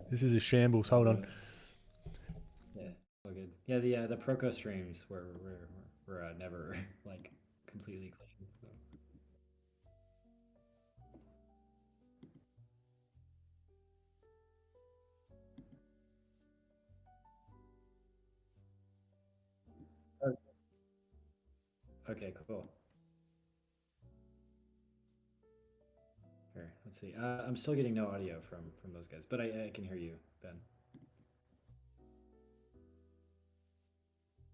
This is a shambles. Hold on. Yeah, all good. Yeah, the Proco streams were never like completely clean. So. Oh, okay, cool. Here, let's see. I'm still getting no audio from those guys, but I can hear you, Ben.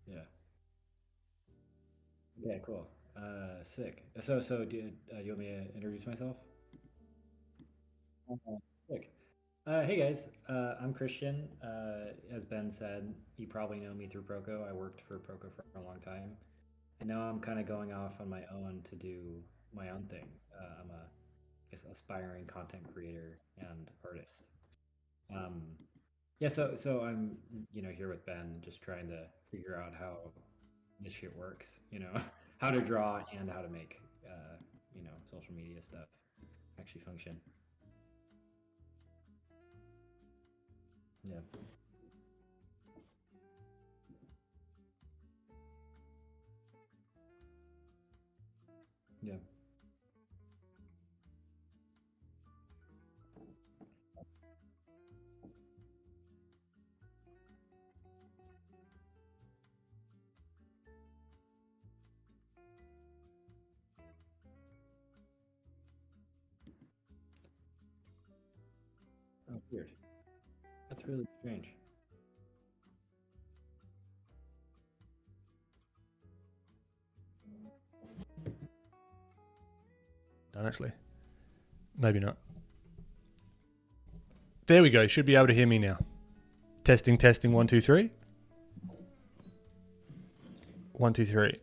Yeah. Yeah, cool. Sick. So do you want me to introduce myself? Sick. Hey guys, I'm Christian. As Ben said, you probably know me through Proco. I worked for Proco for a long time, and now I'm kind of going off on my own to do my own thing. I'm a, I guess, aspiring content creator and artist. Um, yeah, so I'm here with Ben, just trying to figure out how this shit works. How to draw and how to make social media stuff actually function. Yeah, yeah. Oh, weird. That's really strange. Don't actually. Maybe not. There we go. You should be able to hear me now. Testing, testing. 1, 2, 3. 1, 2, 3.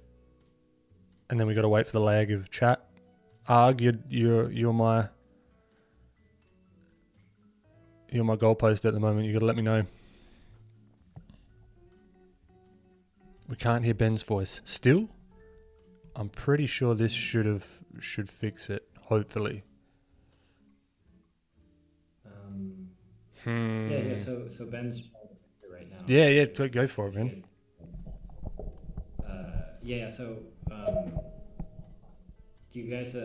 And then we got to wait for the lag of chat. Arg, you're my goalpost at the moment. You got to let me know. We can't hear Ben's voice still. I'm pretty sure this should fix it. Hopefully. Yeah. So Ben's trying to fix it right now. Yeah. Actually, Go for it, you man. guys. Yeah. So um, do you guys?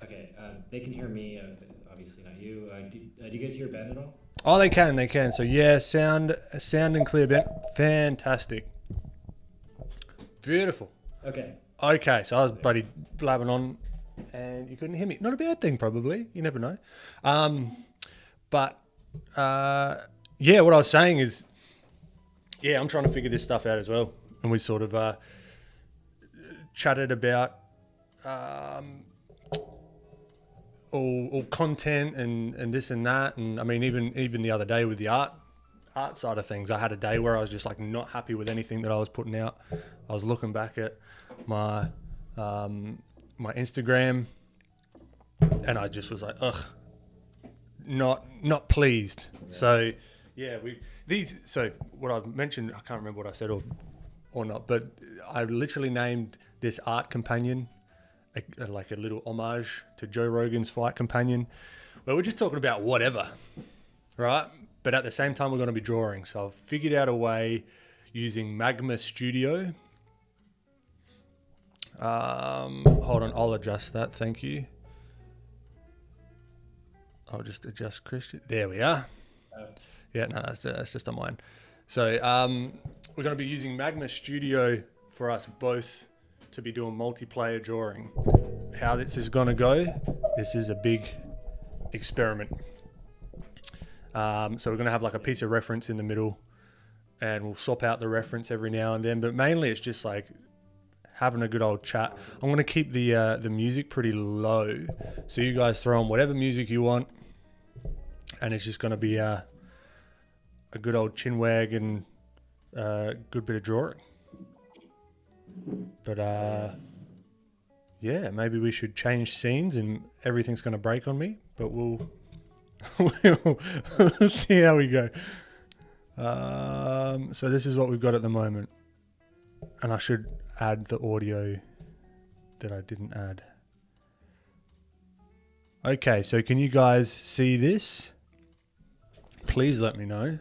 Okay. They can hear me. Obviously not you. Do you guys hear Ben at all? Oh, they can. So yeah, sound and clear, Ben. Fantastic. Beautiful. Okay. Okay, so I was Sick. bloody blabbing on, and you couldn't hear me. Not a bad thing, probably. You never know. But yeah, what I was saying is, yeah, I'm trying to figure this stuff out as well, and we sort of chatted about all content and this and that, and I mean even the other day with the art side of things, I had a day where I was just like not happy with anything that I was putting out. I was looking back at my my Instagram, and I just was like, ugh, not pleased. Yeah. So yeah, so what I've mentioned, I can't remember what I said or not, but I literally named this art companion like a little homage to Joe Rogan's Fight Companion, where we're just talking about whatever, right? But at the same time, we're going to be drawing. So I've figured out a way using Magma Studio. Hold on, I'll adjust that. Thank you. I'll just adjust Christian. There we are. Yeah, no, that's just on mine. So we're going to be using Magma Studio for us both to be doing multiplayer drawing. How this is going to go, this is a big experiment. So we're going to have like a piece of reference in the middle, and we'll swap out the reference every now and then. But mainly it's just like having a good old chat. I'm going to keep the music pretty low, so you guys throw on whatever music you want, and it's just going to be a good old chin wag and a good bit of drawing. But yeah, maybe we should change scenes, and everything's going to break on me. But we'll see how we go. So this is what we've got at the moment, and I should add the audio that I didn't add. Okay, so can you guys see this? please let me know.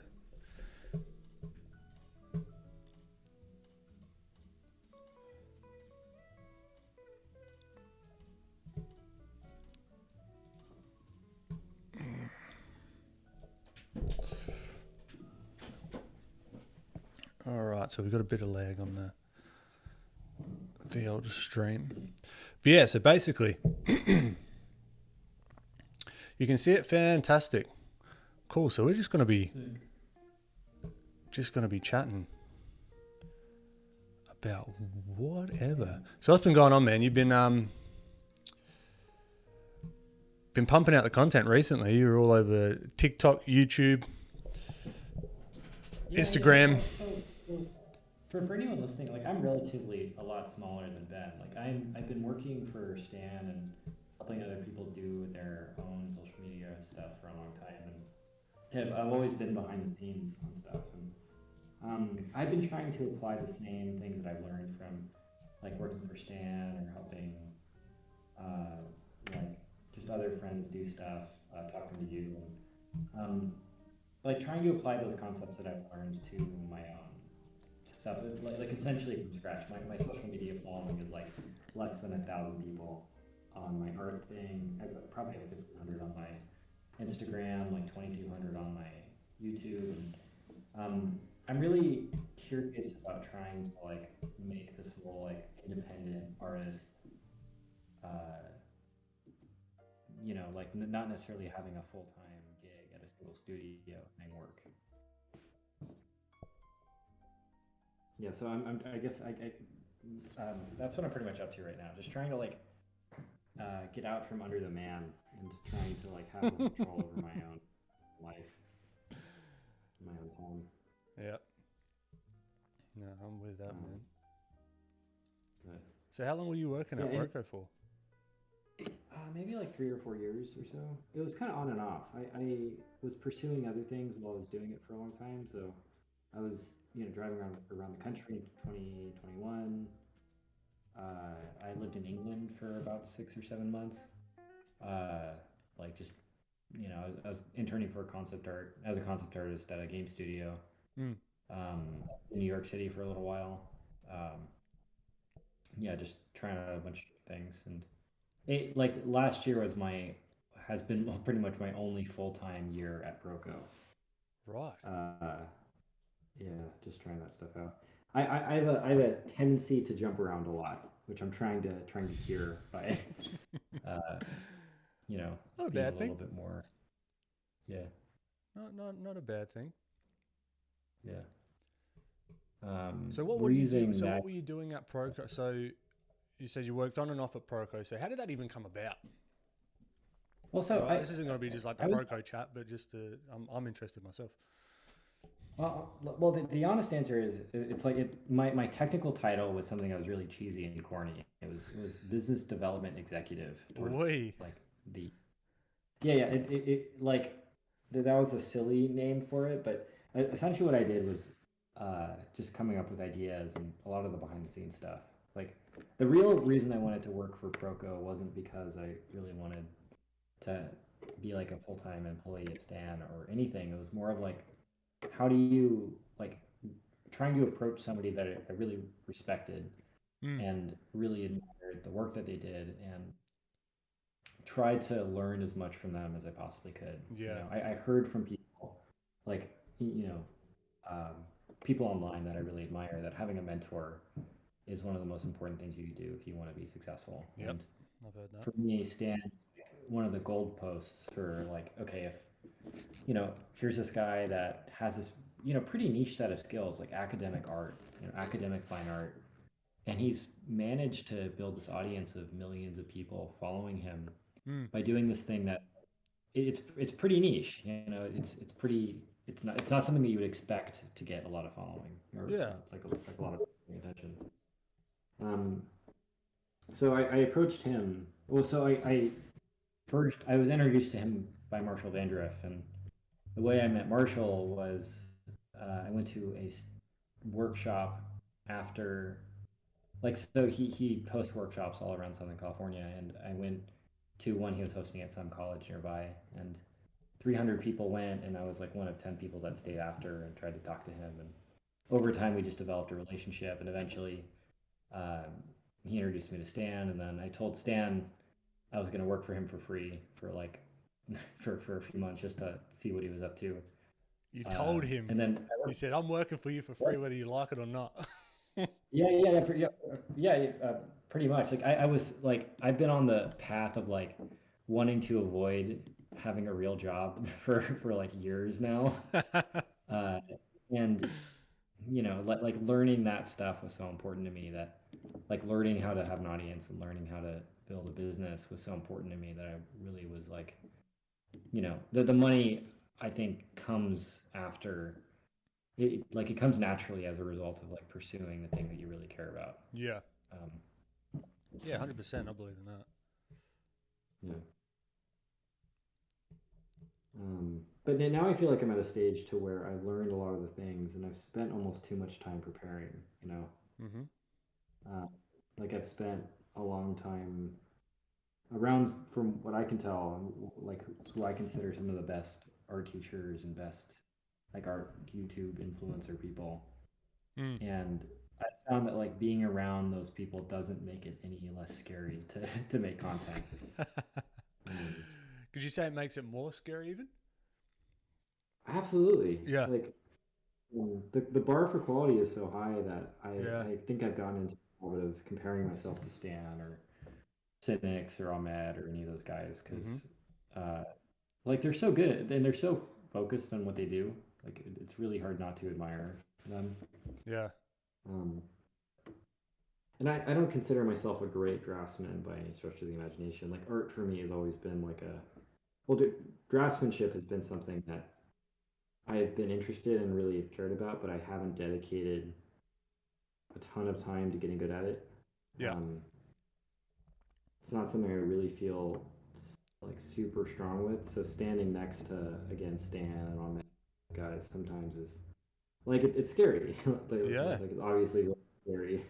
All right, so we've got a bit of lag on the old stream. But yeah, so basically, you can see it fantastic. Cool, so we're just going to be chatting about whatever. So what's been going on, man? You've been pumping out the content recently. You're all over TikTok, YouTube, Instagram. For anyone listening, like I'm relatively a lot smaller than Ben. Like I've been working for Stan and helping other people do their own social media stuff for a long time, and I've always been behind the scenes on stuff. And I've been trying to apply the same things that I've learned from like working for Stan or helping like just other friends do stuff, talking to you, and like trying to apply those concepts that I've learned to my own stuff, like essentially from scratch. My social media following is like less than 1,000 people on my art thing. I've probably have 1,500 on my Instagram, like 2,200 on my YouTube, and I'm really curious about trying to like make this whole like independent artist, you know, like not necessarily having a full-time gig at a single studio thing work. Yeah, so I guess that's what I'm pretty much up to right now. Just trying to like get out from under the man and trying to like have control over my own life, my own time. Yeah. No, I'm with that, man. Good. So how long were you working at Proco for? Maybe like 3 or 4 years or so. It was kind of on and off. I was pursuing other things while I was doing it for a long time. So I was, you know, driving around the country in 2021. I lived in England for about 6 or 7 months. Like just, you know, I was interning for as a concept artist at a game studio in New York City for a little while. Yeah, just trying out a bunch of things, and like last year has been pretty much my only full-time year at Proco. Right. Yeah, just trying that stuff out. I have a tendency to jump around a lot, which I'm trying to cure by, you know, not a being bad a thing. little bit more. Yeah. Not a bad thing. Yeah. So what were you doing? So what were you doing at Proco? So you said you worked on and off at Proco. So how did that even come about? Well, so this isn't going to be just like the Proco chat, but just I'm interested myself. Well, the honest answer is it's like my technical title was something that was really cheesy and corny. It was business development executive. Boy. Like it like that was a silly name for it, but essentially what I did was just coming up with ideas and a lot of the behind the scenes stuff. Like the real reason I wanted to work for Proco wasn't because I really wanted to be like a full-time employee at Stan or anything. It was more of like, how do you like trying to approach somebody that I really respected and really admired the work that they did and tried to learn as much from them as I possibly could. Yeah. You know, I heard from people like, you know, people online that I really admire that having a mentor is one of the most important things you can do if you want to be successful. Yep. And I've heard that. for me, Stan, one of the gold posts for like, okay, if, you know, here's this guy that has this, you know, pretty niche set of skills like academic art, you know, academic fine art. And he's managed to build this audience of millions of people following him by doing this thing that it's pretty niche. You know, it's not something that you would expect to get a lot of following or like a lot of attention. So I approached him. Well, so I was introduced to him by Marshall Vandriff, and the way I met Marshall was I went to a workshop after, like, so he hosts workshops all around Southern California, and I went to one he was hosting at some college nearby, and 300 people went, and I was like one of 10 people that stayed after and tried to talk to him. And over time, we just developed a relationship, and eventually, he introduced me to Stan, and then I told Stan I was going to work for him for free for like for a few months just to see what he was up to. You told him, and then you said, "I'm working for you for free, whether you like it or not." pretty much. Like I was like I've been on the path of like wanting to avoid having a real job for like years now, and like learning that stuff was so important to me, that like learning how to have an audience and learning how to build a business was so important to me, that I really was like, the money I think comes after it, like it comes naturally as a result of like pursuing the thing that you really care about. Yeah. Um, Yeah, 100%. I believe in that. yeah. But now I feel like I'm at a stage to where I've learned a lot of the things, and I've spent almost too much time preparing. Mm-hmm. Like I've spent a long time around, from what I can tell, like who I consider some of the best art teachers and best like art YouTube influencer people. Mm. And I found that like being around those people doesn't make it any less scary to make content. Could you say it makes it more scary even? Absolutely. Yeah. Like the bar for quality is so high that Yeah. I think I've gotten into a habit of comparing myself to Stan or Cynics or Ahmed or any of those guys, because like they're so good and they're so focused on what they do. Like it's really hard not to admire them. Yeah. Um, and I don't consider myself a great draftsman by any stretch of the imagination. Like art for me has always been like draftsmanship has been something that I've been interested and really cared about, but I haven't dedicated a ton of time to getting good at it. Yeah. It's not something I really feel like super strong with. So standing next to, again, Stan and all my guys sometimes is like it's scary. Yeah. Like it's obviously really scary.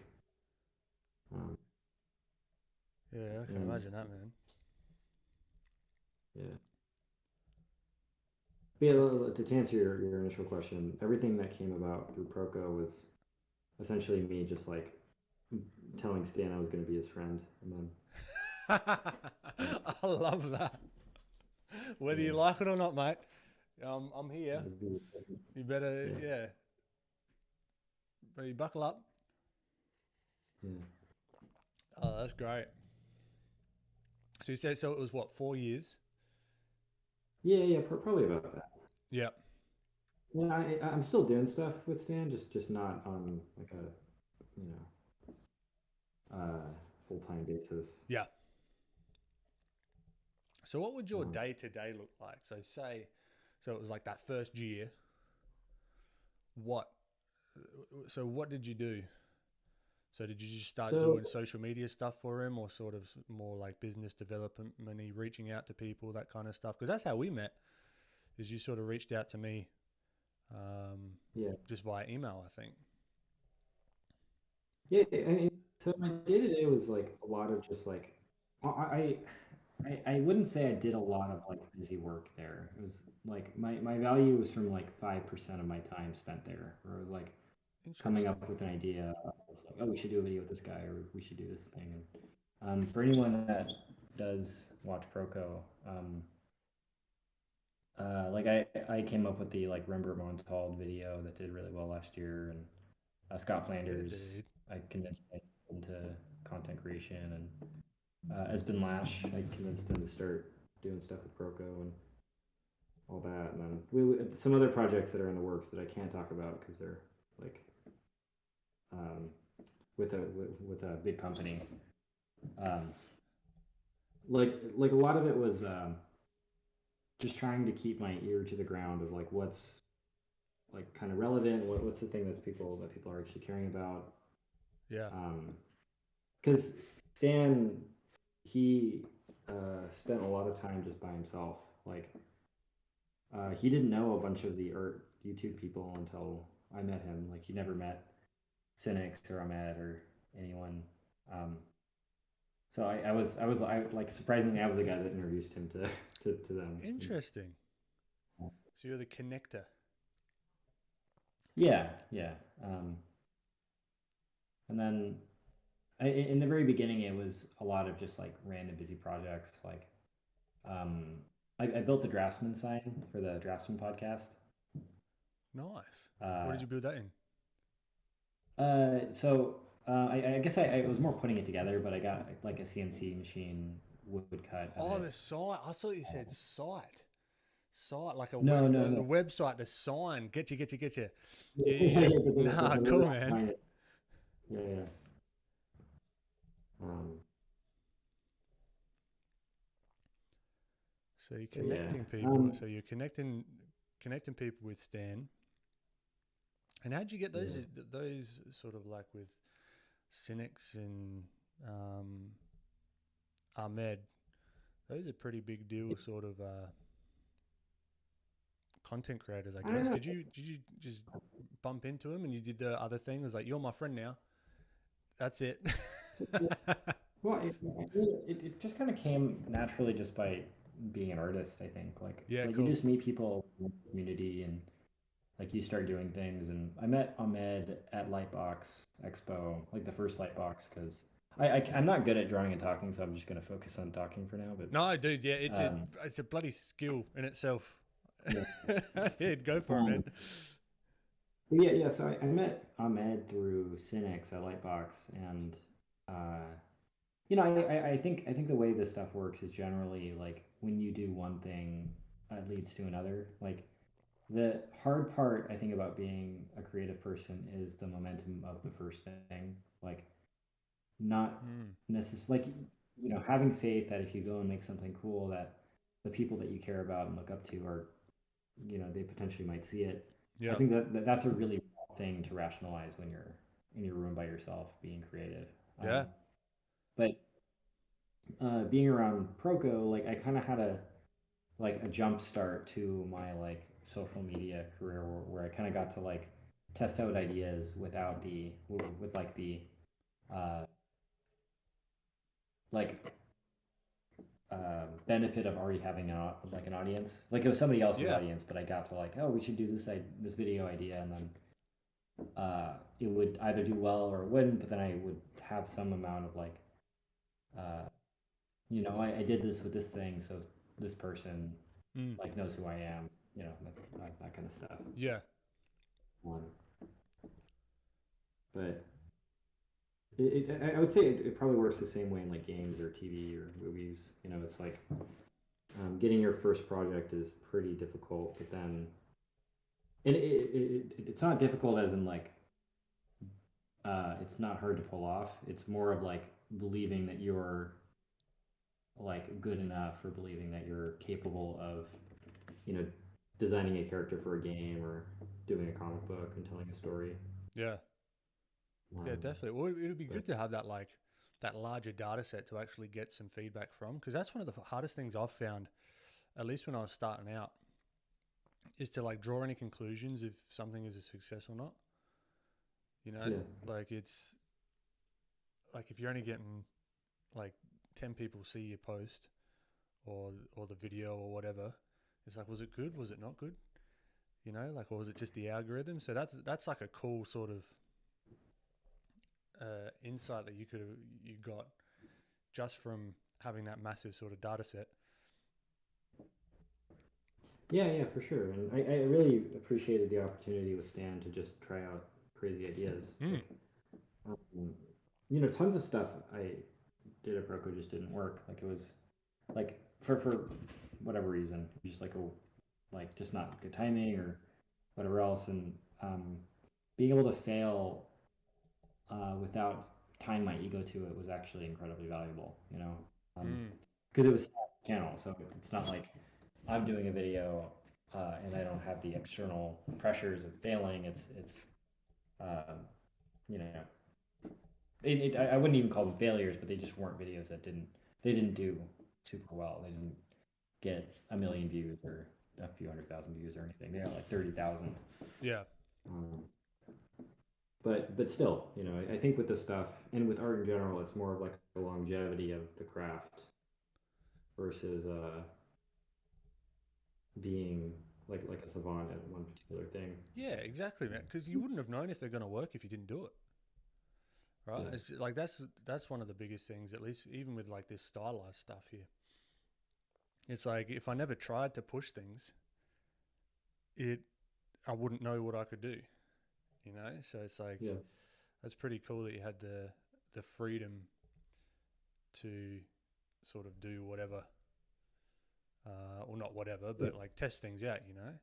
Yeah, I can imagine that, man. Yeah. But yeah, to answer your initial question, everything that came about through Proco was essentially me just like telling Stan I was going to be his friend, and then I love that. Whether you like it or not, mate, I'm here. You better, yeah. But you buckle up. Yeah. Oh, that's great. So you said, so it was what, 4 years? Yeah, probably about that. Yeah. Yeah, I'm still doing stuff with Stan, just not on like a full-time basis. Yeah. So what would your day to day look like? So it was like that first year. What? So what did you do? So did you just start doing social media stuff for him, or sort of more like business development, money, reaching out to people, that kind of stuff? Because that's how we met. Is you sort of reached out to me, just via email, I think. Yeah, I mean, so my day to day was like a lot of just like I wouldn't say I did a lot of like busy work there. It was like my value was from like 5% of my time spent there, where it was like coming up with an idea of like, oh, we should do a video with this guy, or we should do this thing. And for anyone that does watch Proco, like I came up with the like Rembert Montalde video that did really well last year, and Scott Flanders, I convinced him into content creation, and Esben Lash, I convinced him to start doing stuff with Proco and all that. And then we some other projects that are in the works that I can't talk about because they're like with a big company. Like a lot of it was just trying to keep my ear to the ground of like what's like kind of relevant, what's the thing that people are actually caring about. Yeah. Because Stan, he spent a lot of time just by himself. Like he didn't know a bunch of the art YouTube people until I met him. Like he never met Cynics or Ahmed or anyone. So I was like surprisingly I was the guy that introduced him to them. Interesting. So you're the connector. Yeah. And then in the very beginning, it was a lot of just like random busy projects. Like, um, I built a Draftsman sign for the Draftsman podcast. Nice. What did Uh, you build that in? I guess I was more putting it together, but I got like a CNC machine wood cut of Oh, it. the site. I thought you said site. Site, like a No, web, no, the no. website, the sign. Get you. Yeah, Yeah, yeah, yeah. the Nah, word cool, man. behind it. Yeah. Um, So you're but yeah. connecting people. So you're connecting people with Stan. And how'd you get Yeah. those sort of like with cynics and um, Ahmed? Those are pretty big deal sort of content creators, I I don't guess. know. Did you just bump into them and you did the other thing? It was like, you're my friend now. That's it. Well, it just kind of came naturally just by being an artist, I think. Yeah, Like you cool. just meet people in the community and like you start doing things. And I met Ahmed at Lightbox Expo, like the first Lightbox, because I'm not good at drawing and talking, so I'm just gonna focus on talking for now. But No, dude, yeah, um, it's a bloody skill in itself. yeah, Yeah, go for it, man. um, but yeah. So I met Ahmed through Cynics at Lightbox, and uh, I think the way this stuff works is generally like when you do one thing, it leads to another. Like the hard part I think about being a creative person is the momentum of the first thing. Like not Mm, necessarily like having faith that if you go and make something cool that the people that you care about and look up to are they potentially might see it. I yeah, think that's a really tough thing to rationalize when you're in your room by yourself being creative. yeah, But being around Proco, like I kind of had a jump start to my like social media career where I kind of got to like test out ideas without with like the uh, like benefit of already having like an audience. Like it was somebody else's yeah, audience, but I got to like, oh, we should do this video idea, and then it would either do well or it wouldn't. But then I would have some amount of like, uh, I did this with this thing, so this person mm, like knows who I am. That kind of stuff. yeah, Um, but I would say it probably works the same way in like games or TV or movies. It's like getting your first project is pretty difficult, but then it's not difficult as in like it's not hard to pull off. It's more of like believing that you're like good enough or believing that you're capable of you know designing a character for a game or doing a comic book and telling a story. yeah, yeah, Um, definitely. Well, it would be but good to have that like that larger data set to actually get some feedback from, because that's one of the hardest things I've found, at least when I was starting out, is to like draw any conclusions if something is a success or not. yeah, Like it's like if you're only getting like 10 people see your post or the video or whatever, it's like, was it good? Was it not good? Like, or was it just the algorithm? So that's like a cool sort of insight that you got just from having that massive sort of data set. yeah, for sure. And I really appreciated the opportunity with Stan to just try out crazy ideas. Mm. Like, um, tons of stuff I did at Proco just didn't work. Like it was like for whatever reason, just like just not good timing or whatever else. And being able to fail without tying my ego to it was actually incredibly valuable. Mm. Because it was a channel, so it's not like I'm doing a video and I don't have the external pressures of failing. It's um, you know I wouldn't even call them failures, but they just weren't videos that didn't do super well. They didn't get a million views or a few 100,000 views or anything. They got like 30,000. Yeah. Um, but still, I think with this stuff and with art in general, it's more of like the longevity of the craft versus being like a savant at one particular thing. Yeah, exactly, man. Because you wouldn't have known if they're going to work if you didn't do it, right? Yeah. It's just, like that's one of the biggest things. At least even with like this stylized stuff here, it's like if I never tried to push things, I wouldn't know what I could do, you know. So it's like Yeah. that's pretty cool that you had the freedom to sort of do whatever, or not whatever, Yeah. but like test things out, you know.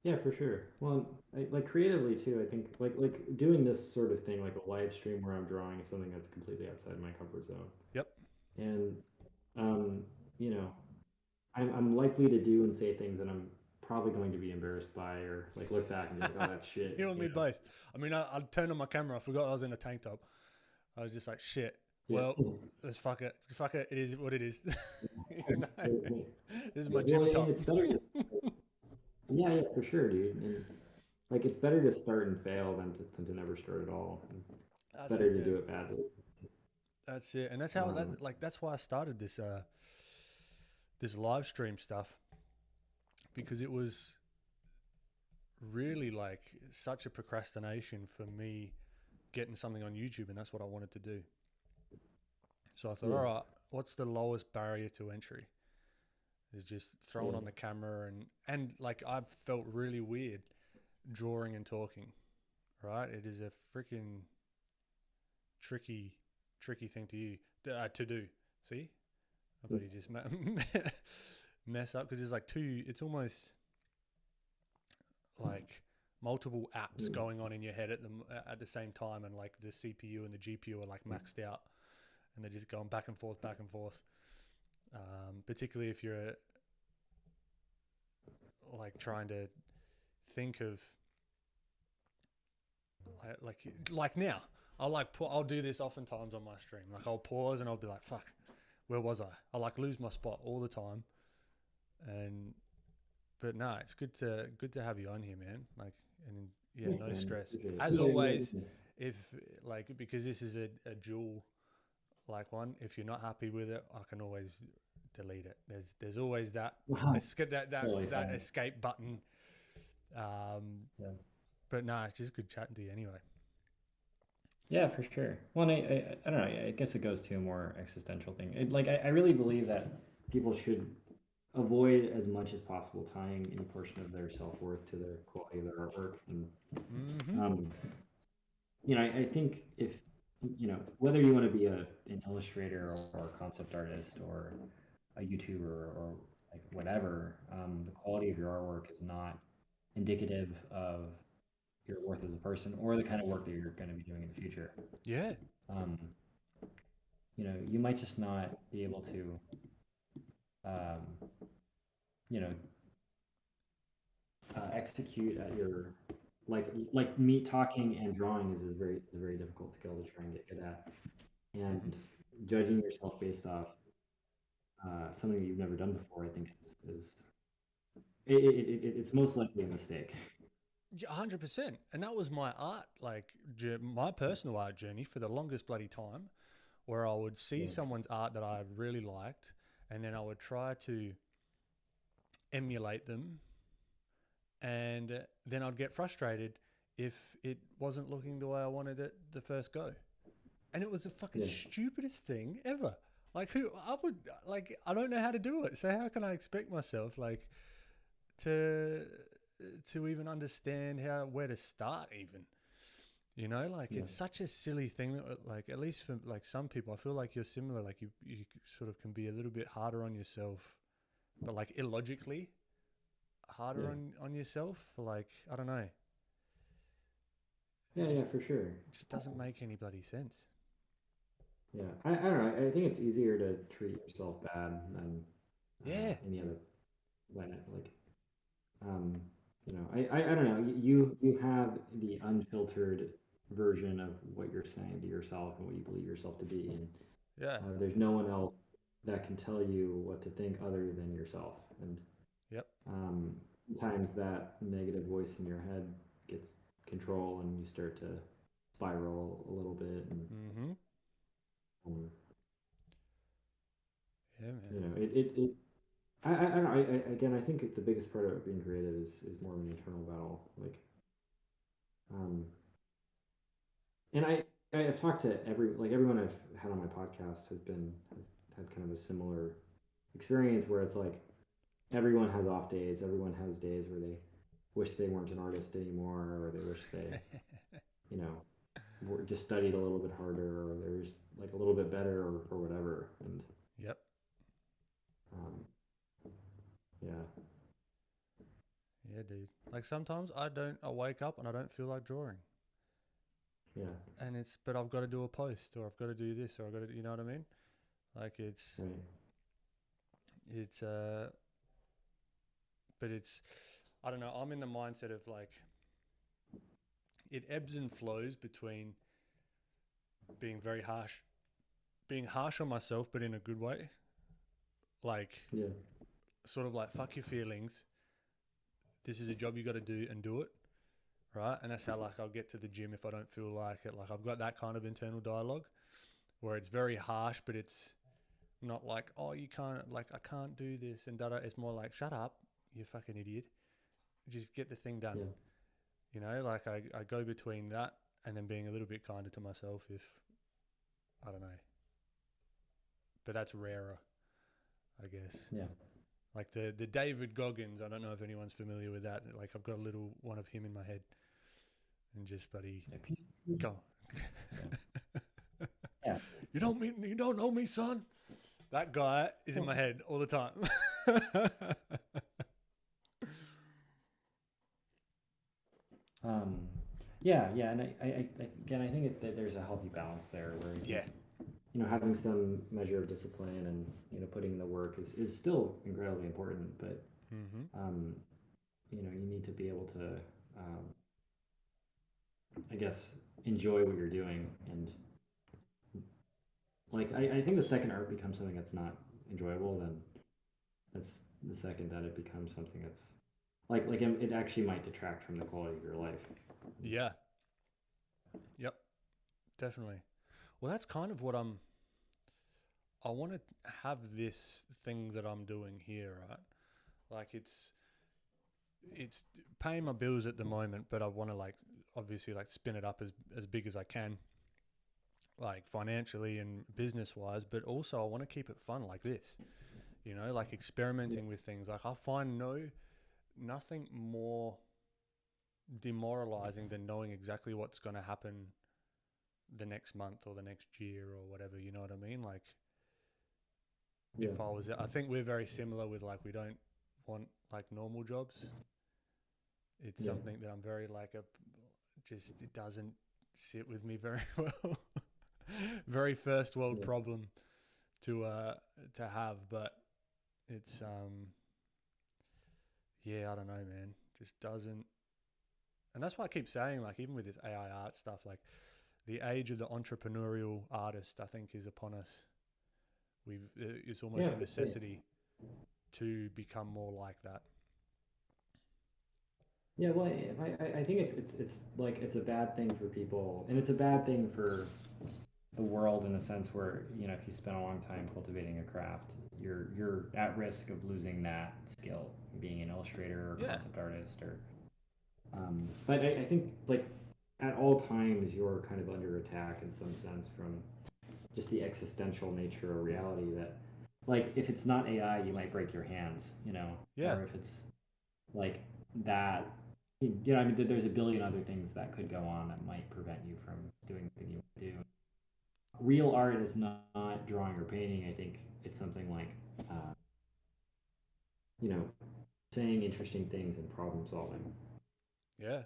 Yeah, for sure. Well, like creatively too, I think like doing this sort of thing, like a live stream where I'm drawing, is something that's completely outside my comfort zone. Yep. And um, you know, I'm likely to do and say things that I'm probably going to be embarrassed by, or like look back and be like, oh, that's shit. You and me both. I mean, I turned on my camera. I forgot I was in a tank top. I was just like, shit. Yeah. Well, let's fuck it. Fuck it. It is what it is. You know? This is my Well, gym and top. it's better to, yeah, for sure, dude. And like it's better to start and fail than to never start at all. And That's better it, to man. do it badly. That's it. And that's how Um, that's why I started this live stream stuff, because it was really like such a procrastination for me getting something on YouTube, and that's what I wanted to do. So I thought, yeah, all right, what's the lowest barrier to entry? Is just throwing yeah, on the camera and like I've felt really weird drawing and talking, right? It is a freaking tricky thing to do. See, I bet you just mess up because there's like it's almost like multiple apps yeah. going on in your head at the same time, and like the CPU and the GPU are like maxed out, and they're just going back and forth, back and forth. Particularly if you're like trying to think of like now. I'll do this oftentimes on my stream. Like I'll pause and I'll be like, "Fuck, where was I?" I like lose my spot all the time, and but no, it's good to have you on here, man. Like, and yeah, Thanks, no man. stress. Appreciate it. As Appreciate always, you. if like because this is a dual like one, if you're not happy with it, I can always delete it. There's always that Wow, totally that fine. escape button. Um, Yeah. but no, it's just good chatting to you anyway. Yeah, for sure. Well, I don't know. I guess it goes to a more existential thing. I really believe that people should avoid as much as possible tying any portion of their self-worth to their quality of their artwork. And Mm-hmm. um, I think if whether you want to be an illustrator or a concept artist or a YouTuber or like whatever, the quality of your artwork is not indicative of your worth as a person or the kind of work that you're going to be doing in the future. Yeah. Um, you might just not be able to, um, you know, execute at your like me talking and drawing is a very difficult skill to try and get good at, Mm-hmm. and judging yourself based off something that you've never done before, I think it's most likely a mistake. Yeah, 100%. And that was my art, like my personal art journey for the longest bloody time, where I would see Yeah, someone's art that I really liked, and then I would try to emulate them, and then I'd get frustrated if it wasn't looking the way I wanted it the first go. And it was the fucking yeah, stupidest thing ever. Like who I would like I don't know how to do it. So how can I expect myself like to even understand where to start even? You know, like yeah, it's such a silly thing that like at least for like some people, I feel like you're similar. Like you sort of can be a little bit harder on yourself, but like illogically harder yeah, on yourself. Like I don't know, it yeah, yeah, for sure. just doesn't make any bloody sense. Yeah, I don't know. I think it's easier to treat yourself bad than Yeah, any other planet. Like, um, I don't know. You have the unfiltered version of what you're saying to yourself and what you believe yourself to be, and yeah, there's no one else that can tell you what to think other than yourself. And yep, sometimes that negative voice in your head gets control, and you start to spiral a little bit, and mm-hmm, um, yeah, man, it I don't know. Again, I think the biggest part of being creative is more of an internal battle. Um, and I've talked to everyone I've had on my podcast has had kind of a similar experience where it's like everyone has off days. Everyone has days where they wish they weren't an artist anymore, or they wish they, you know, just studied a little bit harder, or they were just like a little bit better, or whatever. And Yep. um, yeah, Yeah, dude. Like sometimes I wake up and I don't feel like drawing. yeah, And but I've got to do a post, or I've got to do this, or I've got to, you know what I mean? Like right, it's, but it's, I don't know. I'm in the mindset of like, it ebbs and flows between being very harsh, being harsh on myself, but in a good way. Like, yeah, sort of like, fuck your feelings. This is a job you got to do and do it. Right. And that's how, like, I'll get to the gym if I don't feel like it. Like, I've got that kind of internal dialogue where it's very harsh, but it's not like, oh, you can't, like, I can't do this and that. It's more like, shut up, you fucking idiot. Just get the thing done. yeah, You know, like I go between that and then being a little bit kinder to myself if, I don't know. But that's rarer, I guess. yeah. Like the David Goggins, I don't know if anyone's familiar with that. Like I've got a little one of him in my head, and just buddy, go. Yeah. You don't know me, son. That guy is in my head all the time. Um, yeah, and again, I think that there's a healthy balance there where Yeah, Having some measure of discipline and putting in the work is still incredibly important, but mm-hmm. you need to be able to, um, I guess, enjoy what you're doing. And like I think the second art becomes something that's not enjoyable, then that's the second that it becomes something that's like it actually might detract from the quality of your life. Yeah, yep, definitely. Well, that's kind of what I want to have this thing that I'm doing here, right? Like it's paying my bills at the moment, but I want to like obviously like spin it up as big as I can, like financially and business wise, but also I want to keep it fun like this, like Yeah, experimenting with things. Like I find nothing more demoralizing than knowing exactly what's going to happen the next month or the next year or whatever, you know what I mean? Like yeah, if I think we're very similar with like, we don't want like normal jobs. It's yeah, something that I'm very like just it doesn't sit with me very well. Very first world yeah, problem to have, but it's yeah, I don't know, man. Just doesn't, and that's why I keep saying, like, even with this AI art stuff, like the age of the entrepreneurial artist, I think, is upon us. It's almost yeah, a for sure. necessity to become more like that. Yeah, well, I think it's like it's a bad thing for people, and it's a bad thing for the world in a sense where if you spend a long time cultivating a craft, you're at risk of losing that skill, being an illustrator or Yeah, concept artist or. But I think like at all times you're kind of under attack in some sense from just the existential nature of reality that like if it's not AI, you might break your hands, yeah, or if it's like that. I mean, there's a billion other things that could go on that might prevent you from doing the thing you want to do. Real art is not drawing or painting. I think it's something like, uh, you know, saying interesting things and problem solving. yeah.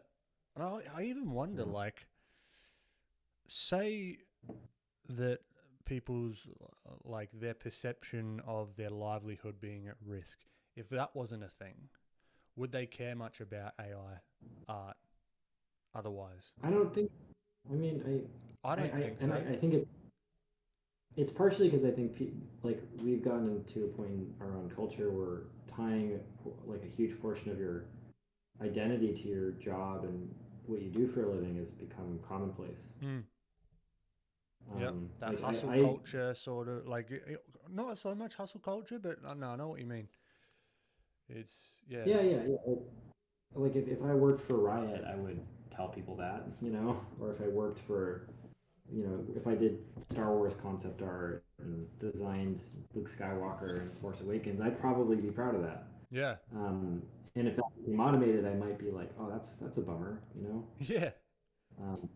And I even wonder, Uh, like, say that people's like their perception of their livelihood being at risk, if that wasn't a thing, would they care much about AI art otherwise? I don't think. I mean, I I, don't I think and so. I think it's partially because I think like we've gotten into a point in our own culture where tying like a huge portion of your identity to your job and what you do for a living has become commonplace. Mm. Yep, that Like hustle I culture sort of like not so much hustle culture, but no, I know what you mean. It's yeah. Yeah. Like if I worked for Riot, I would tell people that, or if I worked for, if I did Star Wars concept art and designed Luke Skywalker and Force Awakens, I'd probably be proud of that. Yeah. And if that became automated, I might be like, oh, that's a bummer, Yeah. Um,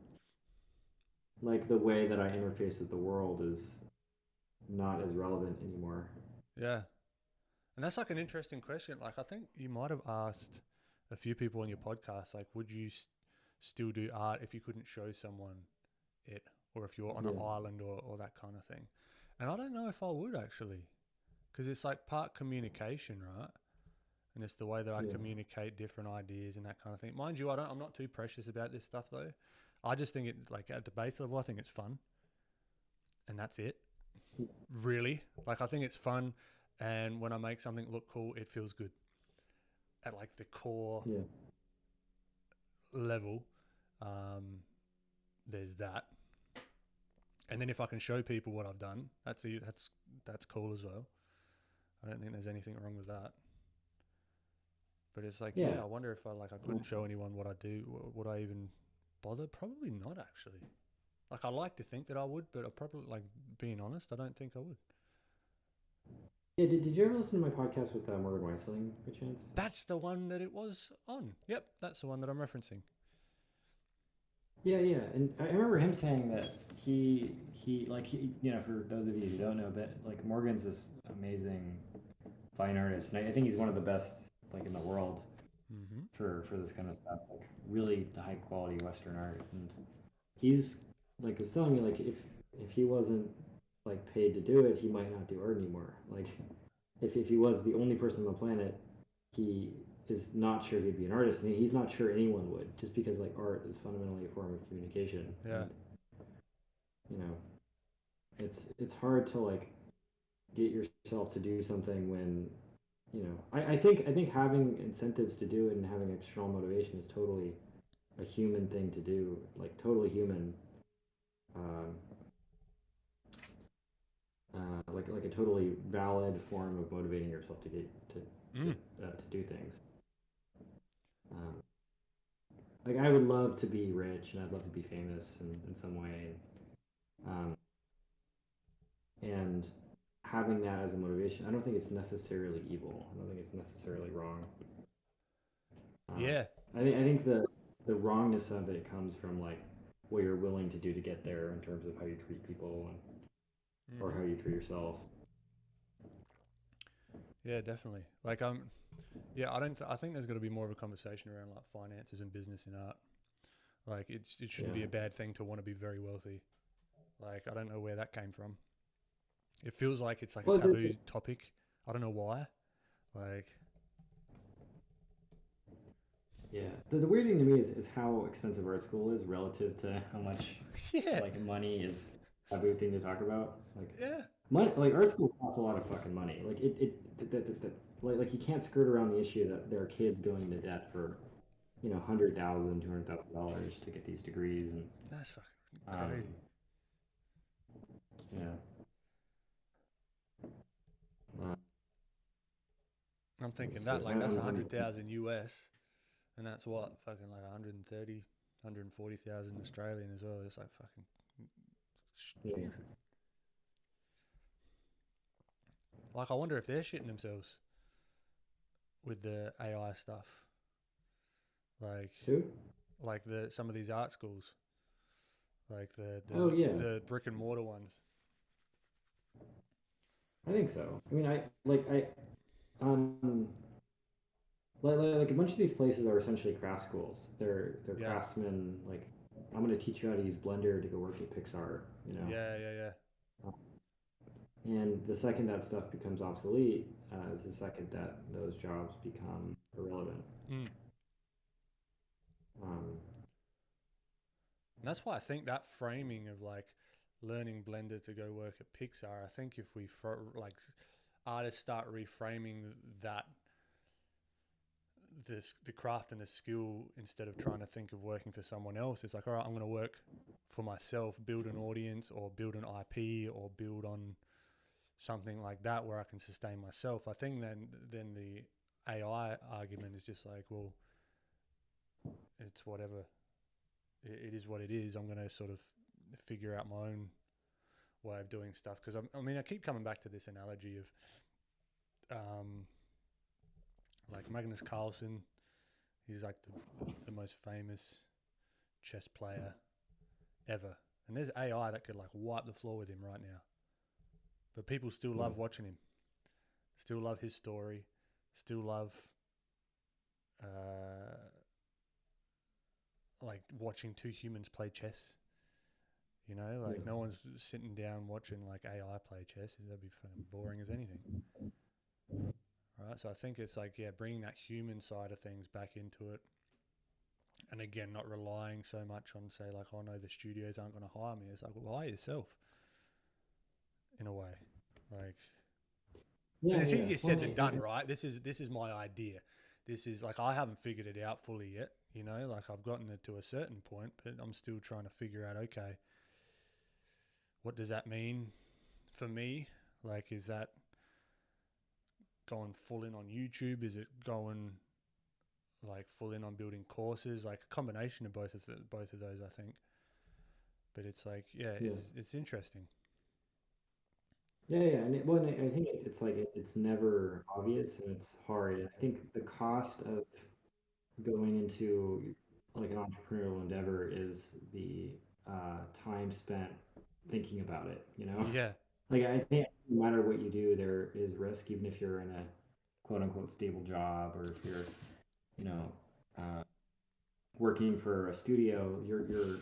like the way that I interface with the world is not as relevant anymore. Yeah. And that's like an interesting question. Like, I think you might have asked a few people on your podcast, like, would you still do art if you couldn't show someone it, or if you're on an island or that kind of thing? And I don't know if I would actually, because it's like part communication, right? And it's the way that I communicate different ideas and that kind of thing. Mind you, I'm not too precious about this stuff though. I just think it, like, at the base level, I think it's fun, and that's it. Really, like, I think it's fun, and when I make something look cool, it feels good at like the core level. There's that, and then if I can show people what I've done, that's cool as well. I don't think there's anything wrong with that. But it's like, I wonder if I couldn't show anyone what I do, would I even bother? Probably not, actually. Like, I like to think that I would, but I probably, like, being honest, I don't think I would. Yeah, did you ever listen to my podcast with Morgan Weisling, by chance? That's the one that it was on. Yep, that's the one that I'm referencing. Yeah, and I remember him saying that he for those of you who don't know, but like Morgan's this amazing fine artist, and I think he's one of the best like in the world for this kind of stuff, like really high quality Western art. And he's like was telling me like if he wasn't like paid to do it, he might not do art anymore. Like if he was the only person on the planet, he is not sure he'd be an artist, and he's not sure anyone would, just because like art is fundamentally a form of communication. Yeah. And, it's hard to like get yourself to do something when I think having incentives to do it and having external motivation is totally a human thing to do, like totally human. Like a totally valid form of motivating yourself to get to do things. Like I would love to be rich and I'd love to be famous in some way, and having that as a motivation, I don't think it's necessarily evil. I don't think it's necessarily wrong. Yeah. I think the wrongness of it comes from like what you're willing to do to get there in terms of how you treat people or how you treat yourself. Yeah, definitely. Like, I think there's got to be more of a conversation around like finances and business in art. Like, it shouldn't be a bad thing to want to be very wealthy. Like, I don't know where that came from. It feels like it's like a taboo topic. I don't know why. Like, yeah. The weird thing to me is how expensive art school is relative to how much like money is a taboo thing to talk about. Like, money, like art school costs a lot of fucking money. Like like you can't skirt around the issue that there are kids going into debt for $100,000, $200,000 to get these degrees, and that's fucking crazy. Yeah. I'm thinking that like that's 100,000 US, and that's what fucking like 130, 140,000 Australian as well. It's like fucking stupid. Like, I wonder if they're shitting themselves with the AI stuff. Like, like some of these art schools, like the brick and mortar ones. I think so. I mean, like a bunch of these places are essentially craft schools. They're craftsmen. Like, I'm going to teach you how to use Blender to go work at Pixar. Yeah. And the second that stuff becomes obsolete is the second that those jobs become irrelevant. And that's why I think that framing of like learning Blender to go work at Pixar, I think if we like artists start reframing that, the craft and the skill, instead of trying to think of working for someone else, it's like, all right, I'm going to work for myself, build an audience or build an IP or build on something like that where I can sustain myself. I think then the AI argument is just like, well, it's whatever. It is what it is. I'm going to sort of figure out my own way of doing stuff. Because I keep coming back to this analogy of like Magnus Carlsen. He's like the most famous chess player ever. And there's AI that could like wipe the floor with him right now. But people still love watching him. Still love his story. Still love like watching two humans play chess. You know, like no one's sitting down watching like AI play chess. That'd be fucking boring as anything. Right? So I think it's like, bringing that human side of things back into it. And again, not relying so much on, say, like, oh no, the studios aren't going to hire me. It's like, well, hire yourself in a way. Like, and it's easier said than done, right? This is my idea. This is like, I haven't figured it out fully yet, you know, like I've gotten it to a certain point, but I'm still trying to figure out, okay, what does that mean for me? Like, is that going full in on YouTube? Is it going like full in on building courses? Like a combination of both of those, I think. But it's like, it's interesting. And I think it's like it's never obvious and it's hard. I think the cost of going into like an entrepreneurial endeavor is the time spent thinking about it. You know, Yeah. like I think no matter what you do, there is risk, even if you're in a quote unquote stable job or if you're, you know, working for a studio, you're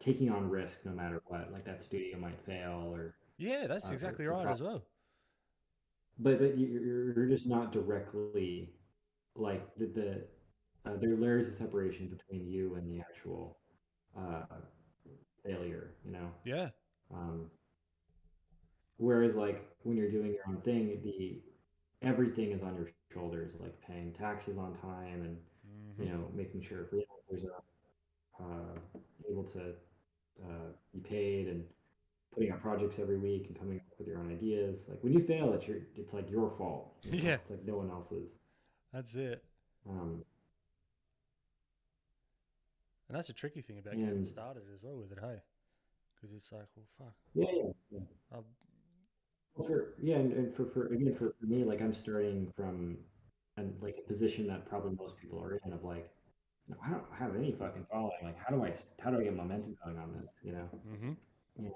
taking on risk no matter what. Like that studio might fail or that's exactly right as well. But you're just not directly like there is a separation between you and the actual failure, you know. Yeah. Whereas like when you're doing your own thing, everything is on your shoulders, like paying taxes on time and you know making sure freelancers are able to be paid and putting out projects every week and coming up with your own ideas. Like when you fail, it's like your fault. You know? Yeah, it's like no one else's. That's it. Um, and that's a tricky thing about getting started as well with it, hey? Because it's like, well, fuck. Yeah. And for me, like I'm starting from like a position that probably most people are in of like, no, I don't have any fucking following. Like, how do I get momentum going on this? You know, and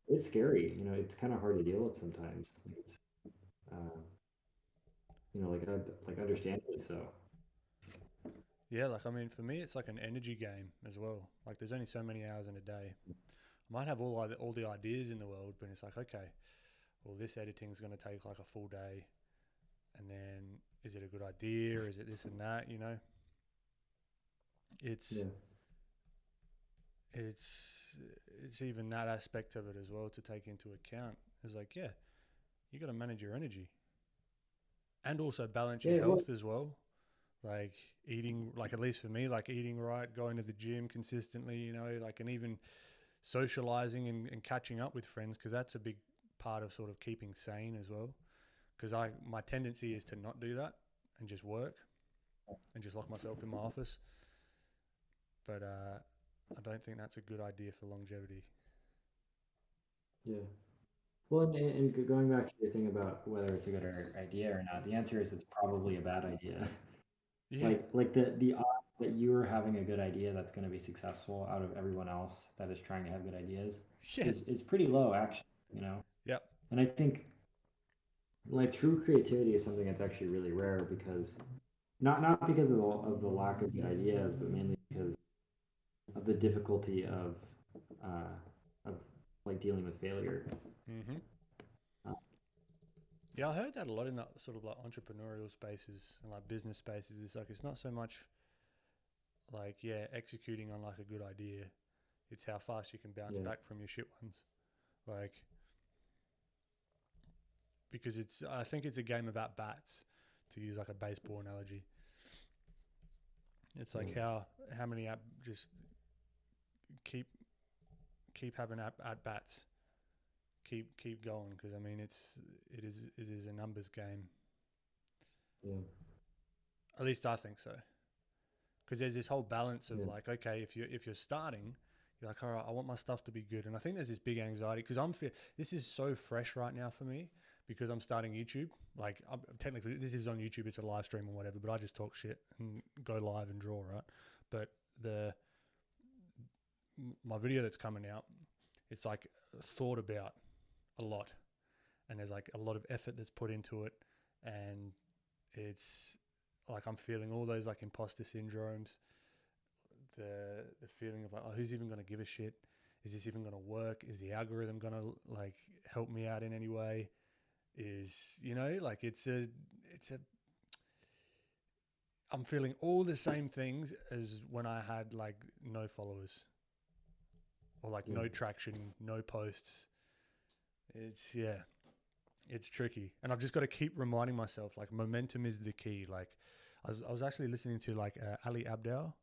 it's scary. You know, it's kind of hard to deal with sometimes. Like it's, you know, like understandably so. Yeah, like I mean, for me, it's like an energy game as well. Like, there's only so many hours in a day. I might have all the ideas in the world, but it's like, okay, well, this editing's going to take like a full day, and then is it a good idea? Is it this and that? You know, it's even that aspect of it as well to take into account. It's like, you got to manage your energy, and also balance your health as well. Like eating, like at least for me, like eating right, going to the gym consistently, you know, like, and even socializing and catching up with friends, because that's a big part of sort of keeping sane as well. Because my tendency is to not do that and just work and just lock myself in my office. But I don't think that's a good idea for longevity. Yeah. Well, and going back to your thing about whether it's a good idea or not, the answer is it's probably a bad idea. Yeah. Like the odds that you are having a good idea that's going to be successful out of everyone else that is trying to have good ideas is pretty low, actually. You know. Yep. And I think like true creativity is something that's actually really rare because not because of the lack of good ideas, but mainly because of the difficulty of like dealing with failure. Yeah, I heard that a lot in that sort of like entrepreneurial spaces and like business spaces. It's like, it's not so much like, executing on like a good idea. It's how fast you can bounce back from your shit ones. Like, because I think it's a game about bats, to use like a baseball analogy. It's like how many just keep having at bats, keep going, because I mean it is a numbers game. Yeah. At least I think so. Because there's this whole balance of like, okay, if you're starting, you're like, all right, I want my stuff to be good. And I think there's this big anxiety because this is so fresh right now for me because I'm starting YouTube. Like technically this is on YouTube. It's a live stream or whatever, but I just talk shit and go live and draw, right? But my video that's coming out, it's like thought about a lot, and there's like a lot of effort that's put into it, and it's like I'm feeling all those like imposter syndromes, the feeling of like, oh, who's even going to give a shit? Is this even going to work? Is the algorithm going to like help me out in any way? Is, you know, like I'm feeling all the same things as when I had like no followers or like no traction, no posts. It's tricky. And I've just got to keep reminding myself like momentum is the key. Like I was actually listening to like Ali Abdaal.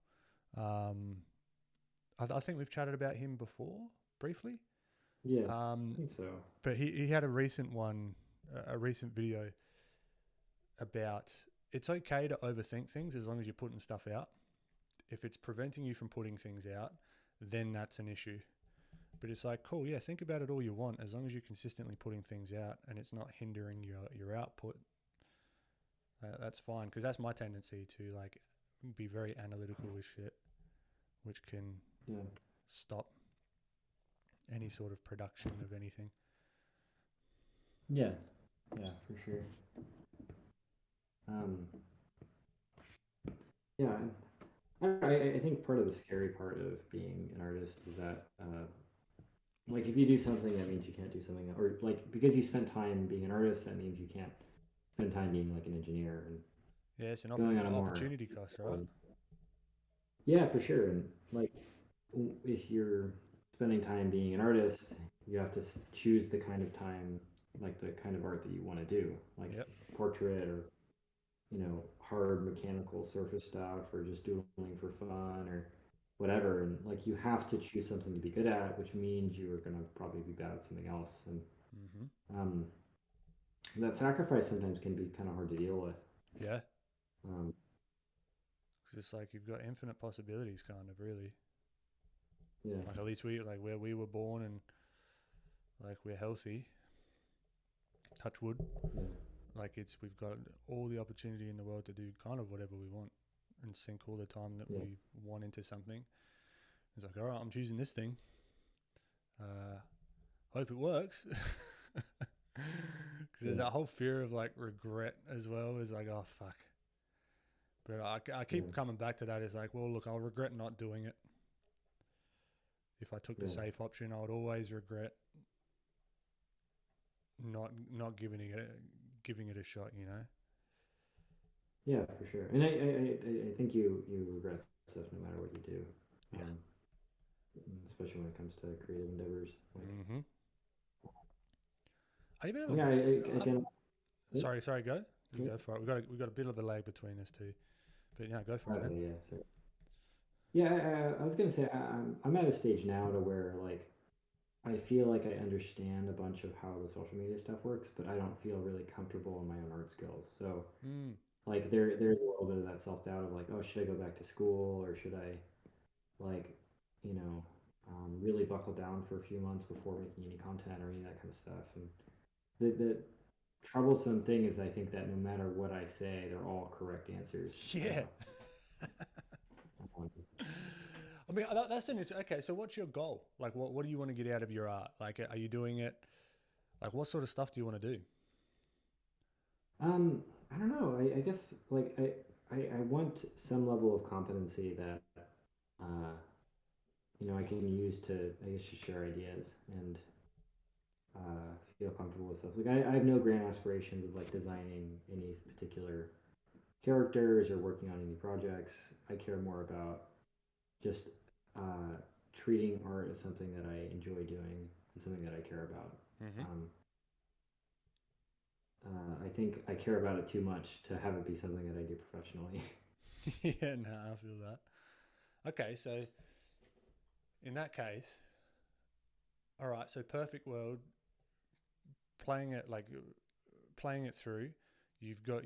I think we've chatted about him before briefly. Yeah, I think so. But he had a recent video about it's okay to overthink things as long as you're putting stuff out. If it's preventing you from putting things out, then that's an issue. But it's like, cool, yeah, think about it all you want. As long as you're consistently putting things out and it's not hindering your output, that's fine. Because that's my tendency to like be very analytical with shit, which can stop any sort of production of anything. Yeah, for sure. Yeah, I think part of the scary part of being an artist is that, like, if you do something, that means you can't do something, or like because you spent time being an artist, that means you can't spend time being like an engineer. And yeah, it's an going on a opportunity cost, right? Yeah, for sure. And like, if you're spending time being an artist, you have to choose the kind of time, like the kind of art that you want to do, like portrait or, you know, hard mechanical surface stuff or just doodling for fun or whatever. And like, you have to choose something to be good at, which means you are going to probably be bad at something else. And that sacrifice sometimes can be kind of hard to deal with. Yeah. It's just like you've got infinite possibilities, kind of, really. Yeah. Like at least where we were born and like we're healthy. Touch wood. Yeah. Like we've got all the opportunity in the world to do kind of whatever we want and sink all the time that we want into something. It's like, all right, I'm choosing this thing. Hope it works. Because there's that whole fear of like regret as well. Is like, oh fuck. But I keep coming back to that. It's like, well, look, I'll regret not doing it. If I took the safe option, I would always regret not giving it a shot, you know. Yeah, for sure. And I think you regret stuff no matter what you do. Yeah. Especially when it comes to creative endeavors. Like, I even again. Sorry, go. You go for it. We've got a bit of a lag between us two, but yeah, go for it. Okay, yeah. So, yeah, I was gonna say I'm at a stage now to where like I feel like I understand a bunch of how the social media stuff works, but I don't feel really comfortable in my own art skills. So like there's a little bit of that self doubt of like, oh, should I go back to school or should I like, you know, really buckle down for a few months before making any content or any of that kind of stuff. And the troublesome thing is I think that no matter what I say, they're all correct answers. Yeah. I mean, that's an okay. So, what's your goal? Like, what do you want to get out of your art? Like, are you doing it? Like, what sort of stuff do you want to do? I don't know. I guess like I want some level of competency that you know I can use to I guess to share ideas and feel comfortable with stuff. Like I have no grand aspirations of like designing any particular characters or working on any projects. I care more about just treating art as something that I enjoy doing and something that I care about. I think I care about it too much to have it be something that I do professionally. Yeah, no, I feel that. Okay, so in that case, all right, so perfect world, playing it through, you've got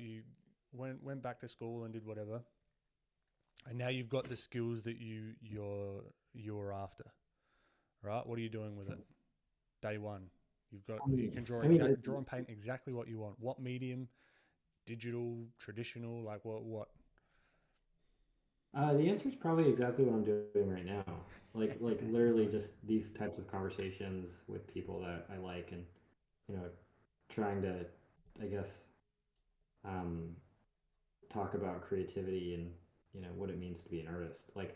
went back to school and did whatever, and now you've got the skills that you're after, right? What are you doing with it? Day one, you can draw draw and paint exactly what you want. What medium? Digital, traditional, like what? The answer is probably exactly what I'm doing right now. Like literally just these types of conversations with people that I like, and trying to, I guess, talk about creativity and what it means to be an artist. Like,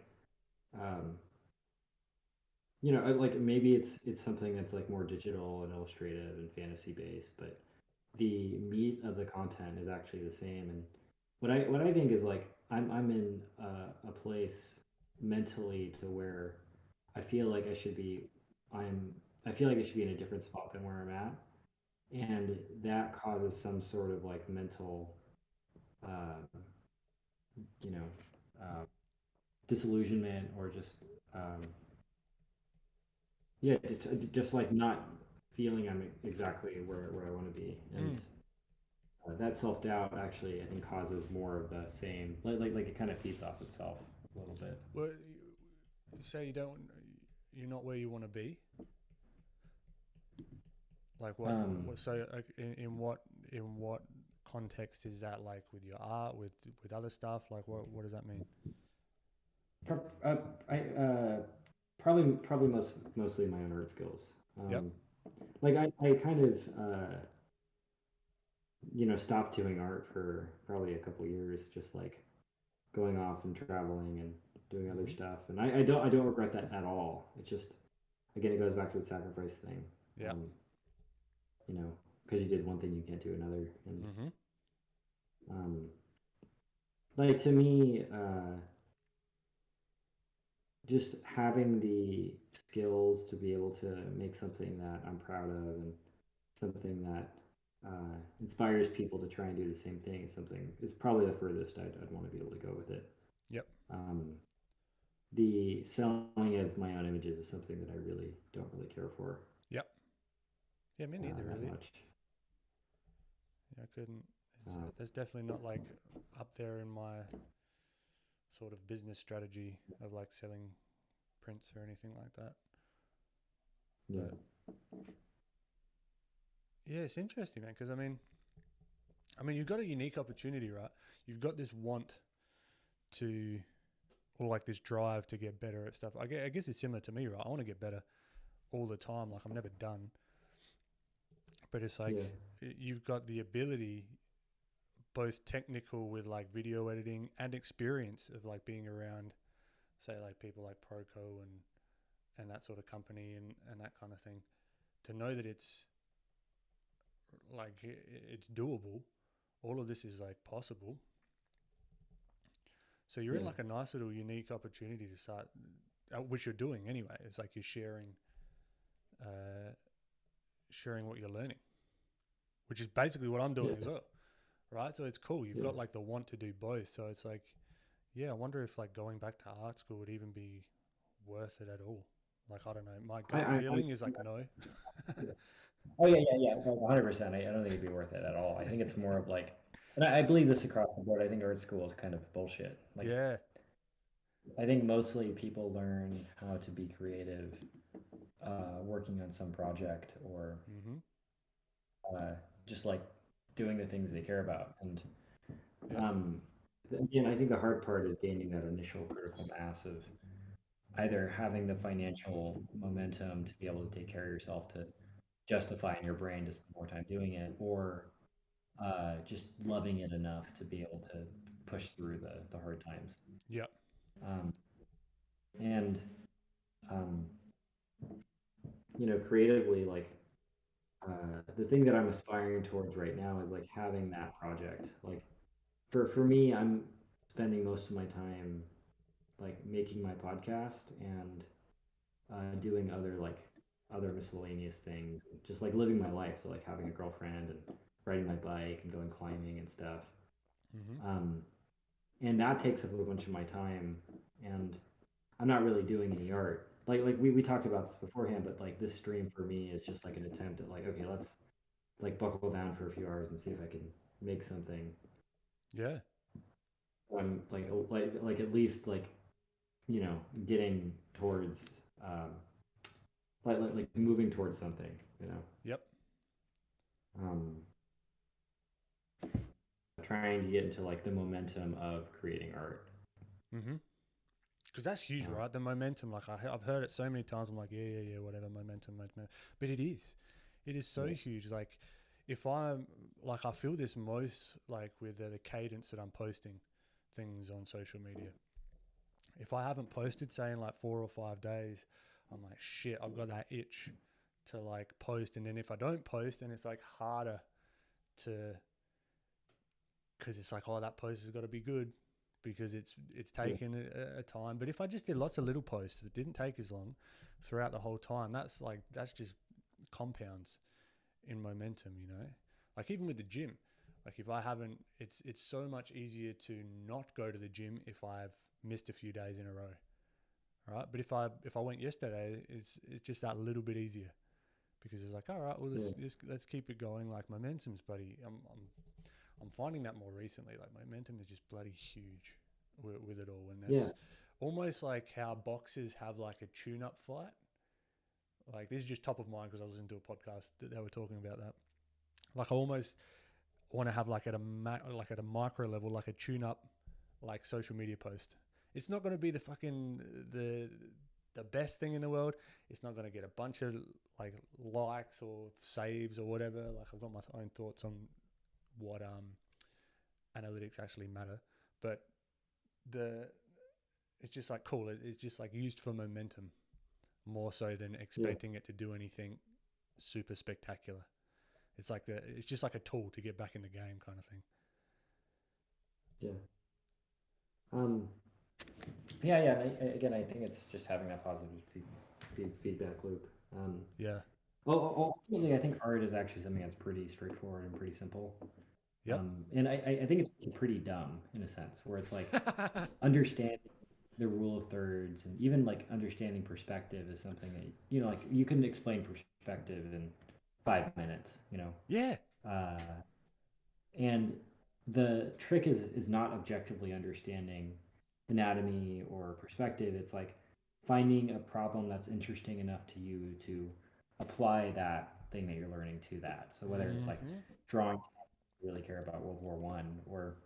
like maybe it's something that's like more digital and illustrative and fantasy based, but the meat of the content is actually the same. And what I think is like I'm in a place mentally to where I feel like I should be I feel like I should be in a different spot than where I'm at, and that causes some sort of like mental uh, you know uh, disillusionment, or just um, yeah, just like not feeling I'm exactly where I want to be. And that self-doubt actually I think causes more of the same, like it kind of feeds off itself a little bit. Well, you say you're not where you want to be. Like what so like, in what context is that, like with your art, with other stuff? Like what does that mean? Probably mostly my own art skills. Yep. Like I kind of stopped doing art for probably a couple years, just like going off and traveling and doing other stuff. And I don't regret that at all. It's just, again, it goes back to the sacrifice thing. Yeah. Because you did one thing, you can't do another. And like to me, just having the skills to be able to make something that I'm proud of, and something that inspires people to try and do the same thing, is probably the furthest I'd want to be able to go with it. Yep. The selling of my own images is something that I really don't really care for. Yep. Yeah, me neither, really. Much. Yeah, I couldn't. There's definitely not like up there in my sort of business strategy of like selling prints or anything like that. Yeah. But yeah, it's interesting, man, because I mean, you've got a unique opportunity, right? You've got this want to, or like this drive to get better at stuff. I guess it's similar to me, right? I want to get better all the time. Like I'm never done. But it's like you've got the ability, both technical with like video editing and experience of like being around, say, like people like Proco and that sort of company and that kind of thing, to know that it's like it's doable. All of this is like possible. So you're in like a nice little unique opportunity to start, which you're doing anyway. It's like you're sharing what you're learning, which is basically what I'm doing as well, right? So it's cool. You've got like the want to do both. So it's like, I wonder if like going back to art school would even be worth it at all. Like, I don't know. My gut feeling is like no. Oh yeah, 100%. I don't think it'd be worth it at all. I think it's more of like, and I believe this across the board. I think art school is kind of bullshit. Like, I think mostly people learn how to be creative, working on some project, or just like doing the things they care about. And again, I think the hard part is gaining that initial critical mass of either having the financial momentum to be able to take care of yourself, to justify in your brain to spend more time doing it, or just loving it enough to be able to push through the hard times. Yeah. And creatively, like the thing that I'm aspiring towards right now is like having that project. Like for me, I'm spending most of my time like making my podcast and doing other miscellaneous things, just like living my life. So like having a girlfriend and riding my bike and going climbing and stuff. And that takes up a bunch of my time, and I'm not really doing any art. Like we talked about this beforehand, but like this stream for me is just like an attempt at like, okay, let's like buckle down for a few hours and see if I can make something. Yeah. I'm like at least like, you know, getting towards like moving towards something, you know. Yep. Um, trying to get into like the momentum of creating art. Mm-hmm. Because that's huge, right? The momentum. Like I've heard it so many times. I'm like, yeah, whatever, momentum. But it is so huge. Like if I'm like, I feel this most like with the cadence that I'm posting things on social media. If I haven't posted, say in like 4 or 5 days, I'm like, shit, I've got that itch to like post. And then if I don't post, then it's like harder to, because it's like, oh, that post has got to be good because it's taken a time. But if I just did lots of little posts that didn't take as long throughout the whole time, that's just compounds in momentum, you know. Like even with the gym, like if I haven't, it's so much easier to not go to the gym if I've missed a few days in a row, right? But if I went yesterday, it's just that little bit easier because it's like, all right, well let's keep it going. Like momentum's bloody. I'm finding that more recently. Like momentum is just bloody huge with it all, and that's almost like how boxers have like a tune-up fight. Like this is just top of mind because I was listening to a podcast that they were talking about that. Like I almost want to have like at a micro level, like a tune-up, like social media post. It's not going to be the fucking the best thing in the world. It's not going to get a bunch of like likes or saves or whatever. Like I've got my own thoughts on what analytics actually matter, but it's just like cool. It's just like used for momentum more so than expecting it to do anything super spectacular. It's like it's just like a tool to get back in the game kind of thing. Yeah. Again, I think it's just having that positive feedback loop. Yeah. Ultimately, I think art is actually something that's pretty straightforward and pretty simple. Yep. And I think it's pretty dumb in a sense, where it's like understanding the rule of thirds and even like understanding perspective is something that, you know, like you can explain perspective in 5 minutes, you know. Yeah. And the trick is not objectively understanding anatomy or perspective. It's like finding a problem that's interesting enough to you to apply that thing that you're learning to that. So whether it's like drawing, really care about World War One, or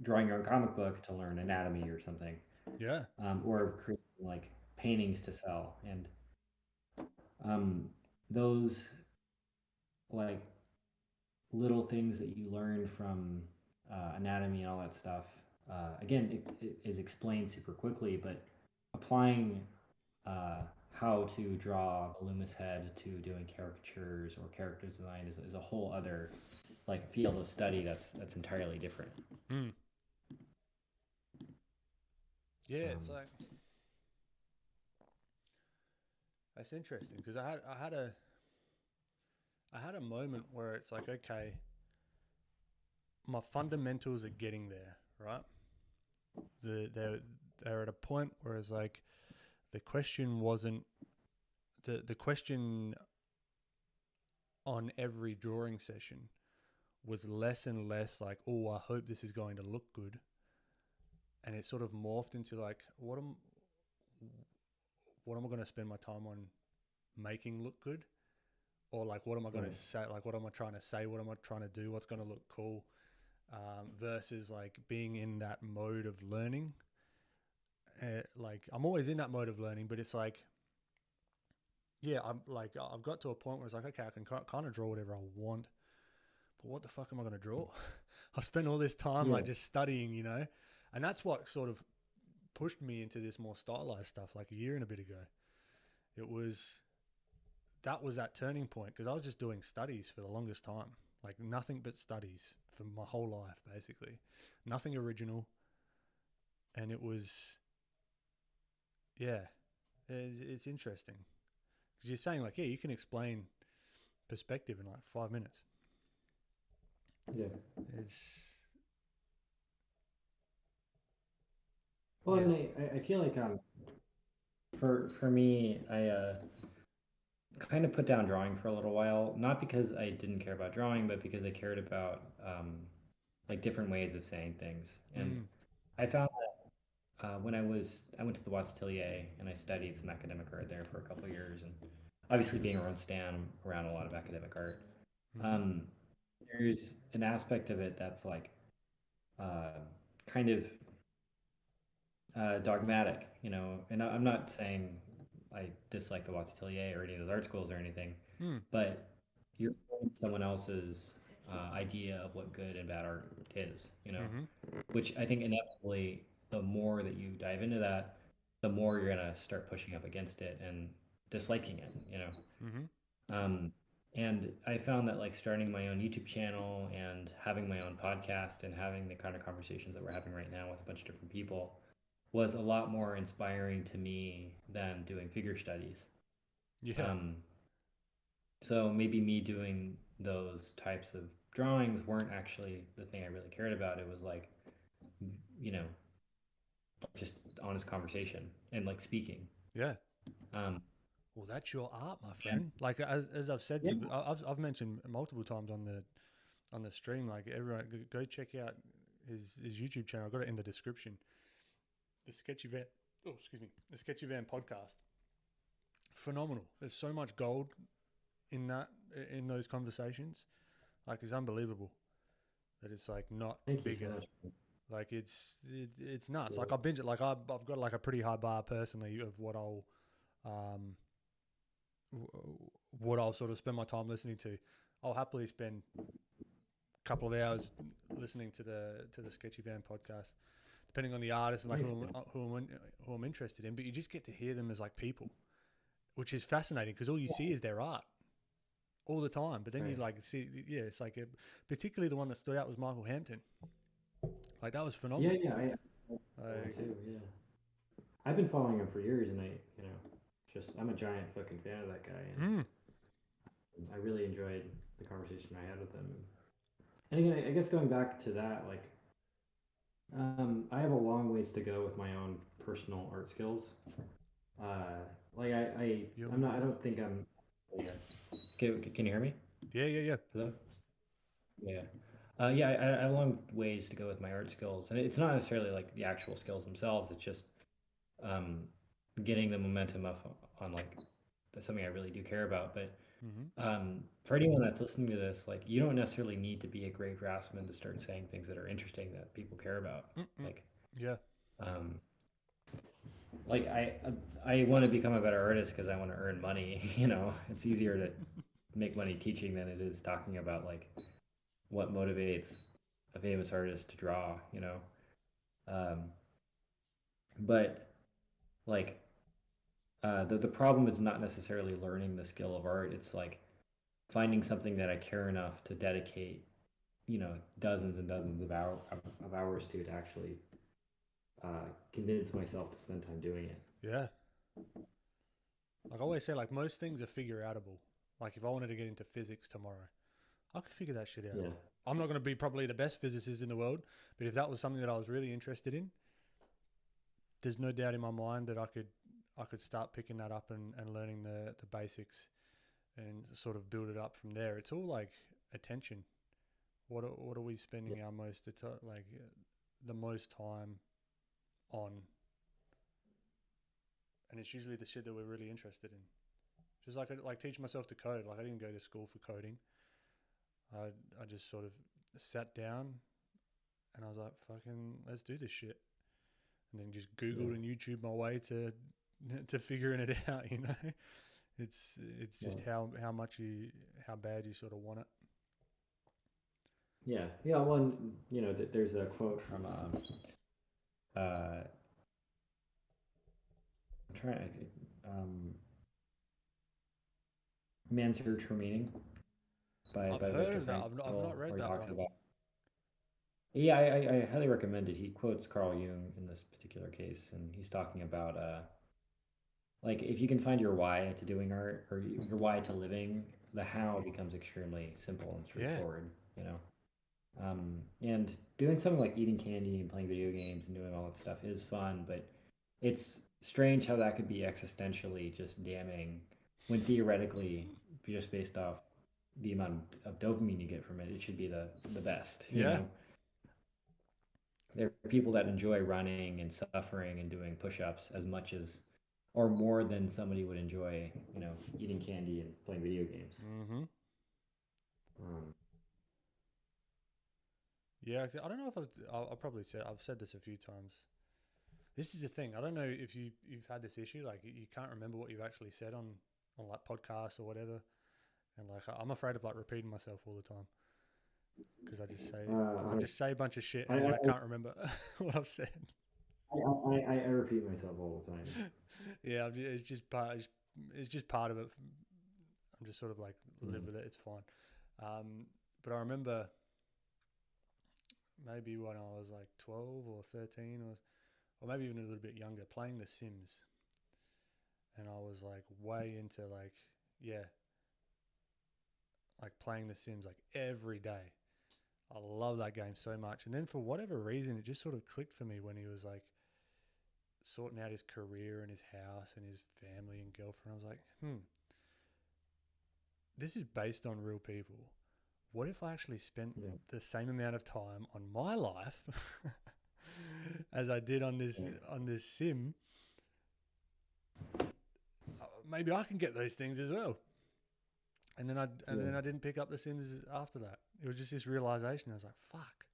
drawing your own comic book to learn anatomy or something, Yeah. or creating like paintings to sell, and those like little things that you learn from anatomy and all that stuff. Again, it is explained super quickly, but applying how to draw a Loomis head to doing caricatures or character design is a whole other like field of study that's entirely different. Yeah, it's like that's interesting because I had a moment where it's like, okay, my fundamentals are getting there, right? They're at a point where it's like the question wasn't the question on every drawing session was less and less like, oh, I hope this is going to look good, and it sort of morphed into like, what am I going to spend my time on making look good, or like what am I going to say, like what am I trying to say, what am I trying to do, what's going to look cool, versus like being in that mode of learning. Like I'm always in that mode of learning, but it's like, yeah, I'm like, I've got to a point where it's like, okay, I can kind of draw whatever I want, but what the fuck am I going to draw? I spent all this time like just studying, you know, and that's what sort of pushed me into this more stylized stuff like a year and a bit ago. That was that turning point because I was just doing studies for the longest time, like nothing but studies for my whole life, basically, nothing original. And it was, yeah, it's interesting because you're saying like, yeah, you can explain perspective in like 5 minutes. Yeah. It's, well, and I feel like for me, I kind of put down drawing for a little while, not because I didn't care about drawing, but because I cared about like different ways of saying things. And I found that when I went to the Watts Atelier and I studied some academic art there for a couple of years, and obviously being around Stan, I'm around a lot of academic art. There's an aspect of it that's like kind of dogmatic, you know, and I'm not saying I dislike the Watts Atelier or any of those art schools or anything, but you're someone else's idea of what good and bad art is, you know, which I think inevitably the more that you dive into that, the more you're gonna start pushing up against it and disliking it, you know. And I found that like starting my own YouTube channel and having my own podcast and having the kind of conversations that we're having right now with a bunch of different people was a lot more inspiring to me than doing figure studies. Yeah. So maybe me doing those types of drawings weren't actually the thing I really cared about. It was like, you know, just honest conversation and like speaking. Yeah. Well, that's your art, my friend. Yeah. Like as I've said, I've mentioned multiple times on the stream. Like everyone, go check out his YouTube channel. I got it in the description. The Sketchy Van. Oh, excuse me. The Sketchy Van podcast. Phenomenal. There's so much gold in those conversations. Like it's unbelievable that it's like not bigger. Like it's nuts. Yeah. Like I binge it. Like I've got like a pretty high bar personally of what I'll sort of spend my time listening to. I'll happily spend a couple of hours listening to the Sketchy Van podcast, depending on the artist and like who I'm interested in. But you just get to hear them as like people, which is fascinating because all you see is their art all the time. But then you like see, it's like particularly the one that stood out was Michael Hampton. Like that was phenomenal. Yeah, I too. Yeah, I've been following him for years, and I'm a giant fucking fan of that guy. And I really enjoyed the conversation I had with him. And again, I guess going back to that, like, I have a long ways to go with my own personal art skills. Like I don't think I'm. Can you hear me? Yeah. Hello? Yeah. Yeah, I have long ways to go with my art skills, and it's not necessarily like the actual skills themselves. It's just getting the momentum up on like that's something I really do care about. But for anyone that's listening to this, like you don't necessarily need to be a great draftsman to start saying things that are interesting that people care about. Like like I want to become a better artist because I want to earn money. You know, it's easier to make money teaching than it is talking about like what motivates a famous artist to draw, you know. But like the problem is not necessarily learning the skill of art. It's like finding something that I care enough to dedicate, you know, dozens and dozens of hours to actually convince myself to spend time doing it. Yeah. Like I always say, like most things are figure outable. Like if I wanted to get into physics tomorrow, I could figure that shit out. Yeah. I'm not going to be probably the best physicist in the world, but if that was something that I was really interested in, there's no doubt in my mind that I could start picking that up and learning the basics and sort of build it up from there. It's all like attention. What are we spending our most the most time on? And it's usually the shit that we're really interested in. Just like teach myself to code. Like I didn't go to school for coding. I just sort of sat down and I was like, fucking, let's do this shit. And then just Googled and YouTube my way to figuring it out, you know? It's just how bad you sort of want it. Yeah. Well, you know, there's a quote from Man's Search for Meaning. I've heard of that. I've not read that one. Yeah, I highly recommend it. He quotes Carl Jung in this particular case, and he's talking about like if you can find your why to doing art or your why to living, the how becomes extremely simple and straightforward. You know, and doing something like eating candy and playing video games and doing all that stuff is fun, but it's strange how that could be existentially just damning when theoretically, just based off the amount of dopamine you get from it, it should be the best. You know? there are people that enjoy running and suffering and doing push-ups as much as or more than somebody would enjoy, eating candy and playing video games. Mm-hmm. Um, Yeah, I don't know if I've said this a few times. This is the thing. I don't know if you've had this issue, like you can't remember what you've actually said on like podcasts or whatever, and like I'm afraid of like repeating myself all the time because I just say a bunch of shit and then I can't remember what I've said. I repeat myself all the time. Yeah, it's just part of it. I'm just sort of like live with it. It's fine. But I remember maybe when I was like 12 or 13 or maybe even a little bit younger, playing The Sims. And I was like way into like playing The Sims like every day. I love that game so much. And then for whatever reason, it just sort of clicked for me when he was like sorting out his career and his house and his family and girlfriend. I was like, this is based on real people. What if I actually spent the same amount of time on my life as I did on this sim? Maybe I can get those things as well. And then I didn't pick up The Sims after that. It was just this realization. I was like, fuck,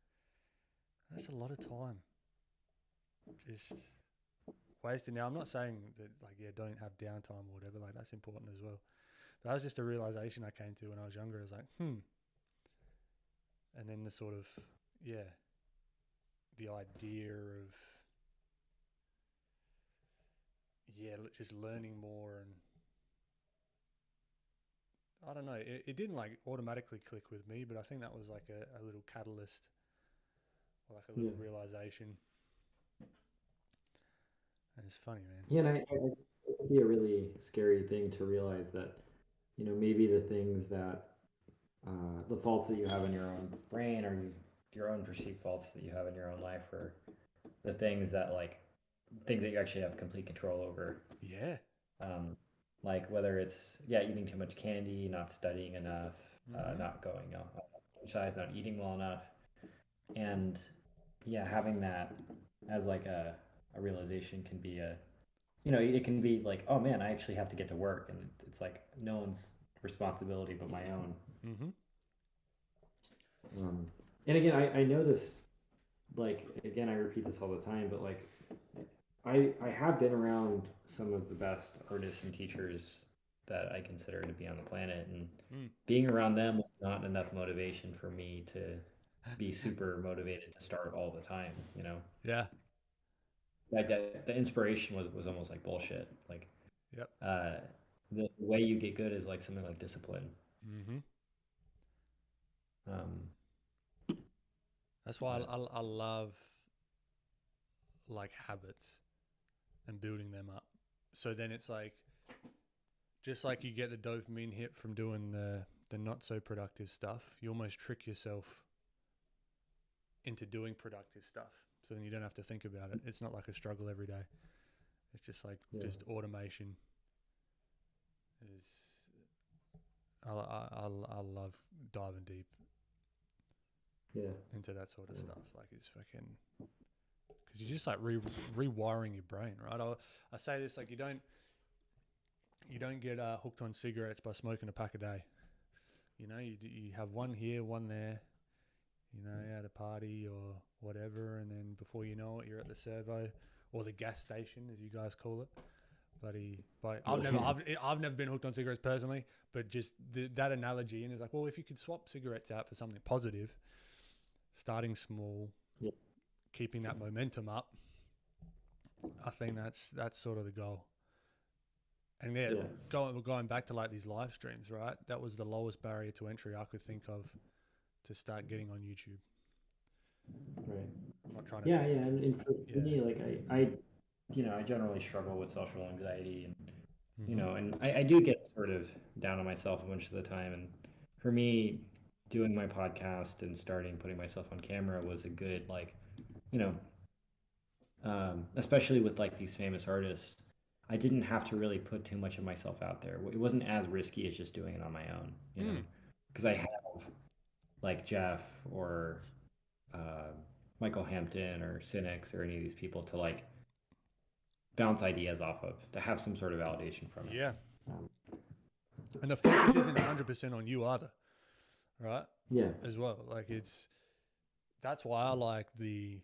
that's a lot of time just wasted. Now I'm not saying that like don't have downtime or whatever. Like that's important as well. But that was just a realization I came to when I was younger. I was like, And then the sort of, the idea of, just learning more. And I don't know, it didn't like automatically click with me, but I think that was like a little catalyst, or like a little realization. And it's funny, man. Yeah, and I it would be a really scary thing to realize that, maybe the things that, the faults that you have in your own brain or your own perceived faults that you have in your own life are the things that you actually have complete control over. Yeah. Like whether it's eating too much candy, not studying enough, not going exercise, not eating well enough, and having that as like a realization can be it can be like, oh man, I actually have to get to work, and it's like no one's responsibility but my own. And again, I know this, like, again, I repeat this all the time, but like I have been around some of the best artists and teachers that I consider to be on the planet, and being around them was not enough motivation for me to be super motivated to start all the time, Yeah. Like the inspiration was almost like bullshit. Like, the way you get good is like something like discipline. That's why I love like habits and building them up. So then it's like, just like you get the dopamine hit from doing the not so productive stuff, you almost trick yourself into doing productive stuff. So then you don't have to think about it. It's not like a struggle every day. It's just like just automation. I love diving deep into that sort of stuff. Like it's fucking, because you're just like rewiring your brain, right? I say this, like you don't get hooked on cigarettes by smoking a pack a day. You have one here, one there, at a party or whatever, and then before you know it, you're at the servo or the gas station, as you guys call it. But I've never been hooked on cigarettes personally, but just that analogy, and it's like, well, if you could swap cigarettes out for something positive, starting small, keeping that momentum up, I think that's sort of the goal. And going back to like these live streams, right? That was the lowest barrier to entry I could think of to start getting on YouTube. Right. I'm not trying to. And for me, like I generally struggle with social anxiety, and and I do get sort of down on myself a bunch of the time. And for me, doing my podcast and putting myself on camera was a good, like, especially with like these famous artists, I didn't have to really put too much of myself out there. It wasn't as risky as just doing it on my own, because I have like Jeff or Michael Hampton or Cynics or any of these people to like bounce ideas off of, to have some sort of validation from it. Yeah. Um, And the focus isn't 100% on you either, right? Yeah. As well. Like that's why I like the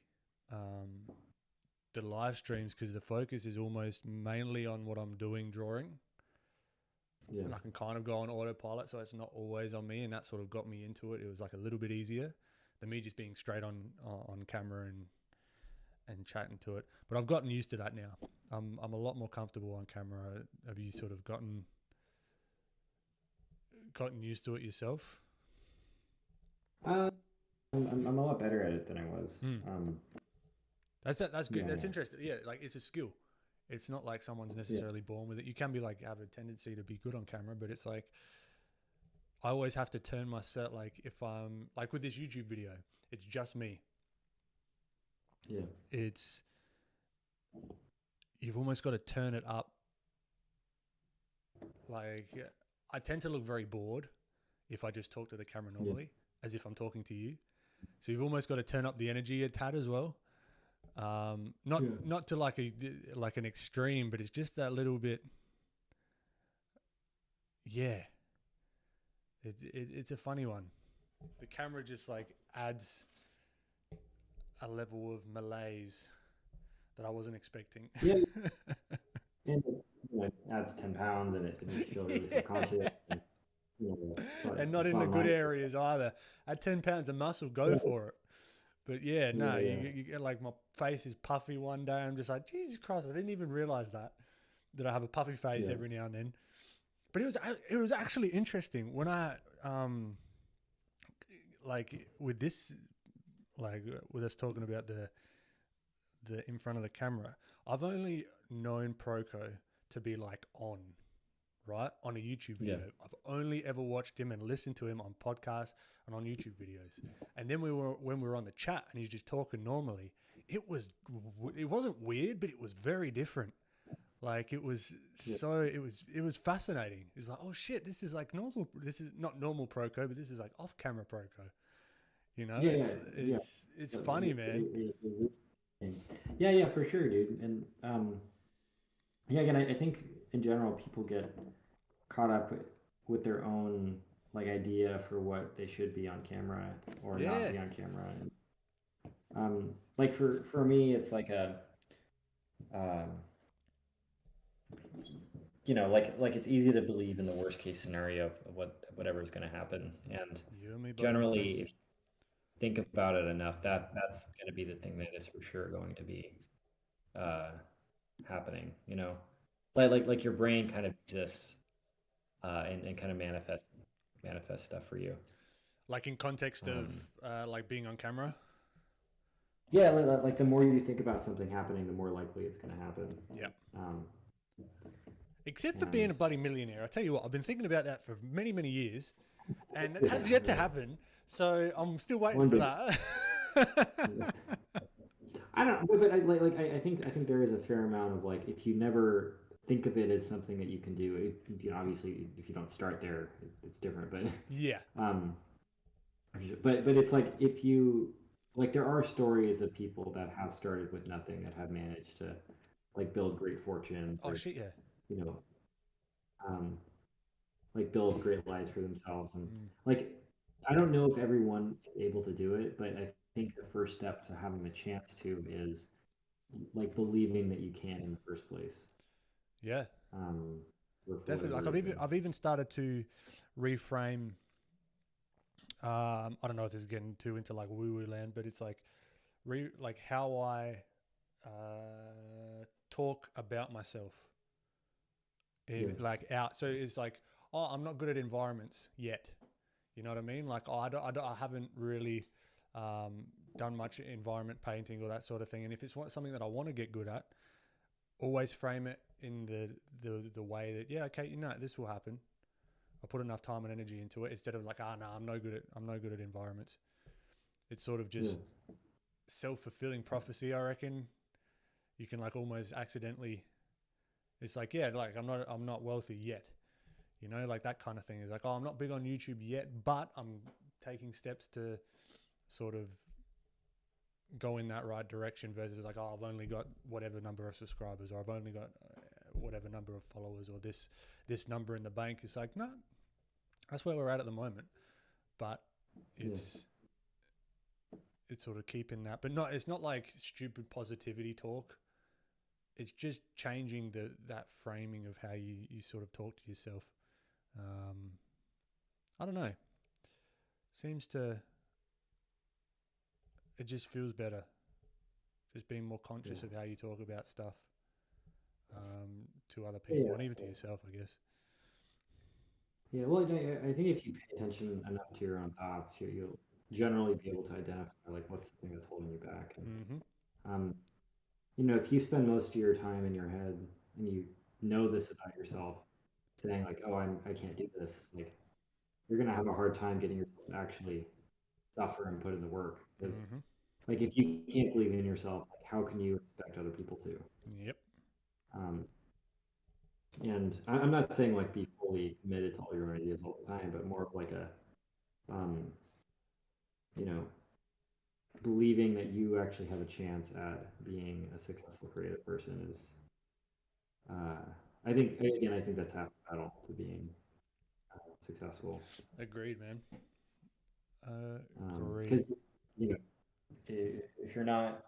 live streams, because the focus is almost mainly on what I'm doing, drawing. Yeah. And I can kind of go on autopilot, so it's not always on me, and that sort of got me into it. It was like a little bit easier than me just being straight on camera and chatting to it. But I've gotten used to that now. I'm a lot more comfortable on camera. Have you sort of gotten used to it yourself? I'm a lot better at it than I was. That's good. Yeah, That's yeah. interesting. Yeah, like it's a skill. It's not like someone's necessarily born with it. You can be like have a tendency to be good on camera, but it's like I always have to turn my set. Like if I'm like with this YouTube video, it's just me. Yeah. You've almost got to turn it up. Like I tend to look very bored if I just talk to the camera normally, as if I'm talking to you. So you've almost got to turn up the energy a tad as well. Not to like an extreme, but it's just that little bit. Yeah. It's a funny one. The camera just like adds a level of malaise that I wasn't expecting. Yeah. And it adds 10 pounds and it makes you feel really subconscious. And not in the good areas either. At 10 pounds of muscle, go for it. But yeah, no, you get like my face is puffy one day. I'm just like, Jesus Christ, I didn't even realize that I have a puffy face every now and then. But it was actually interesting when I like with this, like with us talking about the in front of the camera. I've only known Proco to be like on a YouTube video. Yeah. I've only ever watched him and listened to him on podcasts and on YouTube videos. And then when we were on the chat and he's just talking normally, it wasn't weird, but it was very different. Like it was it was fascinating. It was like, oh shit, this is like normal. This is not normal Proco, but this is like off camera Proco. You know, it's funny, man. Yeah, for sure, dude. And again, I think in general people get caught up with their own like idea for what they should be on camera or not be on camera. And like for me, it's like a like it's easy to believe in the worst case scenario of whatever is going to happen, and generally, if you think about it enough, that's going to be the thing that is for sure going to be happening. You know, like your brain kind of exists and kind of manifest stuff for you. Like in context of like being on camera. Yeah, like the more you think about something happening, the more likely it's going to happen. Yeah. Except for being a bloody millionaire. I tell you what, I've been thinking about that for many, many years, and it has yet to happen. So I'm still waiting for that. I don't, but I think there is a fair amount of like, if you never think of it as something that you can do, obviously if you don't start there, it's different. But yeah. But it's like if you like, there are stories of people that have started with nothing that have managed to like build great fortunes. Oh shit, yeah. You know, like build great lives for themselves, and like I don't know if everyone is able to do it, but I think the first step to having the chance to is like believing that you can in the first place. Yeah. Definitely. Like I've even started to reframe. I don't know if this is getting too into like woo-woo land, but it's like how I talk about myself. Like out. So it's like, oh, I'm not good at environments yet. You know what I mean? Like, oh, I haven't really done much environment painting or that sort of thing. And if it's something that I want to get good at, always frame it in the way that, yeah, okay, this will happen. I put enough time and energy into it instead of like, no, I'm no good at environments. It's sort of just self-fulfilling prophecy, I reckon. You can like almost accidentally. It's like, yeah, like I'm not wealthy yet, you know, like that kind of thing. Is like, oh, I'm not big on YouTube yet, but I'm taking steps to sort of go in that right direction versus like, oh, I've only got whatever number of subscribers, or I've only got whatever number of followers, or this number in the bank. It's like, no, that's where we're at the moment. But it's sort of keeping that, but it's not like stupid positivity talk. It's just changing that framing of how you sort of talk to yourself. I don't know. It just feels better. Just being more conscious of how you talk about stuff to other people and even to yourself, I guess. Yeah, well, I think if you pay attention enough to your own thoughts, you'll generally be able to identify like what's the thing that's holding you back. And, if you spend most of your time in your head and you know this about yourself, saying like, "Oh, I can't do this," like you're gonna have a hard time getting yourself to actually suffer and put in the work. Because, like, if you can't believe in yourself, like, how can you expect other people to? Yep. And I'm not saying like be fully committed to all your own ideas all the time, but more of like a, believing that you actually have a chance at being a successful creative person is, I think that's half the battle to being successful. Agreed, man. Because if you're not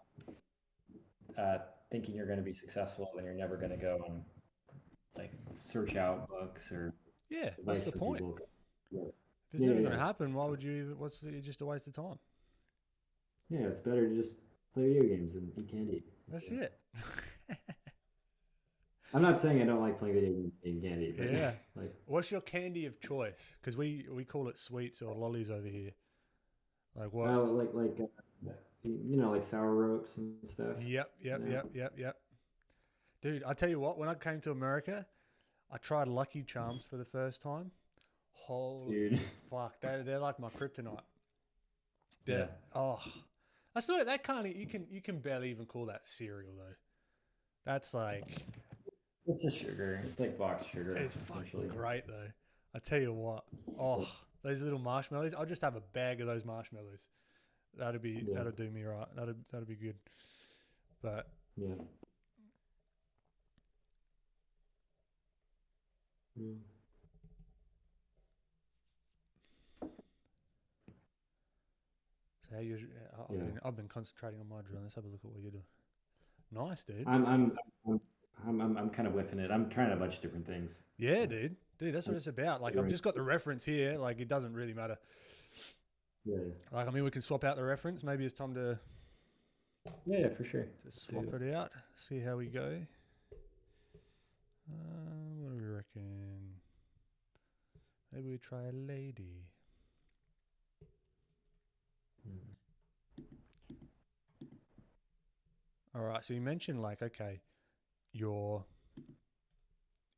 thinking you're going to be successful, then you're never going to go and like search out books or what's the point? If it's never going to happen, why would you? It's just a waste of time. Yeah, it's better to just play video games and eat candy. That's it. I'm not saying I don't like playing video games and eating candy, but like, what's your candy of choice? Because we call it sweets or lollies over here. Like what? Like sour ropes and stuff. Yep. Dude, I tell you what, when I came to America, I tried Lucky Charms for the first time. Holy fuck, they're like my kryptonite. That's not that kind of you can barely even call that cereal though. That's like it's a sugar. It's like box sugar. It's fucking great though. I tell you what. Those little marshmallows. I'll just have a bag of those marshmallows. That'll do me right. That'll be good. But yeah. So I've been concentrating on my drill. Let's have a look at what you're doing. Nice, dude. I'm kind of whiffing it. I'm trying a bunch of different things. Yeah, dude, that's what it's about. Like I've just got the reference here. Like it doesn't really matter. Yeah. Like I mean, we can swap out the reference. Maybe it's time to. Yeah, for sure. To swap it out. See how we go. What do we reckon? Maybe we try a lady. All right. So you mentioned like, okay,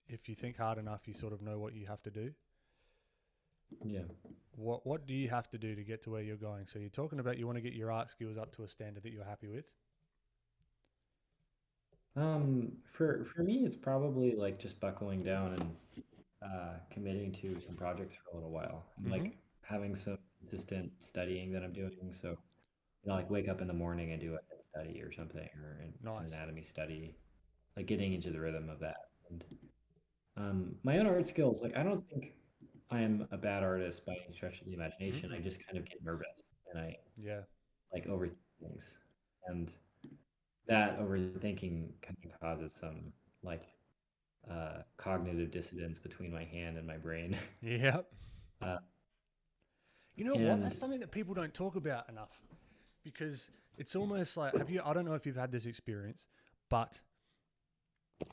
if you think hard enough, you sort of know what you have to do. Yeah. What do you have to do to get to where you're going? So you're talking about you want to get your art skills up to a standard that you're happy with. For me, it's probably like just buckling down and committing to some projects for a little while, and like having some consistent studying that I'm doing. So, like wake up in the morning and do a study or something, or an anatomy study, like getting into the rhythm of that. And my own art skills, like I don't think I'm a bad artist by any stretch of the imagination. I just kind of get nervous and I like overthink things, and that overthinking kind of causes some like cognitive dissonance between my hand and my brain. Yep. You know what? That's something that people don't talk about enough, because it's almost like, I don't know if you've had this experience, but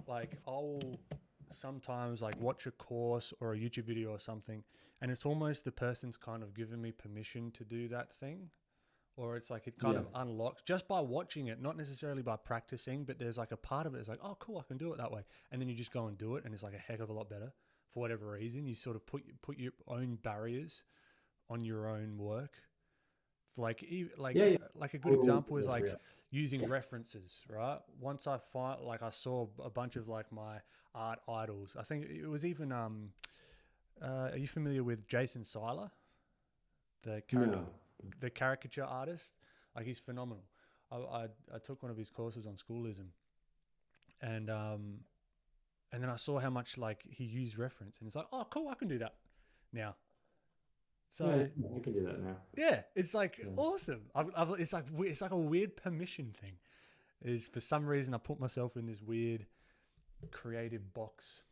like I'll sometimes like watch a course or a YouTube video or something, and it's almost the person's kind of given me permission to do that thing. Or it's like it kind of unlocks just by watching it, not necessarily by practicing, but there's like a part of it. It's like, oh, cool, I can do it that way. And then you just go and do it, and it's like a heck of a lot better for whatever reason. You sort of put your own barriers on your own work. Like a good example is like using references, right? Once I I saw a bunch of like my art idols. I think it was even, are you familiar with Jason Seiler? The caricature artist? Like he's phenomenal. I took one of his courses on schoolism, and then I saw how much like he used reference, and it's like, oh, cool, I can do that now. So yeah, you can do that now. yeah, it's like awesome. It's like a weird permission thing. Is for some reason I put myself in this weird creative box,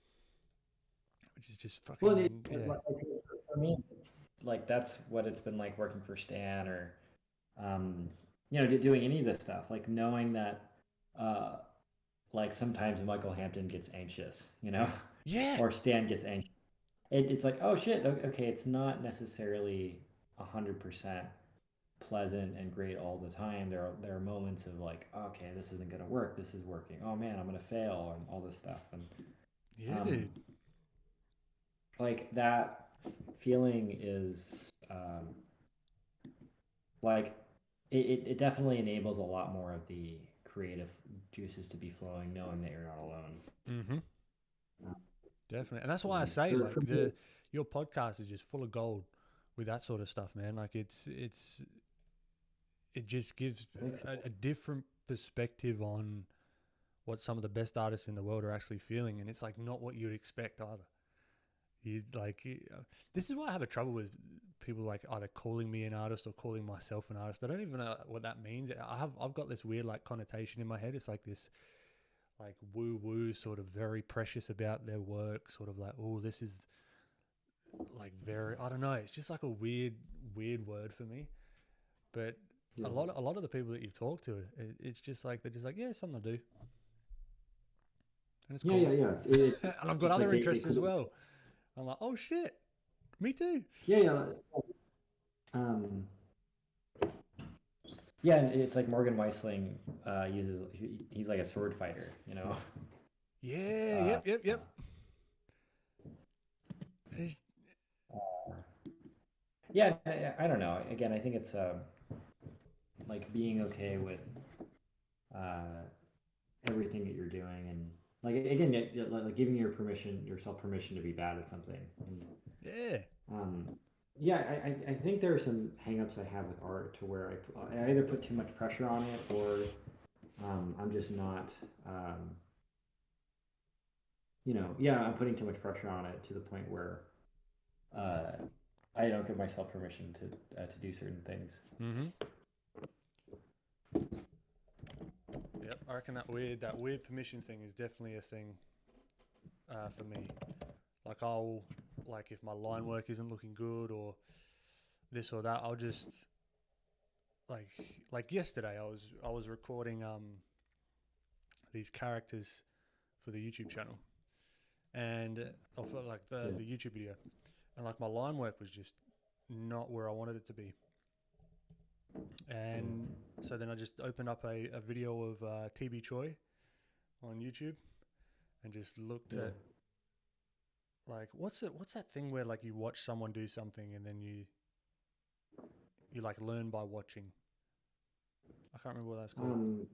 which is just fucking. Well, for me, like that's what it's been like working for Stan or, doing any of this stuff. Like knowing that, like sometimes Michael Hampton gets anxious, Yeah. or Stan gets anxious. It's like, oh shit, okay, it's not necessarily 100% pleasant and great all the time. There are moments of like, okay, this isn't gonna work. This is working. Oh man, I'm gonna fail and all this stuff. And yeah, dude. Like that feeling is like it definitely enables a lot more of the creative juices to be flowing, knowing that you're not alone. Mm-hmm. Definitely, and that's why I say like your podcast is just full of gold with that sort of stuff, man. Like it just gives a different perspective on what some of the best artists in the world are actually feeling, and it's like not what you'd expect either. This is why I have a trouble with people like either calling me an artist or calling myself an artist. I don't even know what that means. I've got this weird like connotation in my head. It's like this like woo sort of very precious about their work, sort of like, oh, this is like very, I don't know. It's just like a weird word for me. But a lot of the people that you've talked to, it's just like they're just like, yeah, it's something to do, and it's cool. Yeah. And I've got other interests as well. I'm like, oh shit, me too. Yeah. Yeah, and it's like Morgan Weisling he's like a sword fighter, Yeah, yep. Yeah, I don't know. Again, I think it's like being okay with everything that you're doing, and like again, like giving yourself permission to be bad at something. And, I think there are some hangups I have with art to where I either put too much pressure on it or I'm just not. I'm putting too much pressure on it to the point where I don't give myself permission to do certain things. Mm-hmm. Yep, I reckon that weird permission thing is definitely a thing for me. Like if my line work isn't looking good or this or that, I'll just like yesterday I was recording these characters for the YouTube channel and for like the YouTube video, and like my line work was just not where I wanted it to be. And so then I just opened up a video of TB Choi on YouTube and just looked at like what's that thing where like you watch someone do something and then you like learn by watching. I can't remember what that's called.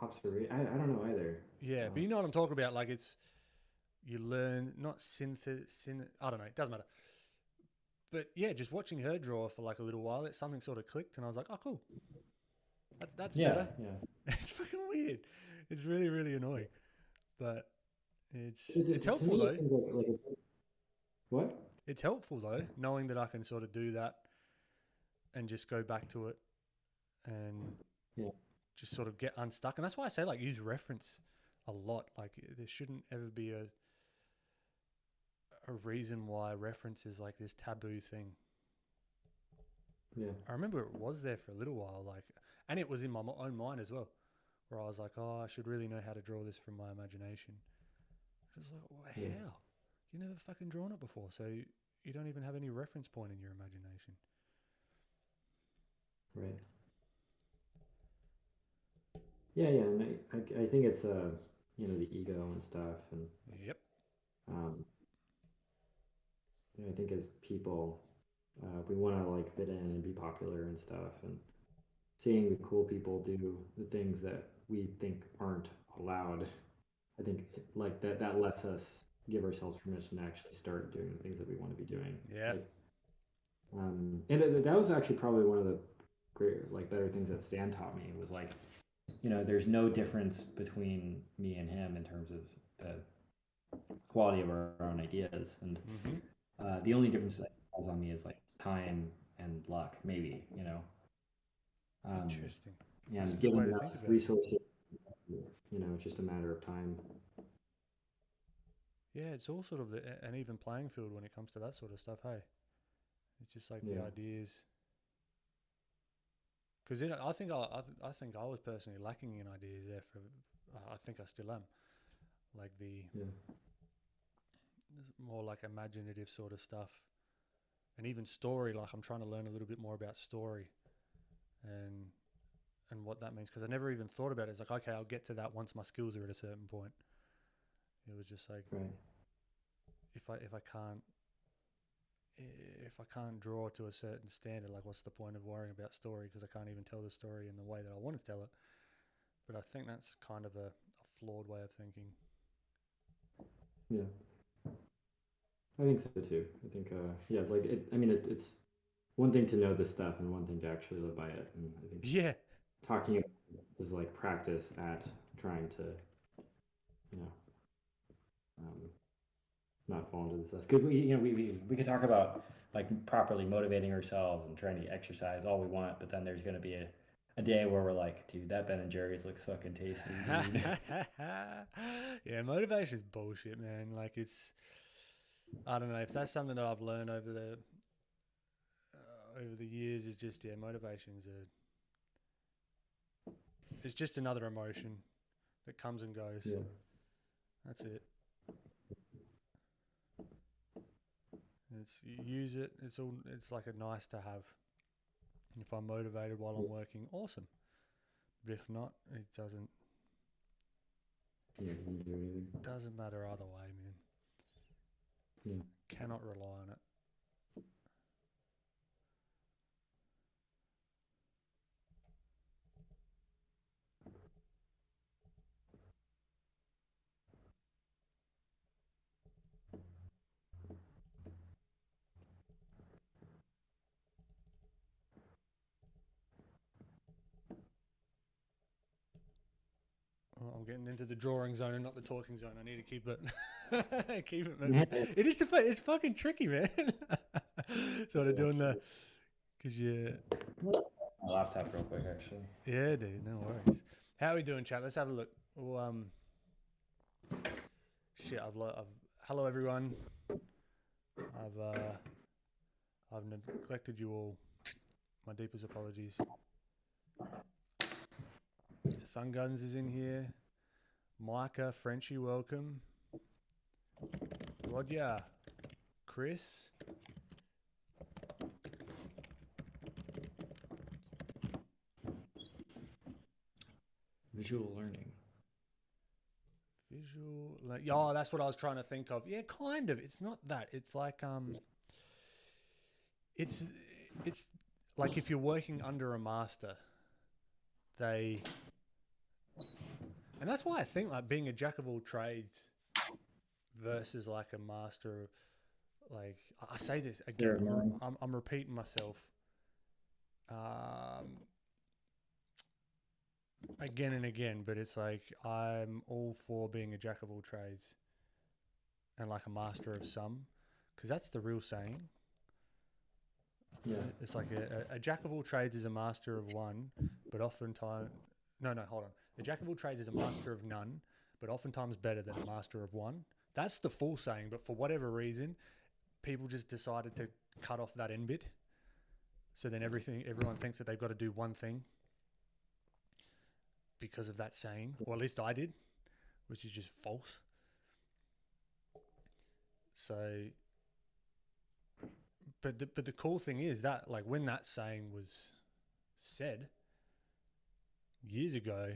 Observation. I don't know either. Yeah, but you know what I'm talking about. Like it's you learn not I don't know. It doesn't matter. But yeah, just watching her draw for like a little while, something sort of clicked, and I was like, "Oh, cool, that's better." Yeah, it's fucking weird. It's really, really annoying, but it's helpful though. What? It's helpful though, knowing that I can sort of do that and just go back to it and just sort of get unstuck. And that's why I say like use reference a lot. Like there shouldn't ever be a reason why reference is like this taboo thing. Yeah. I remember it was there for a little while, like, and it was in my own mind as well, where I was like, oh, I should really know how to draw this from my imagination. I was like, well, how? You never fucking drawn it before, so you don't even have any reference point in your imagination. Right. Yeah, and I think it's the ego and stuff, and I think as people, we want to like fit in and be popular and stuff, and seeing the cool people do the things that we think aren't allowed, I think like that lets us give ourselves permission to actually start doing the things that we want to be doing. Yeah. And that was actually probably one of the like better things that Stan taught me was like, you know, there's no difference between me and him in terms of the quality of our own ideas, and the only difference that falls on me is like time and luck, maybe, you know. Interesting. And given enough resources, you know, it's just a matter of time. Yeah, it's all sort of an even playing field when it comes to that sort of stuff. Hey, it's just like the ideas. Because I think I was personally lacking in ideas there. I think I still am. Like more like imaginative sort of stuff, and even story. Like I'm trying to learn a little bit more about story, and what that means, because I never even thought about it. It's like, okay, I'll get to that once my skills are at a certain point. It was just like, if I can't draw to a certain standard, like what's the point of worrying about story, because I can't even tell the story in the way that I want to tell it. But I think that's kind of a flawed way of thinking. Yeah, I think so too. I think like it's one thing to know this stuff and one thing to actually live by it. And I think talking about it is like practice at trying to, you know, not fall into this stuff. Because we could talk about like properly motivating ourselves and trying to exercise all we want, but then there's going to be a day where we're like, dude, that Ben and Jerry's looks fucking tasty, dude. Yeah, motivation is bullshit, man. Like I don't know if that's something that I've learned over the years, is just motivation's it's just another emotion that comes and goes. Yeah. That's it. You use it. It's like a nice to have. If I'm motivated while I'm working, awesome. But if not, it doesn't. Yeah, it doesn't do anything. Doesn't matter either way, man. Yeah. Cannot rely on it. I'm getting into the drawing zone and not the talking zone. I need to keep it, keep it moving. It's fucking tricky, man. Sort of doing because my laptop real quick, actually. Yeah, dude, no worries. How are we doing, chat? Let's have a look. Well, hello everyone. I've neglected you all. My deepest apologies. Thunguns is in here. Micah, Frenchie, welcome. Roger, Chris. Visual learning. That's what I was trying to think of. Yeah, kind of. It's not that. It's like it's like if you're working under a master, and that's why I think like being a jack of all trades versus like a master, like I say this again, I'm repeating myself again and again, but it's like I'm all for being a jack of all trades and like a master of some, because that's the real saying. Yeah. It's like a jack of all trades is a master of one, but oftentimes... No, hold on. A jack of all trades is a master of none, but oftentimes better than a master of one. That's the full saying, but for whatever reason, people just decided to cut off that end bit. So then everyone thinks that they've got to do one thing because of that saying, or at least I did, which is just false. So... But the cool thing is that, like, when that saying was said years ago,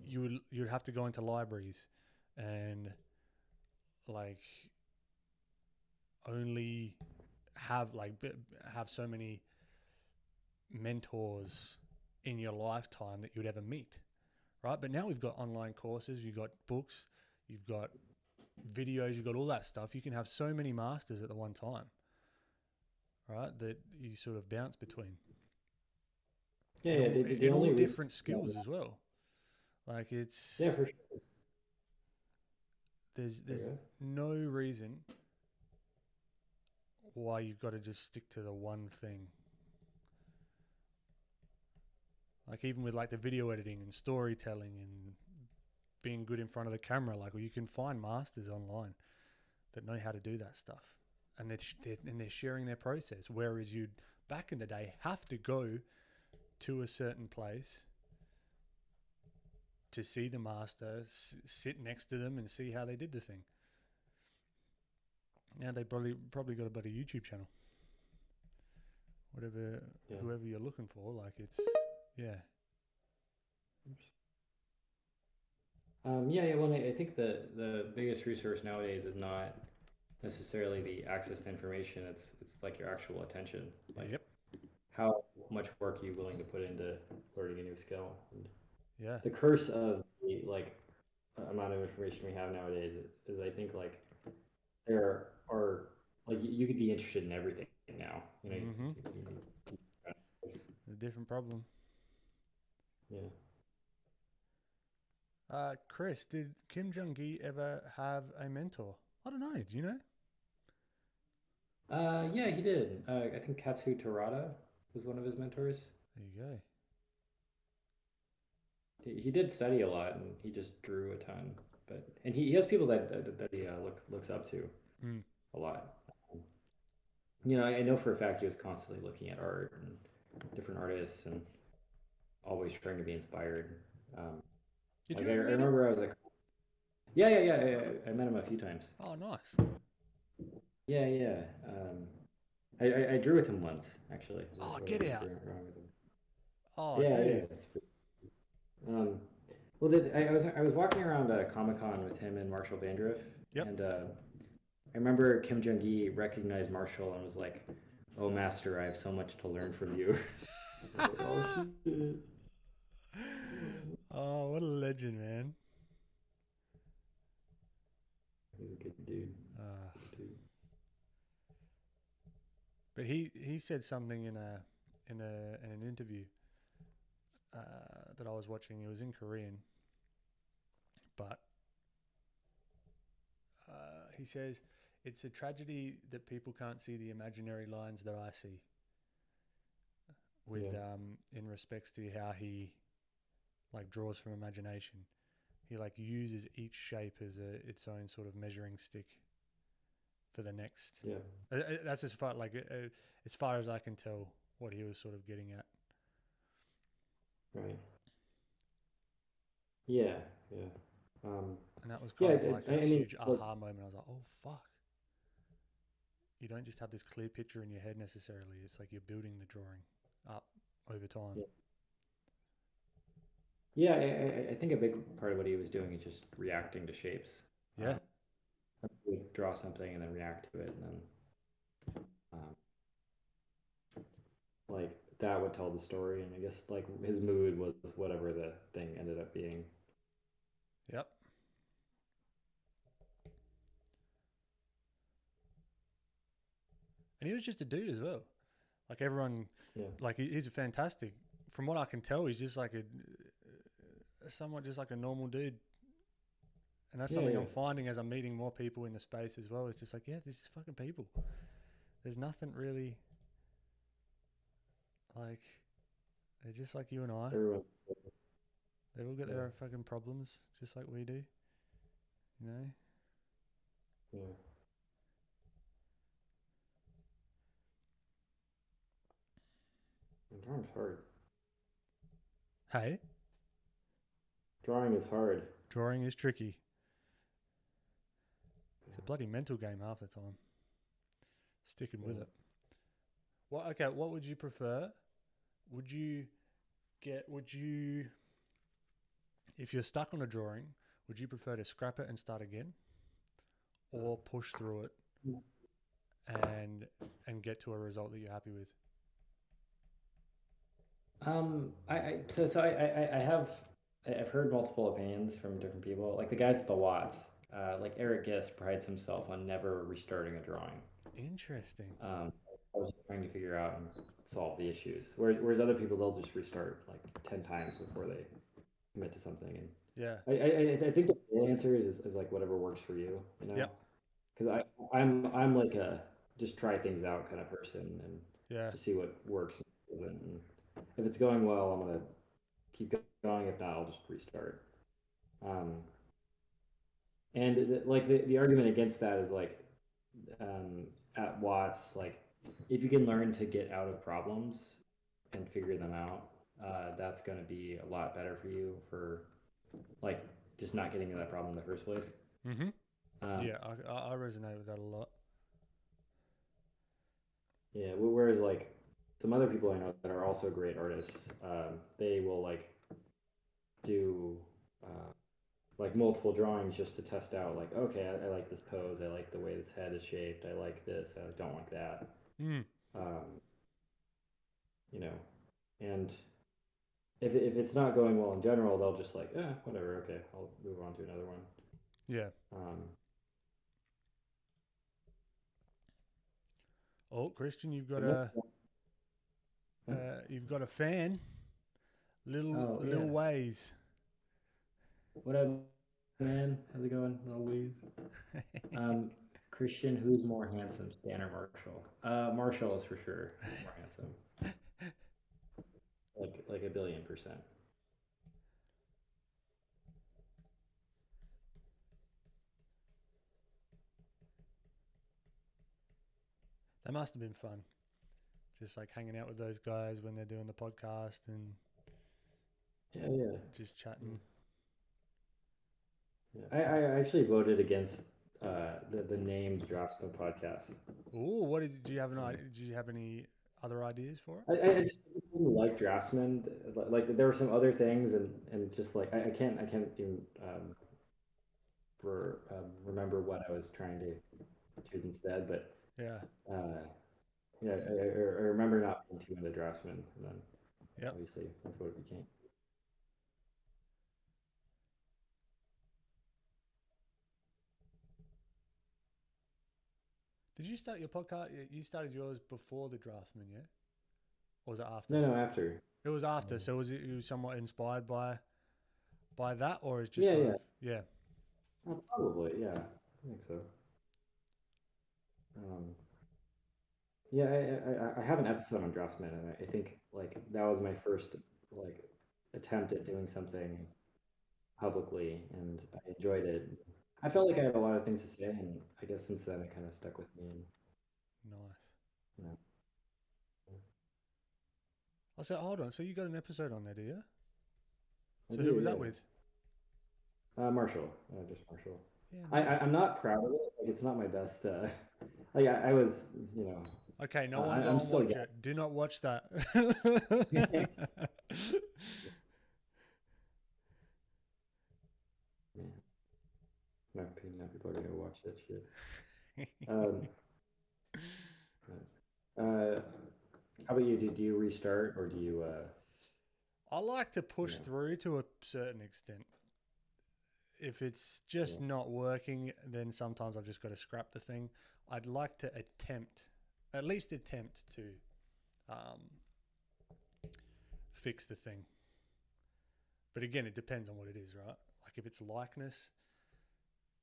you'd have to go into libraries and like only have so many mentors in your lifetime that you'd ever meet, right? But now we've got online courses, you've got books, you've got videos, you've got all that stuff. You can have so many masters at the one time, right, that you sort of bounce between. Yeah, in yeah. all, The in all only reason, different skills as well. Like it's yeah, for sure. there's Okay. no reason why you've got to just stick to the one thing. Like even with like the video editing and storytelling and being good in front of the camera, like you can find masters online that know how to do that stuff, and they're sharing their process. Whereas you'd back in the day have to go to a certain place to see the master, sit next to them, and see how they did the thing. Now they probably got a better YouTube channel, whatever, Yeah. whoever you're looking for. Like it's yeah. Yeah. Well, I think the biggest resource nowadays is not necessarily the access to information. It's like your actual attention. Like Yep. how much work are you willing to put into learning a new skill? And Yeah. the curse of the like amount of information we have nowadays is I think like there are like you could be interested in everything now. You know. Mm-hmm. It's a different problem. Yeah. Chris, did Kim Jong-gi ever have a mentor? I don't know. Do you know? Yeah, he did. I think Katsu Terada was one of his mentors. There you go. He did study a lot, and he just drew a ton. And he has people that he looks up to Mm. a lot. You know, I know for a fact he was constantly looking at art and different artists, and always trying to be inspired. Did Like you I ever meet him? remember, I was like, yeah. I met him a few times. Oh, nice. Yeah. I drew with him once, actually. Oh, get out. Drawing with him. Oh, Yeah, dude. it's pretty. Well, I was walking around Comic Con with him and Marshall Vandriff, Yep. and I remember Kim Jong-gi recognized Marshall and was like, "Oh, master, I have so much to learn from you." I was like, oh shit. Oh, what a legend, man. He's a good dude. Good dude. But he said something in an interview that I was watching. It was in Korean, but he says it's a tragedy that people can't see the imaginary lines that I see. With in respects to how he like draws from imagination, he like uses each shape as its own sort of measuring stick for the next. Yeah. That's as far as I can tell what he was sort of getting at. Right. Yeah. And that was kind of like a huge like, aha moment. I was like, oh fuck. You don't just have this clear picture in your head necessarily. It's like you're building the drawing up over time. Yeah, I think a big part of what he was doing is just reacting to shapes. Yeah. He would draw something and then react to it, and then like that would tell the story. And I guess like his mood was whatever the thing ended up being. Yep. And he was just a dude as well. Like everyone, like he's a fantastic. From what I can tell, he's just like somewhat just like a normal dude. And that's something I'm finding as I'm meeting more people in the space as well. It's just like, yeah, this is fucking people. There's nothing really like, they're just like you and I. They've all got their fucking problems, just like we do. You know? Yeah. Drawing's hard. Hey? Drawing is hard. Drawing is tricky. It's a bloody mental game half the time. Sticking with it. Well, okay, what would you prefer? Would you, if you're stuck on a drawing, would you prefer to scrap it and start again? Or push through it and get to a result that you're happy with? I've heard multiple opinions from different people. Like the guys at the Watts, like Eric Gist prides himself on never restarting a drawing. Interesting. I was trying to figure out and solve the issues. Whereas other people, they'll just restart like 10 times before they commit to something. And Yeah. I think the real answer is like whatever works for you, you know? Yep. Because I'm like a just try things out kind of person and Yeah. just see what works and doesn't. And if it's going well, I'm gonna keep going. If not, I'll just restart. And like the argument against that is like at Watts, like if you can learn to get out of problems and figure them out, that's going to be a lot better for you for like just not getting into that problem in the first place. Mm-hmm. Yeah, I resonate with that a lot. Yeah, whereas like some other people I know that are also great artists, they will like do like multiple drawings just to test out like, okay, I like this pose, I like the way this head is shaped, I like this, I don't like that. You know, and if it's not going well in general, they'll just like, whatever, okay, I'll move on to another one. Yeah. Oh, Kristian, you've got a fan. Little Ways. What up, man? How's it going, little Ways? Kristian, who's more handsome, Stan or Marshall? Marshall is for sure more handsome. Like 1,000,000,000%. That must have been fun. Just like hanging out with those guys when they're doing the podcast and just chatting. Yeah. I actually voted against the name Draftsman podcast. Oh, do you have an idea? Did you have any other ideas for it? I just didn't like Draftsman. Like there were some other things and just like I can't even remember what I was trying to choose instead, but yeah. I remember not being too into Draftsman, and then obviously that's what it became. Did you start your podcast? You started yours before the Draftsman, yeah? Or was it after? No, after. It was after. So was it somewhat inspired by that, or is just yeah? Probably, yeah. I think so. I have an episode on Draftsman, and I think like that was my first like attempt at doing something publicly, and I enjoyed it. I felt like I had a lot of things to say, and I guess since then it kind of stuck with me. And, nice. Yeah. I said, hold on. So you got an episode on there, do you? So who was that with? Marshall, just Marshall. Yeah, nice. I'm not proud of it. Like it's not my best. Like I was, you know. Okay, no one go and watch it. Do not watch that. My opinion, now people are gonna watch that shit. How about you? Do you restart or do you? I like to push through to a certain extent. If it's just not working, then sometimes I've just got to scrap the thing. I'd like to at least attempt to fix the thing. But again, it depends on what it is, right? Like if it's likeness,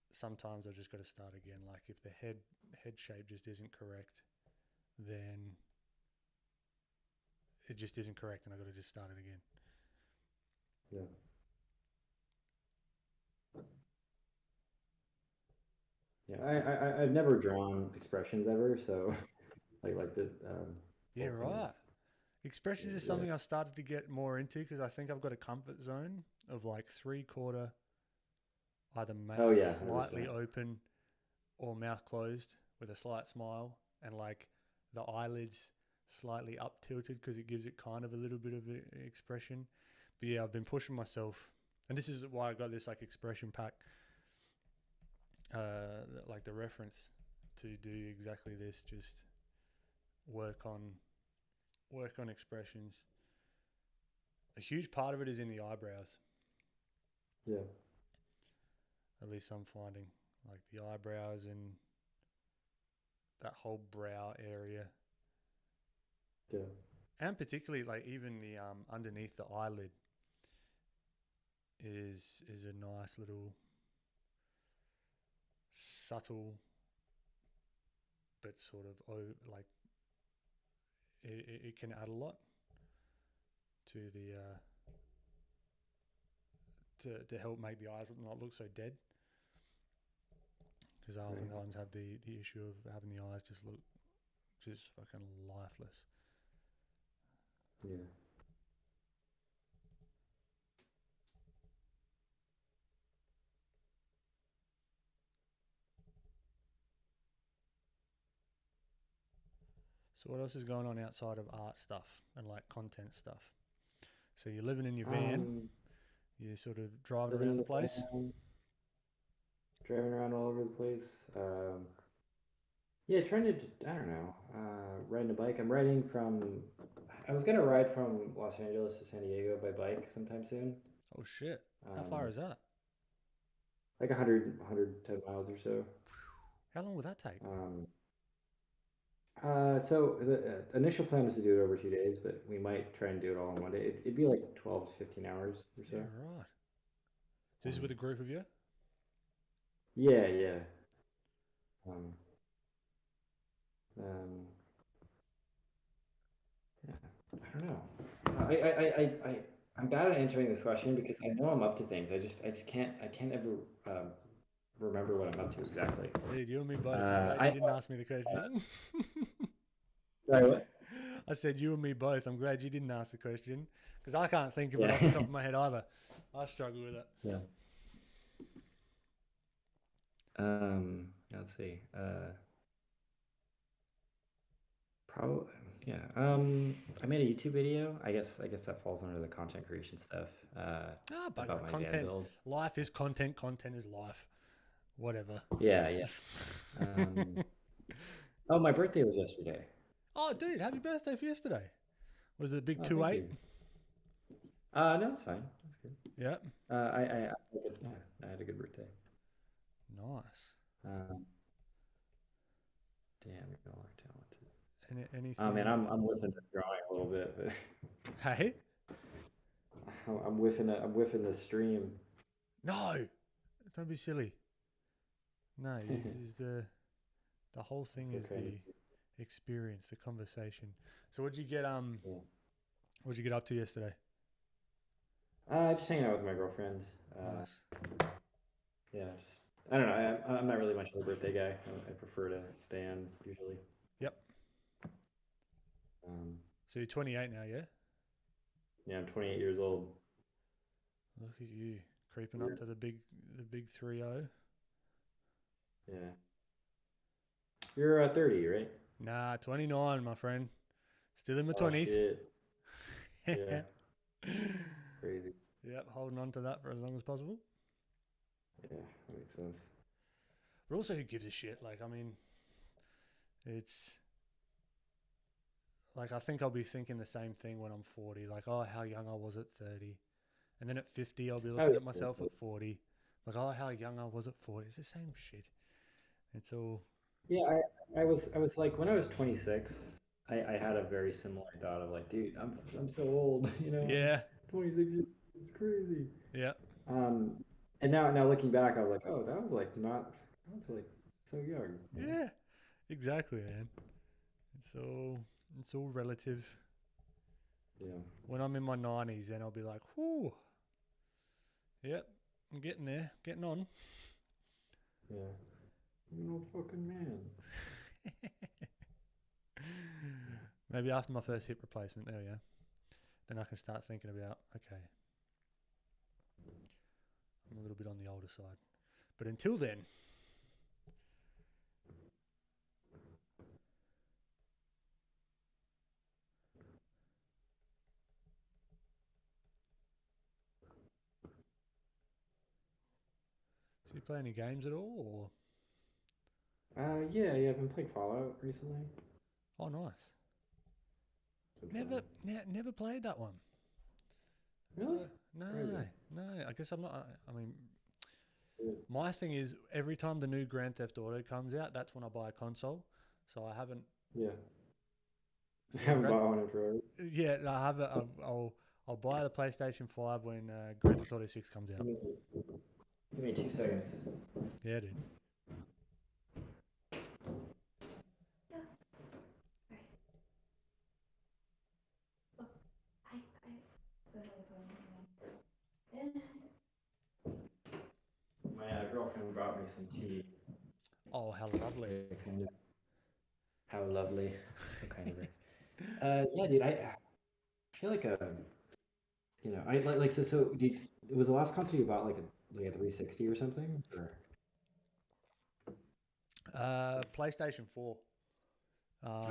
sometimes I've just got to start again. Like if the head shape just isn't correct, then it just isn't correct and I've got to just start it again. Yeah. Yeah, I've never drawn expressions ever, so like the yeah, right. Expressions is something I've started to get more into because I think I've got a comfort zone of like 3/4 either mouth slightly open or mouth closed with a slight smile and like the eyelids slightly up tilted because it gives it kind of a little bit of an expression. But yeah, I've been pushing myself, and this is why I got this like expression pack, like the reference to do exactly this. Just work on expressions. A huge part of it is in the eyebrows. Yeah. At least I'm finding like the eyebrows and that whole brow area Yeah. And particularly like even the underneath the eyelid is a nice little subtle but sort of like it can add a lot to the to help make the eyes not look so dead, because I oftentimes have the issue of having the eyes just look just fucking lifeless. Yeah. So what else is going on outside of art stuff and like content stuff? So you're living in your van, you're sort of driving around the place. Driving around all over the place. Yeah, trying to, I don't know, riding a bike. I was going to ride from Los Angeles to San Diego by bike sometime soon. Oh shit. How far is that? Like 110 miles or so. How long would that take? So the initial plan was to do it over 2 days, but we might try and do it all in one day. It'd be like 12 to 15 hours or so. Yeah, right. So this is with a group of you? Yeah, yeah. Yeah, I don't know. I'm bad at answering this question because I know I'm up to things. I just can't ever remember what I'm up to exactly. Dude, you and me both. I'm glad you didn't ask me the question. Sorry, what? I said you and me both. I'm glad you didn't ask the question because I can't think of it off the top of my head either. I struggle with it. Yeah. Let's see. Probably, yeah. I made a YouTube video. I guess that falls under the content creation stuff. But about my van content. build. Life is content. Content is life. Whatever. Yeah. Oh, my birthday was yesterday. Oh, dude, happy birthday for yesterday. Was it a big 2-8? No, it's fine. That's good. Yeah. I had a good birthday. Nice. Damn, y'all are talented. Anything? Oh man, I'm whiffing the drawing a little bit, but Hey. I'm whiffing the stream. No, don't be silly. No, the whole thing is the experience, the conversation. So what'd you get what'd you get up to yesterday? Just hanging out with my girlfriend. Nice. Yeah, I don't know. I'm not really much of a birthday guy. I prefer to stay in usually. Yep. So you're 28 now, yeah? Yeah, I'm 28 years old. Look at you creeping up to the big 3-0. Yeah. You're 30, right? Nah, 29, my friend. Still in my 20s. Shit. Yeah. Crazy. Yep, holding on to that for as long as possible. Yeah, that makes sense. But also, who gives a shit? Like, I mean, it's like I think I'll be thinking the same thing when I'm 40. Like, oh, how young I was at 30. And then at 50, I'll be looking at myself at 40. Like, oh, how young I was at 40. It's the same shit. It's all... Yeah, I was like, when I was 26, I had a very similar thought of like, dude, I'm so old, you know? Yeah. 26 years, it's crazy. Yeah. And now looking back, I was like, oh, that was like so young. Yeah, exactly, man. It's all relative. Yeah. When I'm in my 90s, then I'll be like, whoo. Yep, I'm getting there, getting on. Yeah. I'm an old fucking man. Maybe after my first hip replacement, there we go. Then I can start thinking about, okay, I'm a little bit on the older side. But until then, so you play any games at all, or? Yeah, I've been playing Fallout recently. Oh, nice. Never played that one. Really? No. I guess I'm not. I mean, my thing is every time the new Grand Theft Auto comes out, that's when I buy a console. So I haven't. Yeah. I haven't bought one controller. Yeah, I have it. I'll buy the PlayStation 5 when Grand Theft Auto 6 comes out. Give me 2 seconds. Yeah, dude. My girlfriend brought me some tea. Oh, how lovely. Kind of. How lovely. So kind of her. Yeah, dude. I feel like I like so. Was the last console you bought like a 360 or something? Or? PlayStation 4.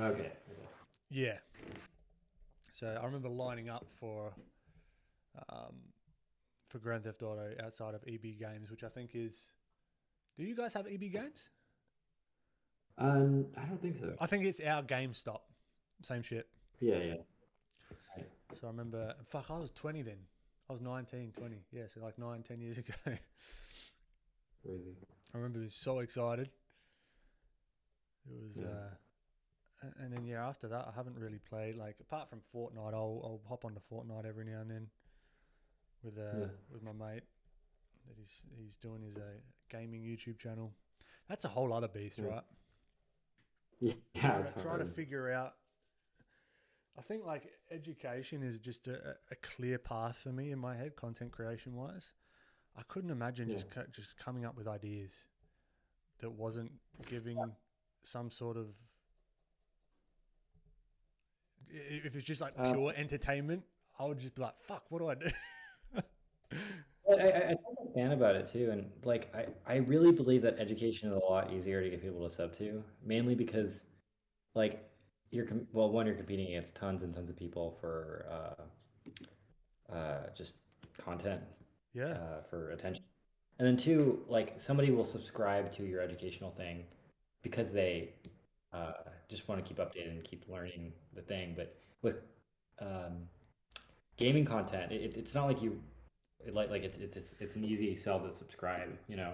Okay. Yeah. So I remember lining up for Grand Theft Auto outside of EB Games, which I think is. Do you guys have EB Games? I don't think so. I think it's our GameStop. Same shit. Yeah. Right. So I remember, fuck, I was 20 then. I was 19, 20. Yeah, so like 9, 10 years ago. Crazy. I remember being so excited. It was, and then yeah, after that, I haven't really played. Like apart from Fortnite, I'll hop onto Fortnite every now and then with my mate. That he's doing his gaming YouTube channel. That's a whole other beast, right? Yeah, trying to figure out. I think like education is just a clear path for me in my head, content creation wise. I couldn't imagine just coming up with ideas that wasn't giving some sort of. If it's just like pure entertainment, I would just be like, "Fuck, what do I do?" I understand about it too, and like I really believe that education is a lot easier to get people to sub to, mainly because like you're competing against tons and tons of people for just content, for attention, and then two, like somebody will subscribe to your educational thing because they just want to keep updated and keep learning the thing. But with gaming content, it's not like you. It's an easy sell to subscribe, you know.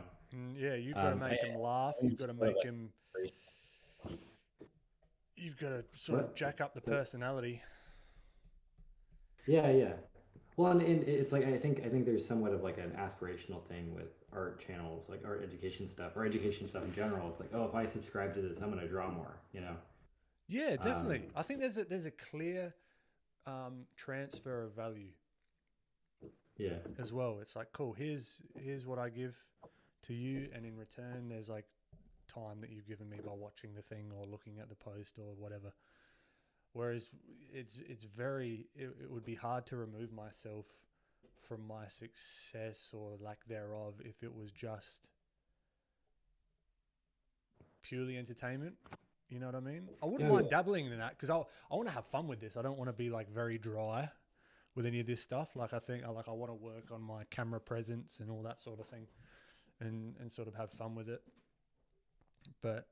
Yeah, you've got to make them laugh. You've got to make them. You've got to sort of jack up the personality. Yeah. Well, and it's like I think there's somewhat of like an aspirational thing with art channels, like art education stuff or education stuff in general. It's like, oh, if I subscribe to this, I'm going to draw more, you know. Yeah, definitely. I think there's a clear transfer of value. Yeah. As well, it's like, cool. Here's what I give to you, and in return, there's like time that you've given me by watching the thing or looking at the post or whatever. Whereas it would be hard to remove myself from my success or lack thereof if it was just purely entertainment. You know what I mean? I wouldn't mind dabbling in that because I want to have fun with this. I don't want to be like very dry with any of this stuff. Like I think I want to work on my camera presence and all that sort of thing and sort of have fun with it. But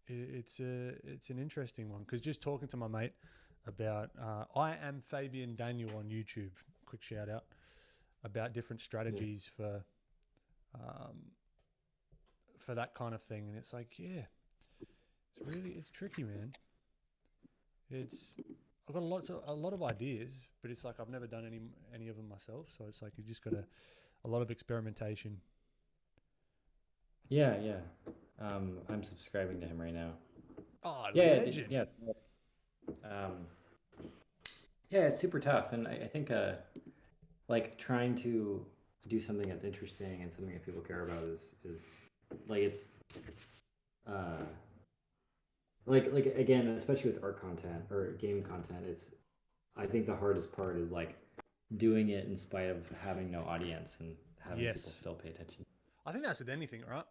it's an interesting one because just talking to my mate about I am Fabian Daniel on YouTube, quick shout out, about different strategies for that kind of thing. And it's like, yeah, it's tricky, man. I've got a lot of ideas, but it's like I've never done any of them myself. So it's like you've just got a lot of experimentation. Yeah. I'm subscribing to him right now. Oh, legend. Yeah. Yeah, it's super tough, and I think like trying to do something that's interesting and something that people care about is like it's like again, especially with art content or game content, I think the hardest part is like doing it in spite of having no audience and having people still pay attention. I think that's with anything, right?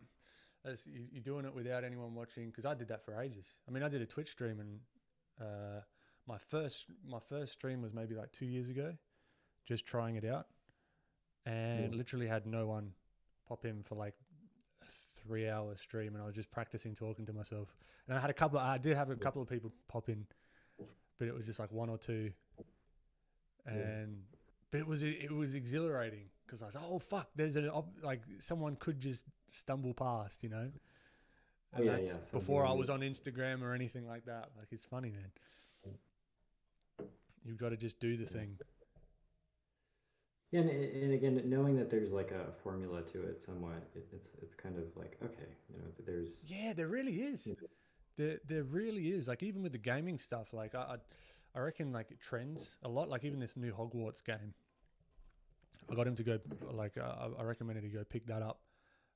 You're doing it without anyone watching, because I did that for ages. I mean, I did a Twitch stream, and my first stream was maybe like 2 years ago, just trying it out, and literally had no one pop in for like a 3-hour stream, and I was just practicing talking to myself. And I did have a couple of people pop in, but it was just like one or two, but it was exhilarating because I was like, oh fuck, there's like someone could just stumble past, you know. And that's before I was on Instagram or anything like that. Like, it's funny, man. You've got to just do the thing. Yeah, and again, knowing that there's like a formula to it somewhat, it's kind of like, okay, there's... Yeah, there really is. You know, There really is. Like even with the gaming stuff, like I reckon like it trends a lot. Like even this new Hogwarts game, I got him to go, like I recommended he go pick that up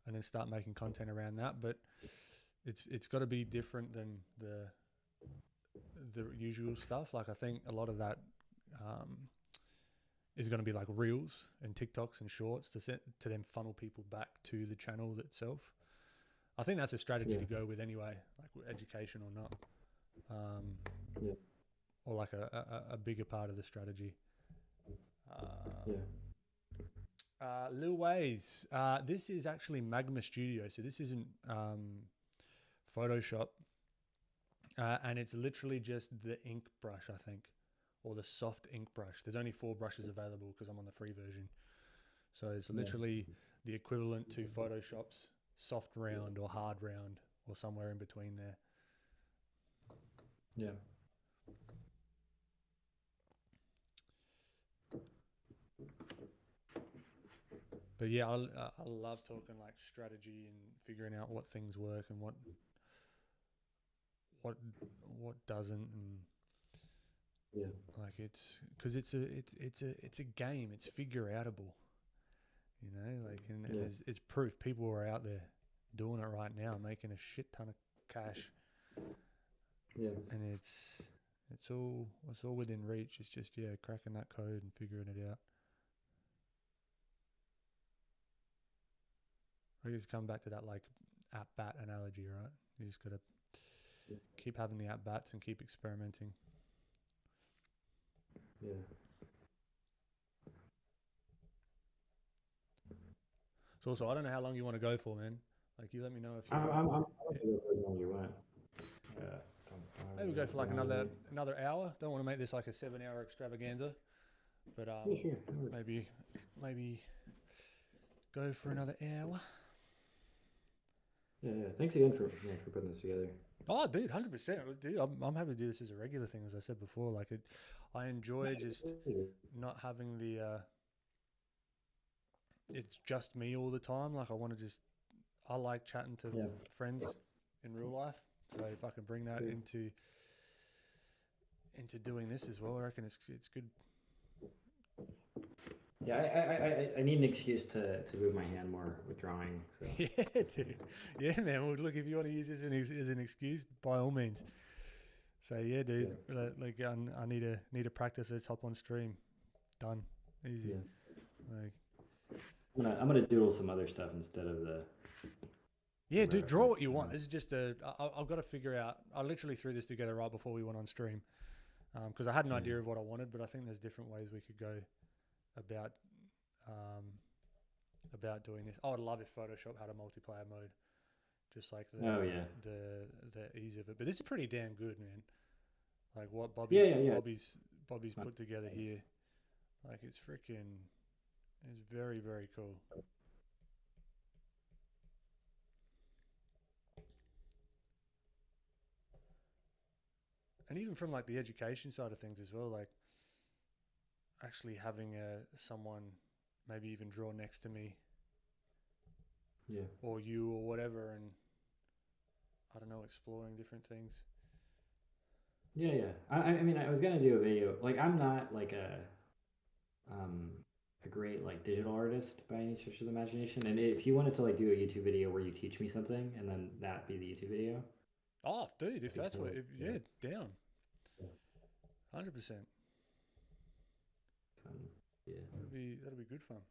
and then start making content around that. But it's got to be different than the usual stuff. Like I think a lot of that is going to be like reels and TikToks and shorts to then funnel people back to the channel itself. I think that's a strategy to go with anyway, like education or not, or like a bigger part of the strategy. Lil Ways, this is actually Magma Studio, so this isn't Photoshop, and it's literally just the ink brush, I think, or the soft ink brush. There's only 4 brushes available because I'm on the free version, so it's literally the equivalent to Photoshop's soft round or hard round or somewhere in between there. Yeah. But yeah, I love talking like strategy and figuring out what things work and what doesn't, and like it's because it's a game. It's figure outable, like and it's proof. People are out there doing it right now, making a shit ton of cash. Yeah, and it's all within reach. It's just cracking that code and figuring it out. I just come back to that like at bat analogy, right? You just gotta keep having the at bats and keep experimenting. Yeah. So also, I don't know how long you want to go for, man. Like, you let me know if you. I'm going to go for as long as you want. Yeah. Maybe we'll go for like another hour. Don't want to make this like a 7-hour extravaganza, but sure. maybe go for another hour. Yeah. Thanks again for putting this together. Oh, dude, 100%. Dude, I'm happy to do this as a regular thing, as I said before. Like, I enjoy just not having the. It's just me all the time. Like, I like chatting to friends in real life. So if I can bring that into doing this as well, I reckon it's good. Yeah, I need an excuse to move my hand more with drawing. So. Yeah, dude. Yeah, man. Well, look, if you want to use this as an excuse, by all means. So yeah, dude. Yeah. Like I need to practice. Let's hop on stream. Done. Easy. Yeah. Like I'm gonna doodle some other stuff instead of the. Yeah, dude. Draw what you want. This is just I've got to figure out. I literally threw this together right before we went on stream, because I had an idea of what I wanted, but I think there's different ways we could go about doing this. I would love if Photoshop had a multiplayer mode, just like the ease of it. But this is pretty damn good, man. Like what Bobby's put together here, like it's very, very cool. And even from like the education side of things as well, like actually having someone maybe even draw next to me, or you or whatever, and I don't know, exploring different things. Yeah. I mean, I was gonna do a video. Like, I'm not like a great like digital artist by any stretch of the imagination. And if you wanted to like do a YouTube video where you teach me something, and then that be the YouTube video. Oh, dude, if that's what, down. 100%. Yeah. That'll be good fun.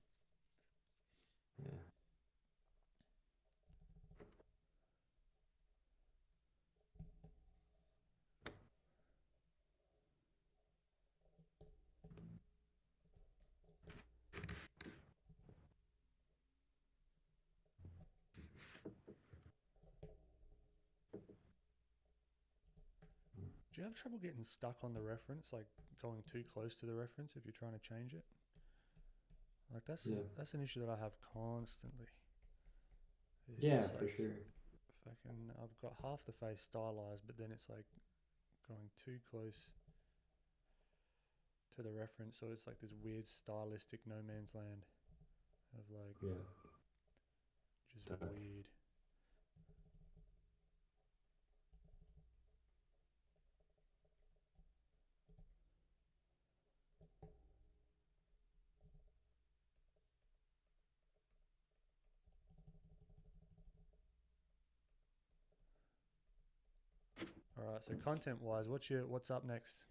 Yeah. Do you have trouble getting stuck on the reference, like going too close to the reference if you're trying to change it? Like that's an issue that I have constantly. It's for sure. I've got half the face stylized, but then it's like going too close. to the reference. So it's like this weird stylistic no man's land of like, just weird. All right. So content wise, what's up next?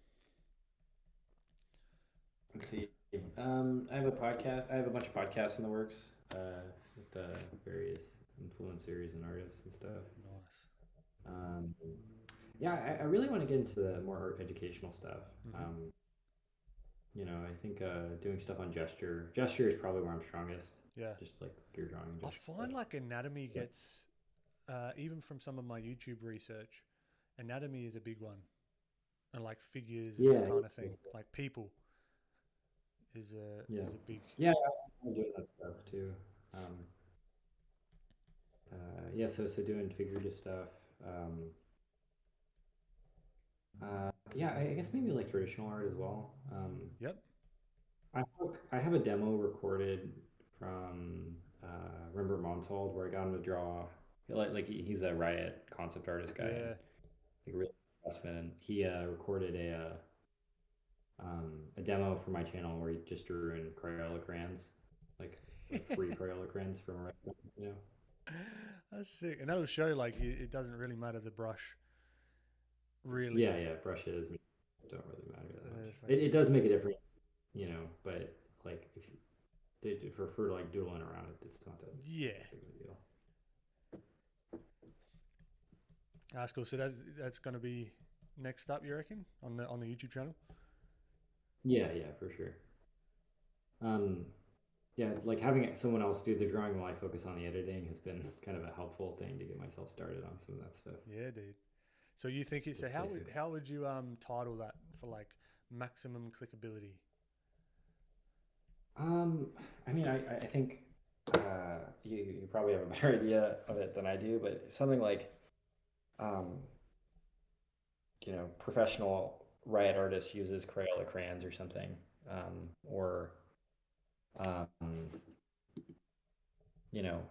Let's see. I have a podcast. I have a bunch of podcasts in the works with the various influencers and artists and stuff. Nice. Yeah, I really want to get into the more educational stuff. Mm-hmm. You know, I think doing stuff on gesture. Gesture is probably where I'm strongest. Yeah. Just like gear drawing. I find like anatomy gets, even from some of my YouTube research, anatomy is a big one, and like figures and that kind of thing. Like people is a big. Yeah, I'm doing that stuff too. So doing figurative stuff. Yeah, I guess maybe like traditional art as well. Yep. I have a demo recorded from Rembert Montold where I got him to draw. He's a Riot concept artist guy. Yeah. Like a real investment. He recorded a demo for my channel where he just drew in Crayola crayons, like free Crayola crayons from a restaurant, you know. That's sick, and that'll show like it doesn't really matter the brush. Really. Yeah, brushes don't really matter that much. It does make a difference, you know, but like if you for like doodling around it, it's not that big of a deal. That's cool. So that's going to be next up, you reckon, on the YouTube channel? Yeah, for sure. Yeah, like having someone else do the drawing while I focus on the editing has been kind of a helpful thing to get myself started on some of that stuff. Yeah, dude. So you think it? So how would you title that for like maximum clickability? I mean, I think you probably have a better idea of it than I do, but something like, you know, professional Riot artist uses Crayola crayons or something, or you know,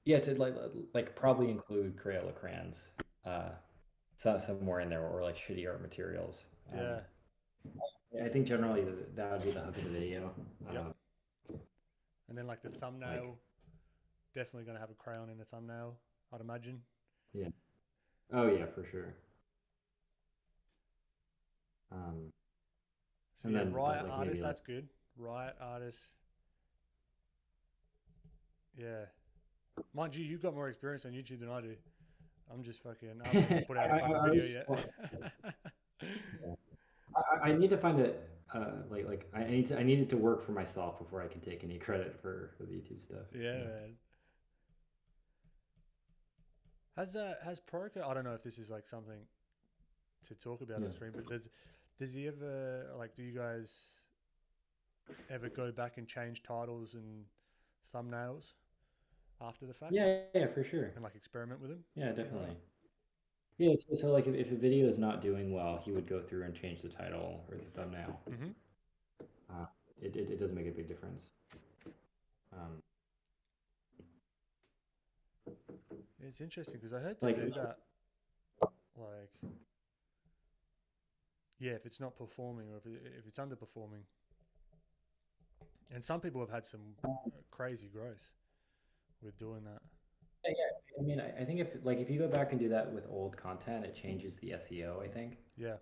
yeah, it's like probably include Crayola crayons, somewhere in there, or like shitty art materials. Yeah. I think generally that would be the hook of the video. Yep. And then like the thumbnail, definitely going to have a crayon in the thumbnail, I'd imagine. Yeah. Oh yeah, for sure. So and then Riot artist, that's good. Riot artist. Yeah. Mind you, you've got more experience on YouTube than I do. I'm just fucking, I haven't put out a fucking video yet. I need to find it. I need it to work for myself before I can take any credit for the YouTube stuff. Yeah, man. Has Proco? I don't know if this is like something to talk about on stream, but does he ever like? Do you guys ever go back and change titles and thumbnails after the fact? Yeah, for sure. And like experiment with them. Yeah, definitely. Yeah, so like if a video is not doing well, he would go through and change the title or the thumbnail. Mm-hmm. It does make a big difference. It's interesting because I heard to do that. Like, yeah, if it's not performing or if it's underperforming, and some people have had some crazy growth with doing that. Yeah, I mean, I think if you go back and do that with old content, it changes the SEO, I think. Yeah.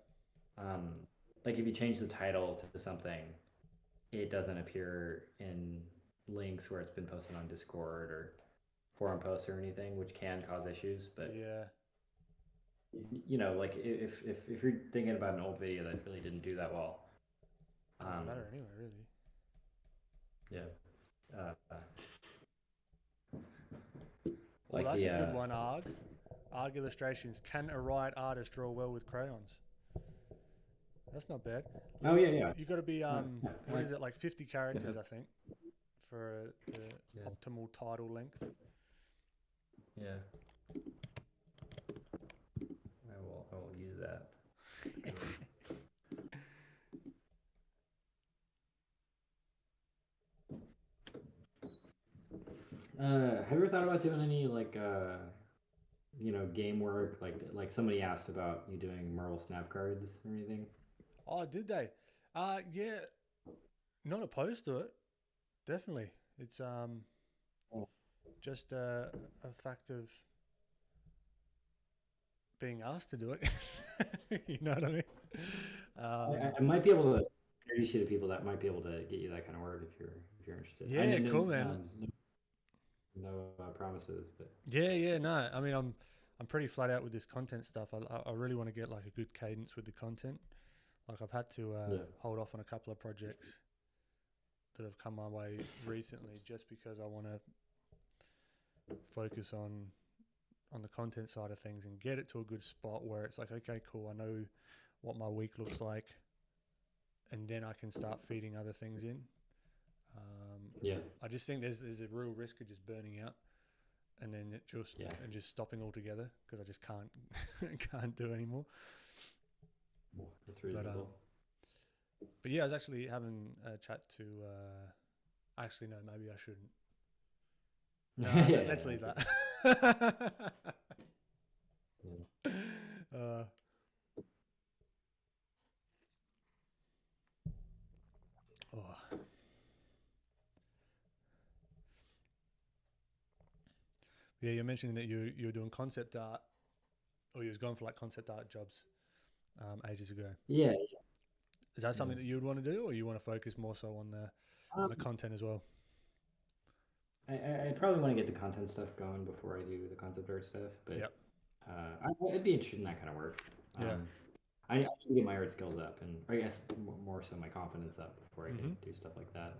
Like if you change the title to something, it doesn't appear in links where it's been posted on Discord or forum posts or anything, which can cause issues. But yeah, you know, like if you're thinking about an old video that really didn't do that well, doesn't matter anyway, really. Yeah. Well, that's a good one, Arg. Arg illustrations. Can a Riot artist draw well with crayons? That's not bad. Oh yeah. You got to be what is it, like 50 characters, I think, for the optimal title length. Yeah. I will use that. Have you ever thought about doing any like game work? Like somebody asked about you doing Marvel Snap cards or anything? Oh, did they? Yeah, not opposed to it. Definitely. It's Oh. just a fact of being asked to do it. You know what I mean? I might be able to introduce you to people that might be able to get you that kind of work if you're interested. I Yeah, know, cool, man. no promises, but Yeah. No, I mean, I'm pretty flat out with this content stuff. I really want to get like a good cadence with the content. Like I've had to hold off on a couple of projects that have come my way recently, just because I want to focus on the content side of things and get it to a good spot where it's like, okay, cool, I know what my week looks like, and then I can start feeding other things in. I just think there's a real risk of just burning out, and then it just stopping altogether because I just can't do anymore. That's reasonable. But yeah, I was actually having a chat to. Actually, no, maybe I shouldn't. No, let's leave that. Yeah, you're mentioning that you were doing concept art, or you was going for like concept art jobs ages ago. Yeah. Is that something that you would want to do, or you want to focus more so on the content as well? I probably want to get the content stuff going before I do the concept art stuff, but I'd be interested in that kind of work. I need to get my art skills up, and I guess more so my confidence up before I can do stuff like that.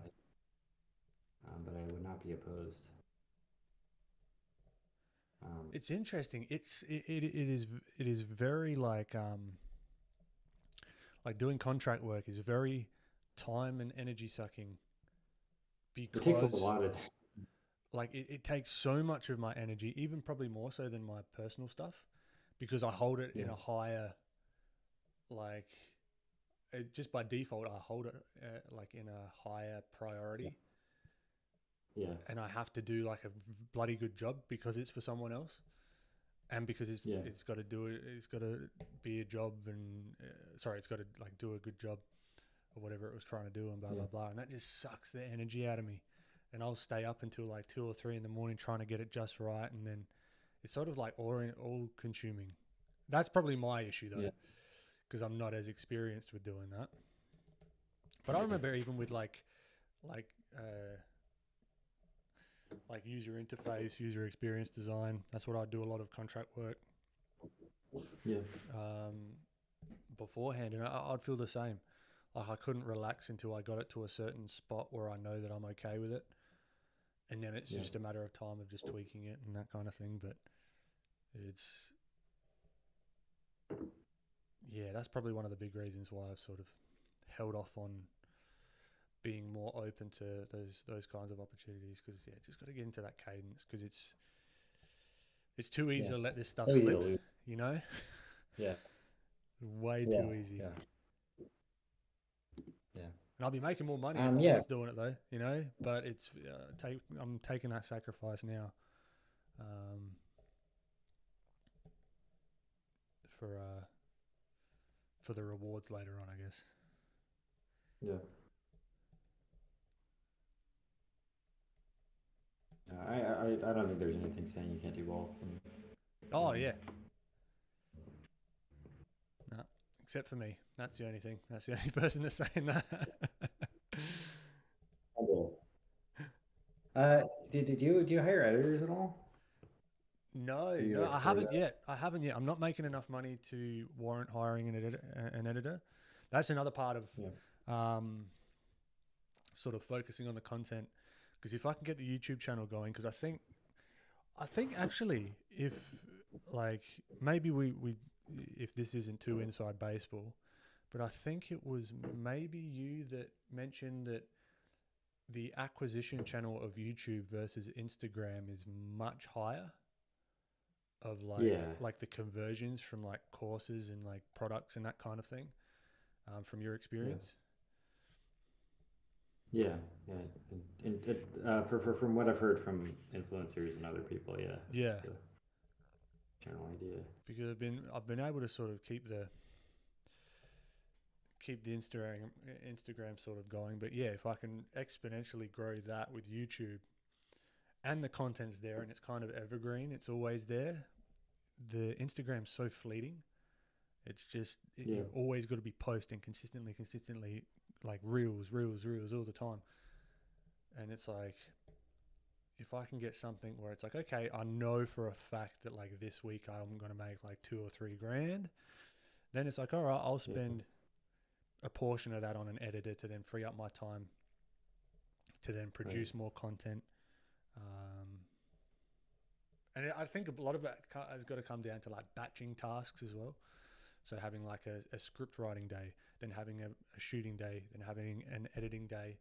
But I would not be opposed. It's interesting. It is very like doing contract work is very time and energy sucking, because it takes a lot of like it takes so much of my energy, even probably more so than my personal stuff, because I hold it in a higher, like just by default I hold it like in a higher priority. And I have to do like a bloody good job because it's for someone else, and because it's got to do it. It's got to be a job, and it's got to like do a good job or whatever it was trying to do, and blah blah blah. And that just sucks the energy out of me. And I'll stay up until like 2 or 3 in the morning trying to get it just right, and then it's sort of like all consuming. That's probably my issue though, because I'm not as experienced with doing that. But I remember even with like user interface, user experience design. That's what I do a lot of contract work. Beforehand, and I'd feel the same. Like I couldn't relax until I got it to a certain spot where I know that I'm okay with it, and then it's just a matter of time of just tweaking it and that kind of thing. But it's that's probably one of the big reasons why I've sort of held off on being more open to those kinds of opportunities, because just got to get into that cadence, because it's too easy to let this stuff slip, you know. Way too easy. And I'll be making more money if I was doing it though, you know, but it's I'm taking that sacrifice now for the rewards later on, I guess. I don't think there's anything saying you can't do both. Oh yeah. No, except for me. That's the only thing. That's the only person that's saying that. Do you hire editors at all? No, I haven't yet. I'm not making enough money to warrant hiring an editor. That's another part of sort of focusing on the content, because if I can get the YouTube channel going, because I think actually if like maybe we if this isn't too inside baseball, but I think it was maybe you that mentioned that the acquisition channel of YouTube versus Instagram is much higher of like the conversions from like courses and like products and that kind of thing, from your experience. Yeah, yeah. From what I've heard from influencers and other people, yeah. Yeah. That's the general idea. Because I've been able to sort of keep the Instagram sort of going. But yeah, if I can exponentially grow that with YouTube and the content's there and it's kind of evergreen, it's always there. The Instagram's so fleeting. It's just you've always got to be posting consistently, like reels all the time. And it's like, if I can get something where it's like, okay, I know for a fact that like this week I'm going to make like 2 or 3 grand, then it's like, all right, I'll spend a portion of that on an editor to then free up my time to then produce more content. And I think a lot of it has got to come down to like batching tasks as well. So having like a script writing day, then having a shooting day, then having an editing day,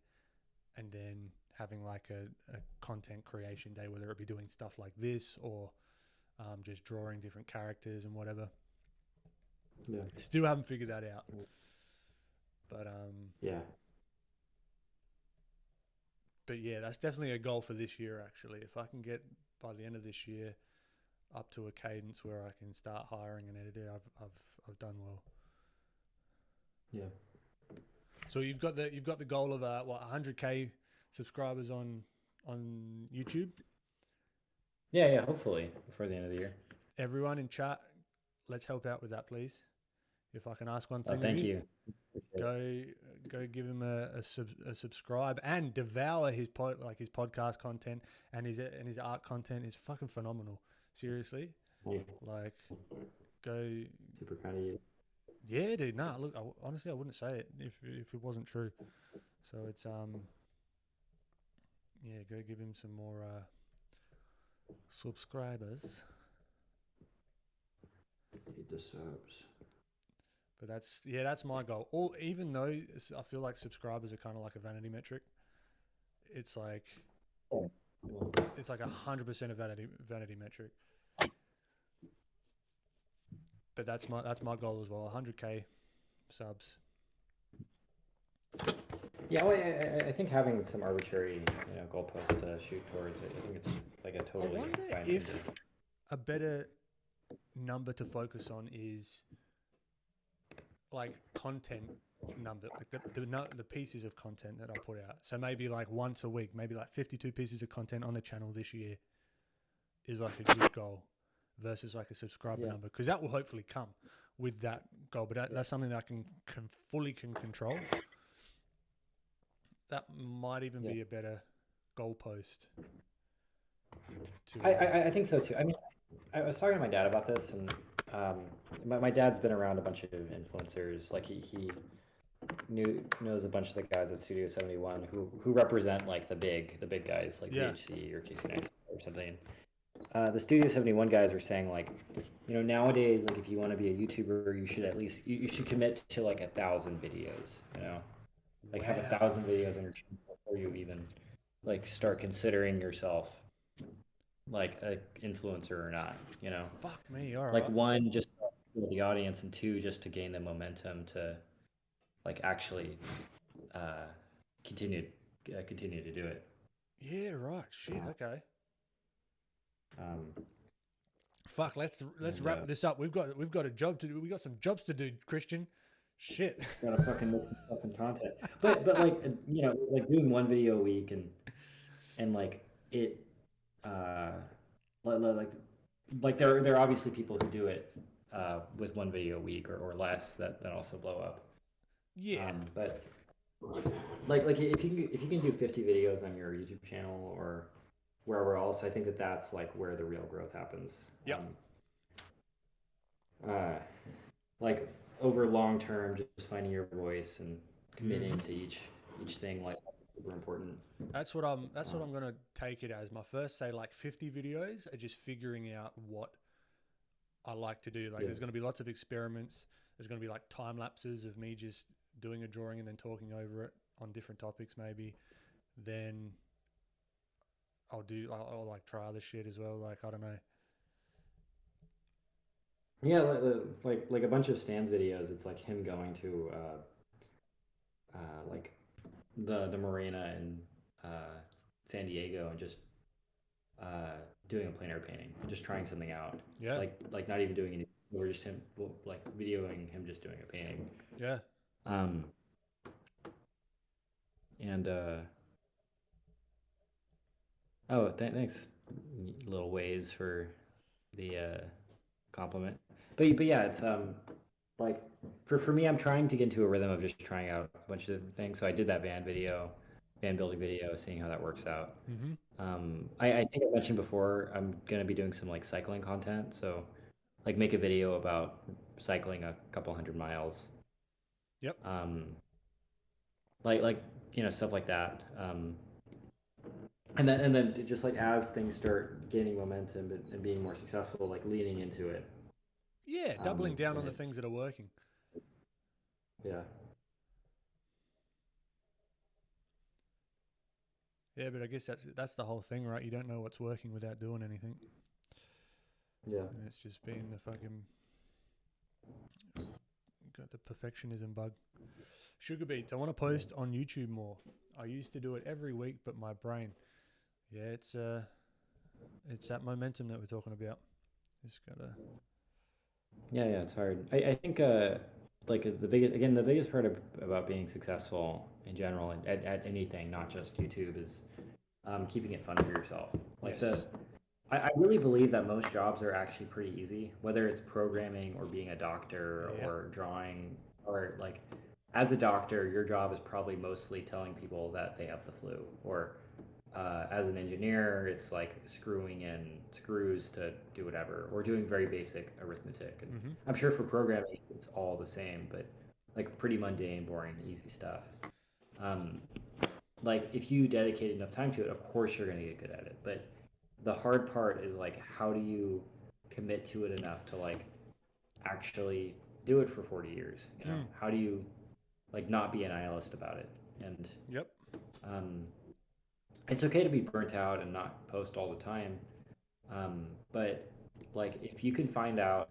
and then having like a content creation day, whether it be doing stuff like this or just drawing different characters and whatever. Yeah. Still haven't figured that out. But yeah. But yeah, that's definitely a goal for this year actually. If I can get by the end of this year up to a cadence where I can start hiring an editor, I've done well. Yeah. So you've got the goal of 100K subscribers on YouTube? Yeah, hopefully before the end of the year. Everyone in chat, let's help out with that, please. If I can ask one thing. Thank you. Go give him a subscribe and devour his podcast content and his art content is fucking phenomenal. Seriously, like go. Super kind of you. Yeah, dude. Nah, look. Honestly, I wouldn't say it if it wasn't true. So it's yeah. Go give him some more subscribers. Hit the subs. But that's my goal. Even though I feel like subscribers are kind of like a vanity metric, it's like 100% a vanity metric. But that's my goal as well. 100K subs. Yeah, well, I think having some arbitrary goalpost to shoot towards, I think it's like a totally. I wonder if a better number to focus on is like content number, like the pieces of content that I put out. So maybe like once a week, maybe like 52 pieces of content on the channel this year is like a good goal versus like a subscriber number, because that will hopefully come with that goal. But that's something that I can fully control. That might even be a better goalpost. I think so too. I mean, I was talking to my dad about this, and my dad's been around a bunch of influencers. Like he knows a bunch of the guys at Studio 71 who represent like the big guys like VHC or Casey Next or something. The Studio 71 guys are saying like, nowadays, like if you want to be a YouTuber, you should at least you should commit to like 1,000 videos. Like have 1,000 videos on your channel before you even like start considering yourself like an influencer or not. Fuck me, all right. Like one, just to build the audience, and two, just to gain the momentum to like actually continue to do it. Yeah, right. Shit. Okay. Fuck. Let's wrap this up. We've got a job to do. We got some jobs to do, Kristian. Shit. Gotta fucking make some fucking content. But like like doing one video a week and like it like there are obviously people who do it with one video a week or less that also blow up. Yeah. But like if you can do 50 videos on your YouTube channel or wherever else, I think that's like where the real growth happens. Yep. Like over long term, just finding your voice and committing to each thing, like super important. That's what I'm gonna take it as. My first, say, like 50 videos are just figuring out what I like to do. Like there's gonna be lots of experiments. There's gonna be like time lapses of me just doing a drawing and then talking over it on different topics maybe. Then I'll like try other shit as well. Like I don't know. Yeah, like a bunch of Stan's videos. It's like him going to like the marina in San Diego and just doing a plein air painting and just trying something out. Yeah. Like not even doing anything. We're just him like videoing him just doing a painting. Yeah. And oh, thanks, little ways for the compliment. But yeah, it's like for me, I'm trying to get into a rhythm of just trying out a bunch of different things. So I did that van building video, seeing how that works out. Mm-hmm. I think I mentioned before, I'm gonna be doing some like cycling content. So like make a video about cycling a couple 100 miles. Yep. Like stuff like that. And then just like as things start gaining momentum and being more successful, like leaning into it. Yeah, doubling down on the things that are working. Yeah. Yeah, but I guess that's the whole thing, right? You don't know what's working without doing anything. Yeah. And it's just being the fucking got the perfectionism bug. Sugar beets. I want to post on YouTube more. I used to do it every week, but my brain. Yeah, it's that momentum that we're talking about. Just gotta. Yeah, it's hard. I think like the biggest part about being successful in general at anything, not just YouTube, is keeping it fun for yourself. Like Yes. I really believe that most jobs are actually pretty easy, whether it's programming or being a doctor Yeah. or drawing or like as a doctor, your job is probably mostly telling people that they have the flu, or as an engineer, it's like screwing in screws to do whatever, or doing very basic arithmetic. And Mm-hmm. I'm sure for programming, it's all the same, but like pretty mundane, boring, easy stuff. Um, like if you dedicate enough time to it, of course you're going to get good at it. But the hard part is like, how do you commit to it enough to like actually do it for 40 years? You know, how do you like not be a nihilist about it? And Yep. It's okay to be burnt out and not post all the time. But like if you can find out,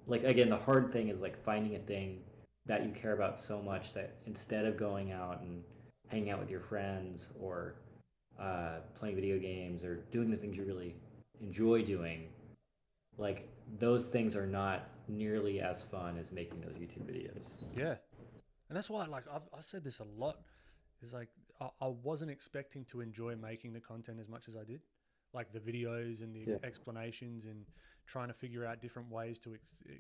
like again, the hard thing is like finding a thing that you care about so much that instead of going out and hanging out with your friends or playing video games or doing the things you really enjoy doing, like those things are not nearly as fun as making those YouTube videos. Yeah, and that's why like I've said this a lot. Is like I wasn't expecting to enjoy making the content as much as I did, like the videos and the explanations and trying to figure out different ways to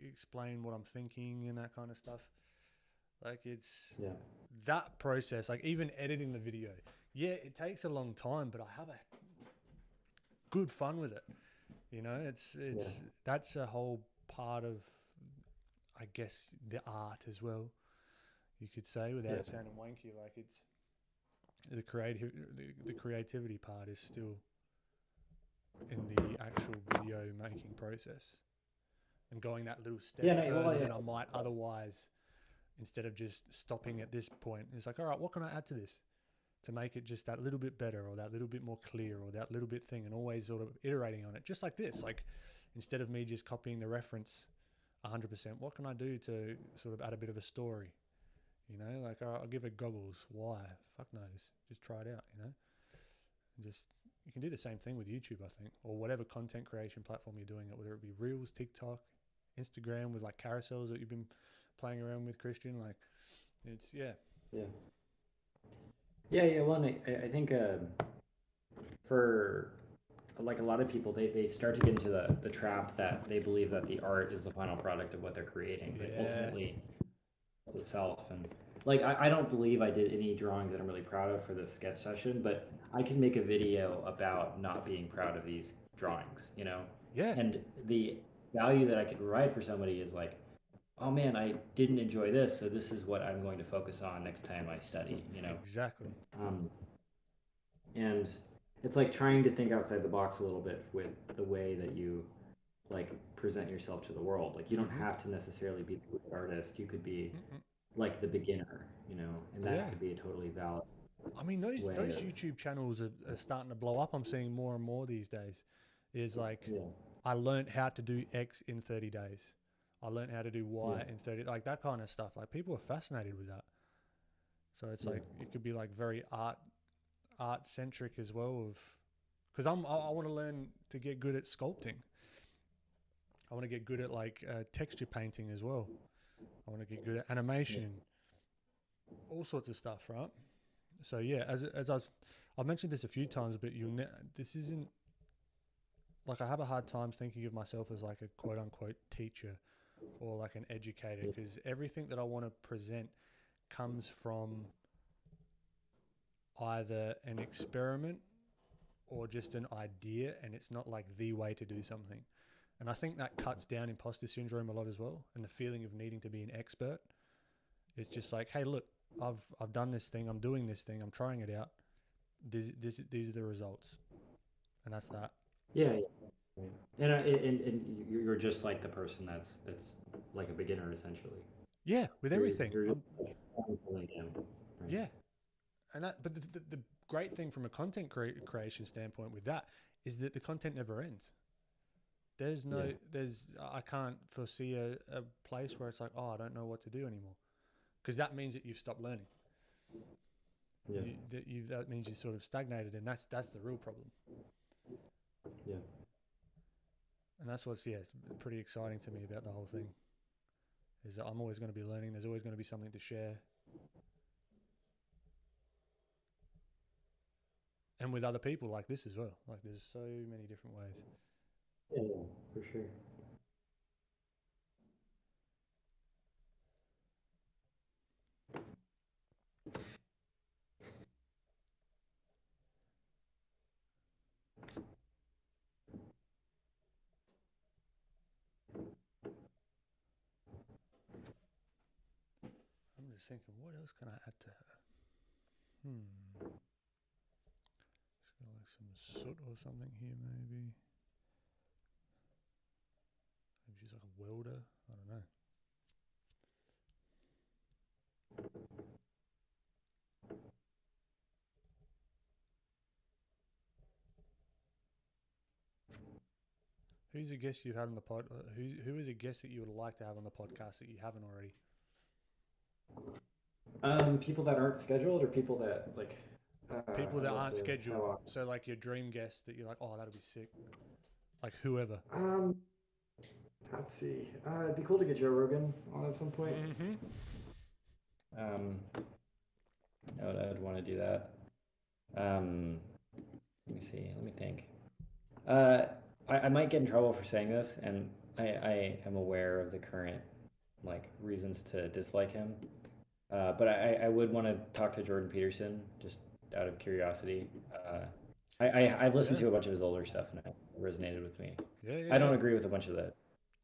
explain what I'm thinking and that kind of stuff. Like it's that process, like even editing the video. Yeah, it takes a long time, but I have a good fun with it. You know, it's that's a whole part of, I guess, the art as well. You could say without it sounding wanky, like it's the creativity part is still in the actual video making process and going that little step further than I might otherwise, instead of just stopping at this point. It's like, all right, what can I add to this to make it just that little bit better or that little bit more clear or that little bit thing, and always sort of iterating on it, just like this. Like instead of me just copying the reference 100%, what can I do to sort of add a bit of a story? You know, like I'll give it goggles. Why? Fuck knows. Just try it out, you know? And just, you can do the same thing with YouTube, I think, or whatever content creation platform you're doing it, whether it be Reels, TikTok, Instagram with like carousels that you've been playing around with, Kristian. Like it's, Yeah. Well, I think for like a lot of people, they start to get into the trap that they believe that the art is the final product of what they're creating, but ultimately itself. And like I don't believe I did any drawings that I'm really proud of for this sketch session, but I can make a video about not being proud of these drawings, you know? Yeah. And the value that I could provide for somebody is like, oh man, I didn't enjoy this, so this is what I'm going to focus on next time I study, you know? Exactly. And it's like trying to think outside the box a little bit with the way that you like present yourself to the world. Like you don't have to necessarily be the great artist. You could be like the beginner, you know, and that could be a totally valid. I mean, those YouTube channels are starting to blow up. I'm seeing more and more these days. Is like, I learned how to do X in 30 days. I learned how to do Y in 30, like that kind of stuff. Like people are fascinated with that. So it's like it could be like very art centric as well. Because I want to learn to get good at sculpting. I want to get good at like texture painting as well. I want to get good at animation, all sorts of stuff, right? So yeah, as I've mentioned this a few times, but this isn't like I have a hard time thinking of myself as like a quote unquote teacher or like an educator, because everything that I want to present comes from either an experiment or just an idea, and it's not like the way to do something. And I think that cuts down imposter syndrome a lot as well, and the feeling of needing to be an expert. It's just like, hey, look, I've done this thing, I'm doing this thing, I'm trying it out. These are the results, and that's that. Yeah. And you're just like the person that's like a beginner essentially. Yeah, with everything. You're like him, right? Yeah, and that. But the great thing from a content creation standpoint with that is that the content never ends. I can't foresee a place where it's like, oh, I don't know what to do anymore, because that means that you've stopped learning. Yeah. That means you sort of stagnated, and that's the real problem. Yeah. And that's what's it's pretty exciting to me about the whole thing. Is that I'm always going to be learning. There's always going to be something to share. And with other people like this as well. Like there's so many different ways. Yeah, for sure. I'm just thinking, what else can I add to her? Just got like some soot or something here, maybe. Maybe she's like a welder. I don't know. Who's a guest you've had on the pod? Who is a guest that you would like to have on the podcast that you haven't already? People that aren't scheduled, or people that like. People that aren't scheduled. So like your dream guest that you're like, oh, that'll be sick. Like whoever. Let's see. It'd be cool to get Joe Rogan on at some point. Mm-hmm. I'd want to do that. Let me see. Let me think. I might get in trouble for saying this, and I am aware of the current like reasons to dislike him. But I would want to talk to Jordan Peterson just out of curiosity. I've listened to a bunch of his older stuff, and it resonated with me. I don't agree with a bunch of the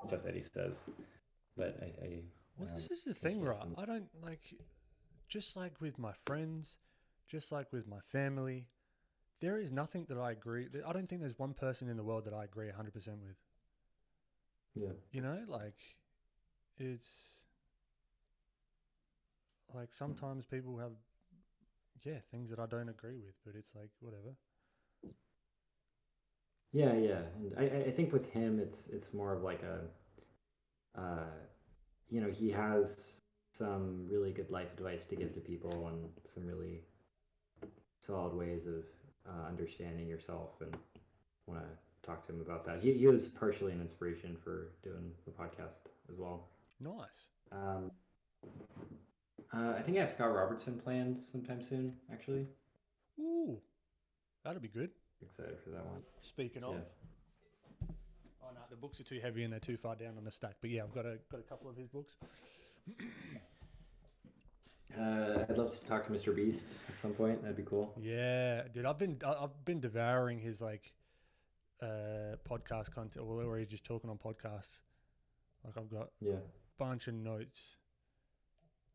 stuff that he says, but Well, this is the thing, right? I don't like, just like with my friends, just like with my family, there is nothing that I agree. I don't think there's one person in the world that I agree 100% with. Yeah. You know, like, it's like sometimes people have, things that I don't agree with, but it's like, whatever. Yeah, and I think with him, it's more of like he has some really good life advice to give to people, and some really solid ways of understanding yourself, and want to talk to him about that. He was partially an inspiration for doing the podcast as well. Nice. I think I have Scott Robertson planned sometime soon, actually. Ooh, that'll be good. Excited for that one. Speaking of. Oh no, the books are too heavy and they're too far down on the stack. But yeah, I've got a couple of his books. I'd love to talk to Mr. Beast at some point. That'd be cool. Yeah, dude, I've been devouring his like podcast content, where he's just talking on podcasts. Like I've got a bunch of notes.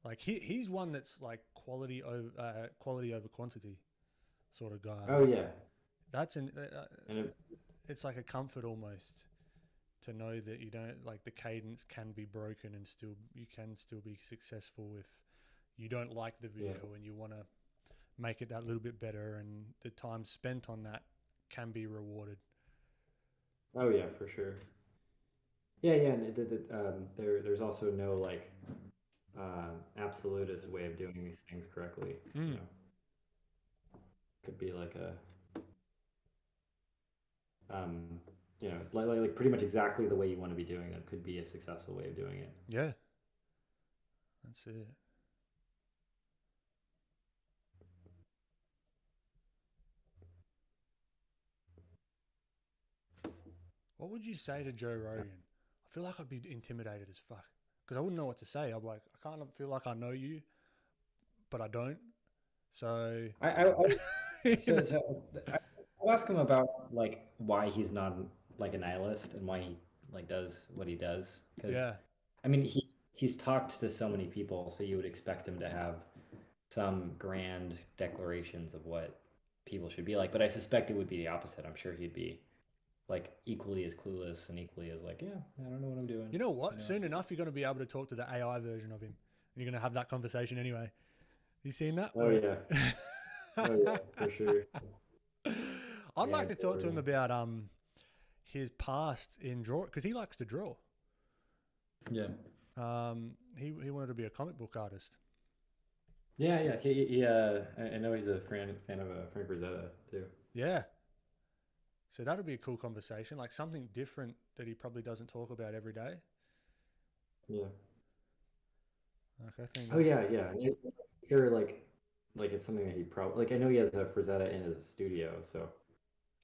Like he's one that's like quality over quantity sort of guy. Oh yeah, that's it's like a comfort almost to know that you don't, like, the cadence can be broken and you can still be successful if you don't like the video and you want to make it that little bit better, and the time spent on that can be rewarded. Oh yeah, for sure. Yeah, and there's also no like absolutist way of doing these things correctly. You know, could be like a you know, like pretty much exactly the way you want to be doing it could be a successful way of doing it. Yeah, that's it. What would you say to Joe Rogan? I feel like I'd be intimidated as fuck because I wouldn't know what to say. I'm like, I kind of feel like I know you, but I don't. So, I'll ask him about like why he's not like a nihilist and why he like does what he does. Because yeah, I mean, he's talked to so many people, so you would expect him to have some grand declarations of what people should be like. But I suspect it would be the opposite. I'm sure he'd be like equally as clueless and equally as like, yeah, I don't know what I'm doing. you know what? You know? Soon enough, you're going to be able to talk to the AI version of him, and you're going to have that conversation anyway. You seen that? Oh yeah. Oh yeah, for sure. I'd Yeah, like to talk to him yeah. about his past in draw because he likes to draw. Yeah. He wanted to be a comic book artist. Yeah, yeah. I know he's a fan of Frank Rosetta too. Yeah. So that'll be a cool conversation, like something different that he probably doesn't talk about every day. Yeah. Like I think. Oh yeah, yeah. And I'm sure, like it's something that he probably like. I know he has a Frazetta in his studio, so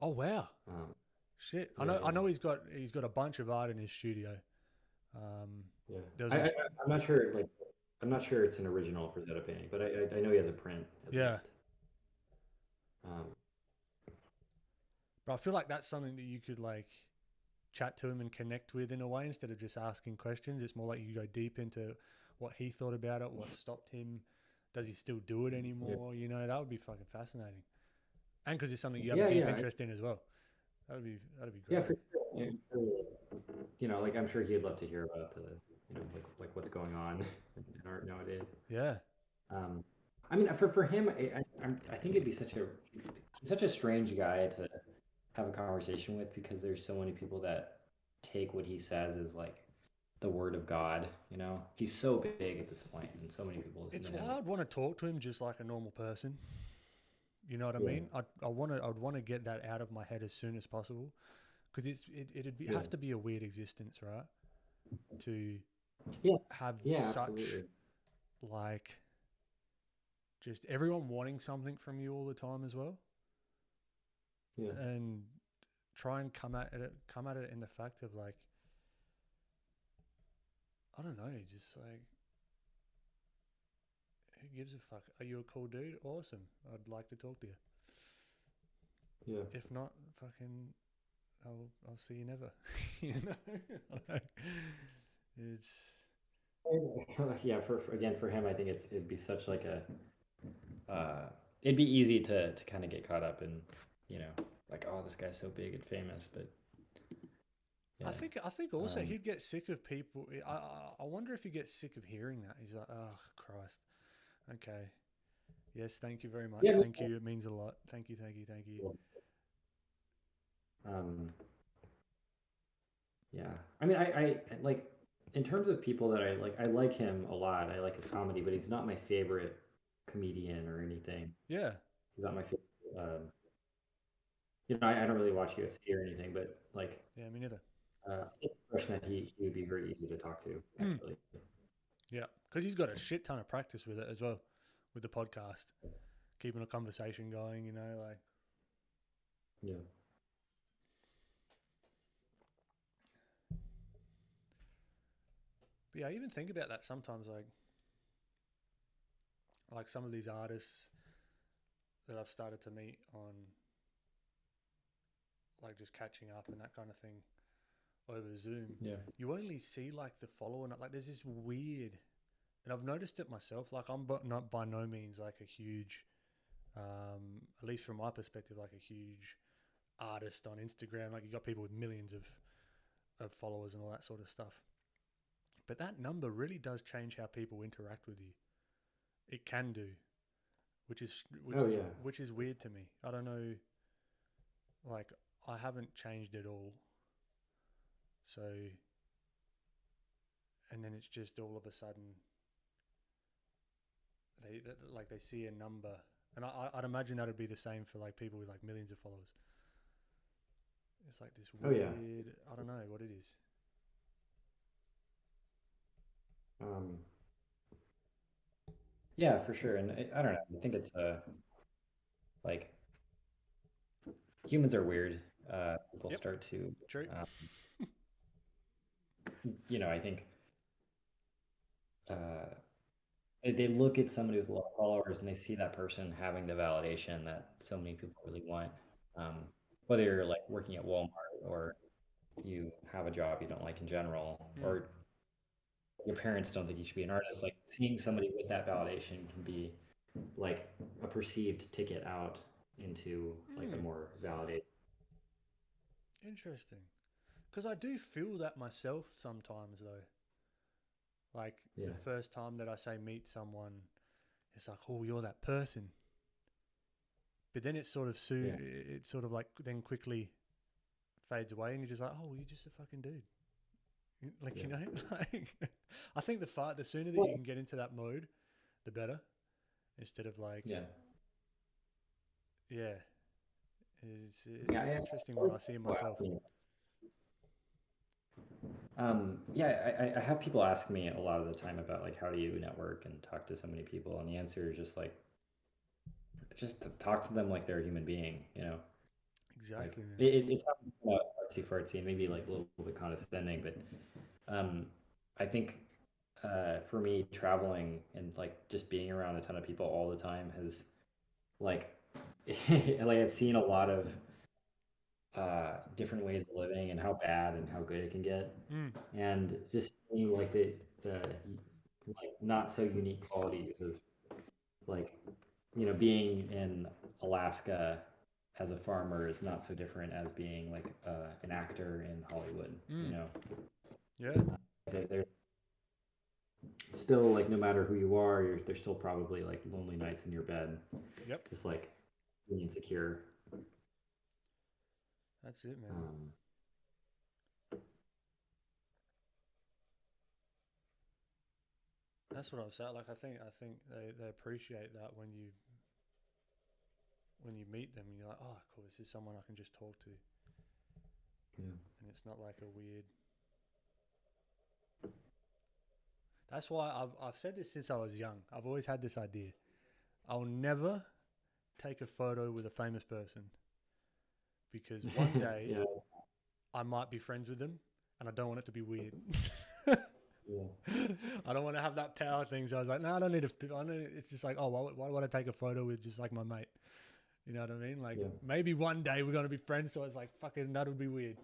Oh wow. um, Shit. yeah, I know yeah, he's got a bunch of art in his studio. yeah. There was I, I also, I'm not sure. Like, I'm not sure it's an original Frazetta painting, but I know he has a print at yeah. least. Um, But I feel like that's something that you could like chat to him and connect with in a way instead of just asking questions. It's more like you go deep into what he thought about it, what stopped him, does he still do it yeah, anymore? You know, that would be fucking fascinating. And because it's something you have a yeah, deep yeah, interest in as well. That'd be yeah, great. for sure. And, you know, like I'm sure he'd love to hear about the, you know, like what's going on in art nowadays. Yeah. Um, I mean, for him, I think it'd be such a strange guy to have a conversation with because there's so many people that take what he says as like the word of God. You know, he's so big at this point, and so many people listen It's to why him. I'd want to talk to him just like a normal person. You know what I Yeah, mean? I'd want to get that out of my head as soon as possible because it'd be yeah, have to be a weird existence, right? To yeah, have yeah, such absolutely. like just everyone wanting something from you all the time as well, Yeah, and try and come at it in the fact of like I don't know, just like who gives a fuck? Are you a cool dude? Awesome. I'd like to talk to you. yeah, If not, fucking, I'll see you never. You know, like, it's yeah. For again, for him, I think it'd be such like a it'd be easy to kind of get caught up in, you know, like, oh, this guy's so big and famous, but yeah, I think also um, he'd get sick of people. I wonder if he gets sick of hearing that. He's like, oh Christ. Okay. Yes, thank you very much. yeah, Thank you. It means a lot. Thank you. Thank you. Thank you. um, yeah. I mean, I like in terms of people that I like him a lot. I like his comedy, but he's not my favorite comedian or anything. Yeah. He's not my favorite. You know, I don't really watch UFC or anything, but like, Yeah. Me neither. I get the impression that he would be very easy to talk to, actually. Yeah, because he's got a shit ton of practice with it as well, with the podcast, keeping a conversation going. You know, like Yeah, but yeah, I even think about that sometimes. Like some of these artists that I've started to meet on, like just catching up and that kind of thing over Zoom. yeah, You only see like the following. Like there's this weird, and I've noticed it myself. Like I'm but not by no means like a huge, at least from my perspective, like a huge artist on Instagram. Like you got people with millions of followers and all that sort of stuff. But that number really does change how people interact with you. It can do, oh yeah, which is weird to me. I don't know. Like I haven't changed at all. So, and then it's just all of a sudden they see a number, and I'd imagine that would be the same for like people with like millions of followers. It's like this weird, I don't know what it is. Yeah, for sure. And I don't know. I think it's like humans are weird. People start to, True. I think they look at somebody with a lot of followers and they see that person having the validation that so many people really want. Whether you're like working at Walmart or you have a job you don't like in general, or your parents don't think you should be an artist, like seeing somebody with that validation can be like a perceived ticket out into like a more validated. Interesting. Because I do feel that myself sometimes though. Like the first time that I say meet someone, it's like, oh, you're that person. But then it's sort of it sort of like then quickly fades away, and you're just like, oh, you're just a fucking dude. Like you know, like I think the sooner that you can get into that mode, the better. Instead of like, it's an interesting one I see in myself. I have people ask me a lot of the time about like, how do you network and talk to so many people? And the answer is just like, just to talk to them like they're a human being, you know? Exactly. Like, it's not artsy fartsy, maybe like a little bit condescending, but I think for me, traveling and like just being around a ton of people all the time has like, like I've seen a lot of different ways of living and how bad and how good it can get, and just seeing like the like not so unique qualities of like being in Alaska as a farmer is not so different as being like an actor in Hollywood. There's still like, no matter who you are, there's still probably like lonely nights in your bed. Just like being insecure. That's it, man. That's what I was saying. Like I think they appreciate that when you meet them, you're like, oh, cool, this is someone I can just talk to. And it's not like a weird. That's why I've said this since I was young. I've always had this idea. I'll never take a photo with a famous person because one day I might be friends with them and I don't want it to be weird. I don't want to have that power thing. So I was like, no, I don't need it's just like, oh, why would I take a photo with just like my mate? You know what I mean? Like maybe one day we're going to be friends. So I was like, fucking, that would be weird.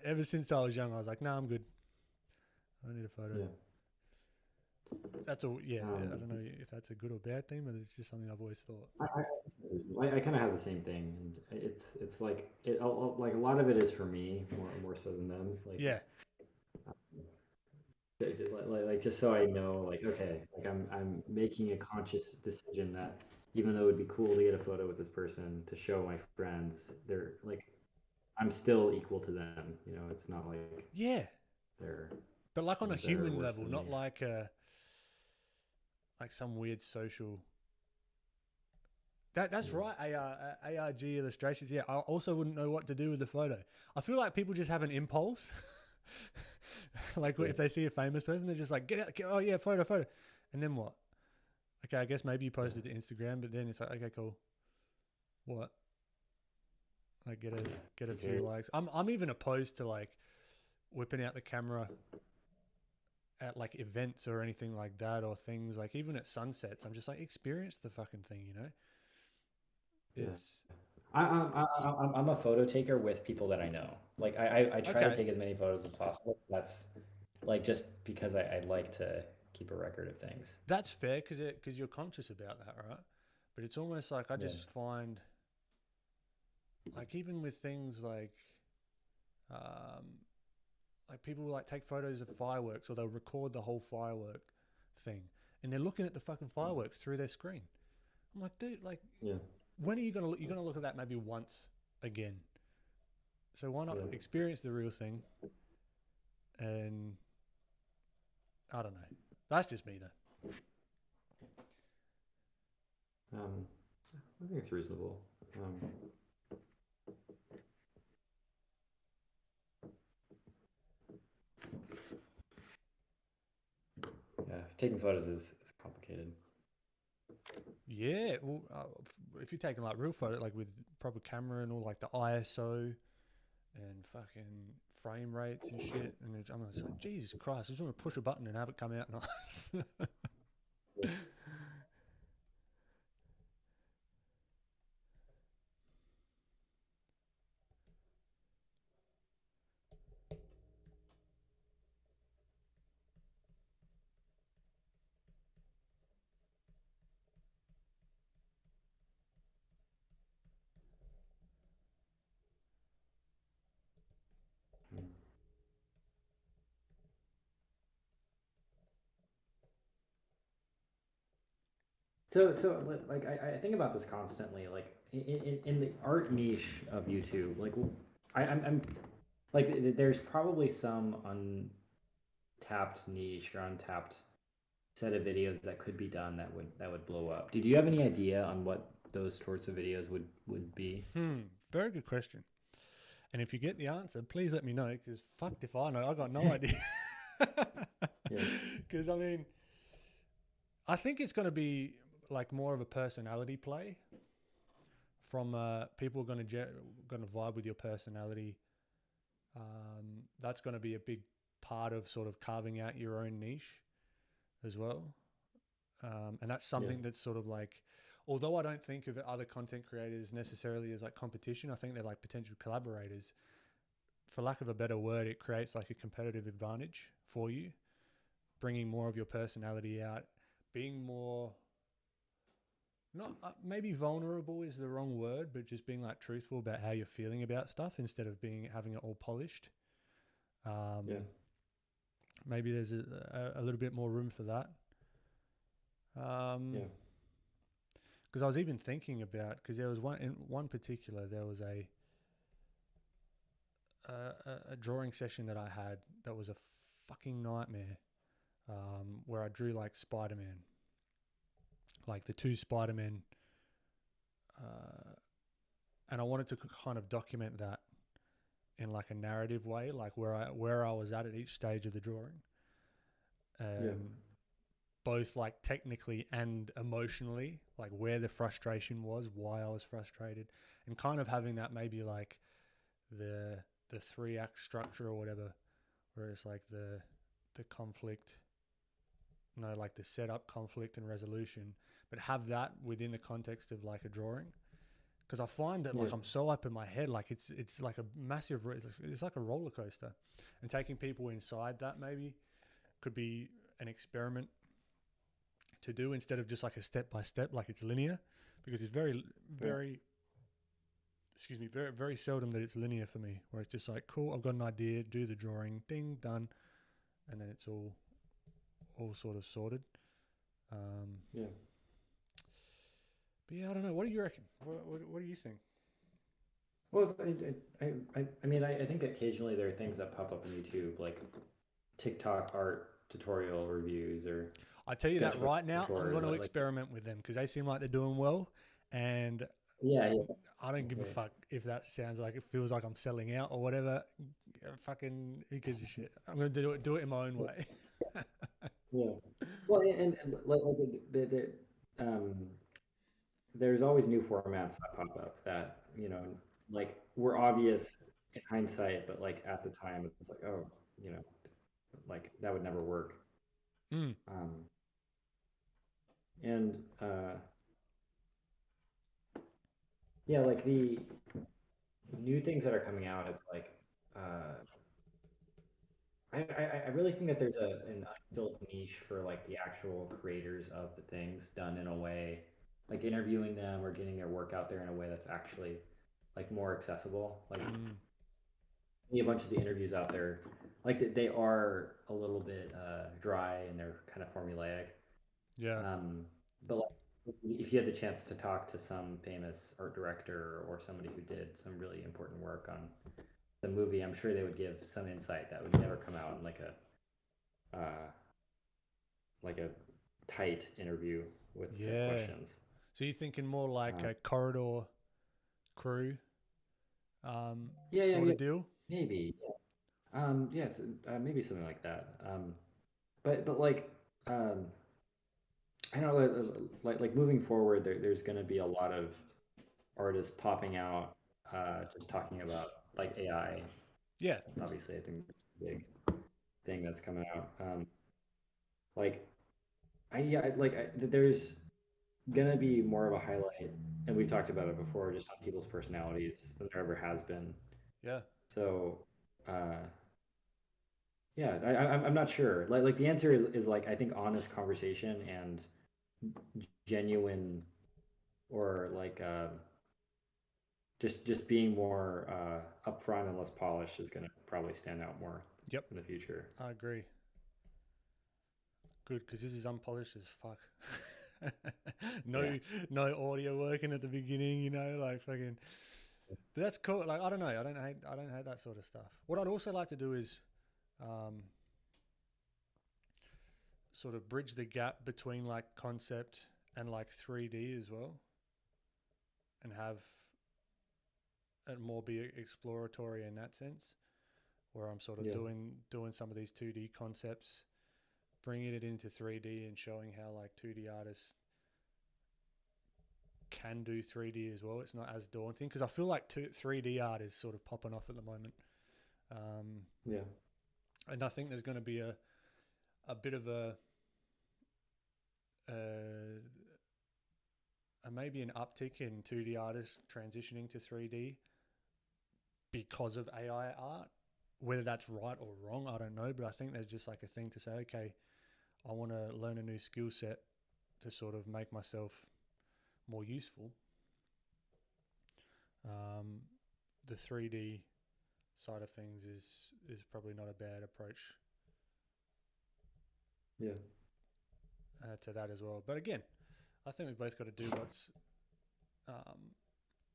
Ever since I was young, I was like, no, I'm good. I don't need a photo. That's all. I don't know if that's a good or bad thing, but it's just something I've always thought. I kind of have the same thing, and it's like like a lot of it is for me more so than them. Like like just so I know, like, okay, like I'm making a conscious decision that even though it would be cool to get a photo with this person to show my friends, they're like, I'm still equal to them. It's not like they're. But like on a human level, not like some weird social. That's right. ARG illustrations. Yeah, I also wouldn't know what to do with the photo. I feel like people just have an impulse. Like if they see a famous person, they're just like, get out. Oh yeah, photo. And then what? Okay, I guess maybe you post it to Instagram, but then it's like, okay, cool. What? Like get a few likes. I'm even opposed to like whipping out the camera at like events or anything like that, or things like even at sunsets. I'm just like, experience the fucking thing, It's. I'm a photo taker with people that I know. Like I try to take as many photos as possible. That's like just because I like to keep a record of things. That's fair because you're conscious about that, right? But it's almost like I just find, like even with things like people will like take photos of fireworks, or they'll record the whole firework thing, and they're looking at the fucking fireworks through their screen. I'm like, dude, like, when are you gonna look? You're gonna look at that maybe once again. So why not experience the real thing? And I don't know. That's just me though. I think it's reasonable. Yeah, taking photos is complicated. Yeah, well, if you're taking like real photo, like with proper camera and all like the ISO and fucking frame rates and shit, and I'm just like, Jesus Christ, I just want to push a button and have it come out nice. Yeah. So like I think about this constantly, like in the art niche of YouTube, like I'm like there's probably some untapped niche or untapped set of videos that could be done that would blow up. Did you have any idea on what those sorts of videos would be? Very good question. And if you get the answer, please let me know, because fucked if I know. I got no idea. Because I mean, I think it's going to be like more of a personality play. From people going to vibe with your personality. That's going to be a big part of sort of carving out your own niche as well. And that's something that's sort of like, although I don't think of other content creators necessarily as like competition, I think they're like potential collaborators. For lack of a better word, it creates like a competitive advantage for you, bringing more of your personality out, being more, not maybe vulnerable is the wrong word, but just being like truthful about how you're feeling about stuff instead of having it all polished. Maybe there's a little bit more room for that. Because I was even thinking about, because there was one particular, there was a drawing session that I had that was a fucking nightmare, where I drew like Spider-Man, like the two Spider-Men, and I wanted to kind of document that in like a narrative way, like where I was at each stage of the drawing, both like technically and emotionally, like where the frustration was, why I was frustrated, and kind of having that maybe like the 3-act structure or whatever, where it's like the conflict, like the setup, conflict, and resolution, but have that within the context of like a drawing. Because I find that like I'm so up in my head, like it's like a massive, it's like a roller coaster, and taking people inside that maybe could be an experiment to do instead of just like a step by step, like it's linear, because it's very very seldom that it's linear for me, where it's just like, cool, I've got an idea, do the drawing, ding, done, and then it's all sort of sorted. But yeah, I don't know. What do you reckon? What do you think? Well, I mean, I think occasionally there are things that pop up on YouTube, like TikTok art tutorial reviews, or I tell you that right now, I'm going to experiment with them because they seem like they're doing well, and I don't give a fuck if that sounds like, it feels like I'm selling out or whatever. Fucking who gives a shit? I'm going to do it in my own way. Well, and like there's always new formats that pop up that, like were obvious in hindsight, but like at the time it's like, oh, like that would never work. And like the new things that are coming out, it's like I really think that there's an unfilled niche for like the actual creators of the things done in a way, like interviewing them or getting their work out there in a way that's actually like more accessible. Like a bunch of the interviews out there, like they are a little bit dry and they're kind of formulaic. But like, if you had the chance to talk to some famous art director or somebody who did some really important work on the movie, I'm sure they would give some insight that would never come out in like a tight interview with set questions. So you're thinking more like a corridor crew sort of deal? Maybe. Yeah. Yes, maybe something like that. But like, I know, like moving forward, there's going to be a lot of artists popping out, just talking about like AI. Yeah. Obviously, I think it's a big thing that's coming out. Like, there's gonna be more of a highlight, and we've talked about it before, just on people's personalities than there ever has been. Yeah. So, yeah, I'm not sure. Like the answer is like, I think honest conversation and genuine, or like just being more upfront and less polished is gonna probably stand out more. Yep. In the future. I agree. Good, because this is unpolished as fuck. No audio working at the beginning, you know, like fucking. But that's cool. Like, I don't know. I don't hate that sort of stuff. What I'd also like to do is sort of bridge the gap between like concept and like 3D as well, and have it more be exploratory in that sense, where I'm sort of doing some of these 2D concepts, bringing it into 3D and showing how like 2D artists can do 3D as well. It's not as daunting, because I feel like 3D art is sort of popping off at the moment. And I think there's going to be a bit of a maybe an uptick in 2D artists transitioning to 3D because of AI art. Whether that's right or wrong, I don't know, but I think there's just like a thing to say, okay, I want to learn a new skill set to sort of make myself more useful. The 3D side of things is probably not a bad approach. To that as well. But again, I think we've both got to do what's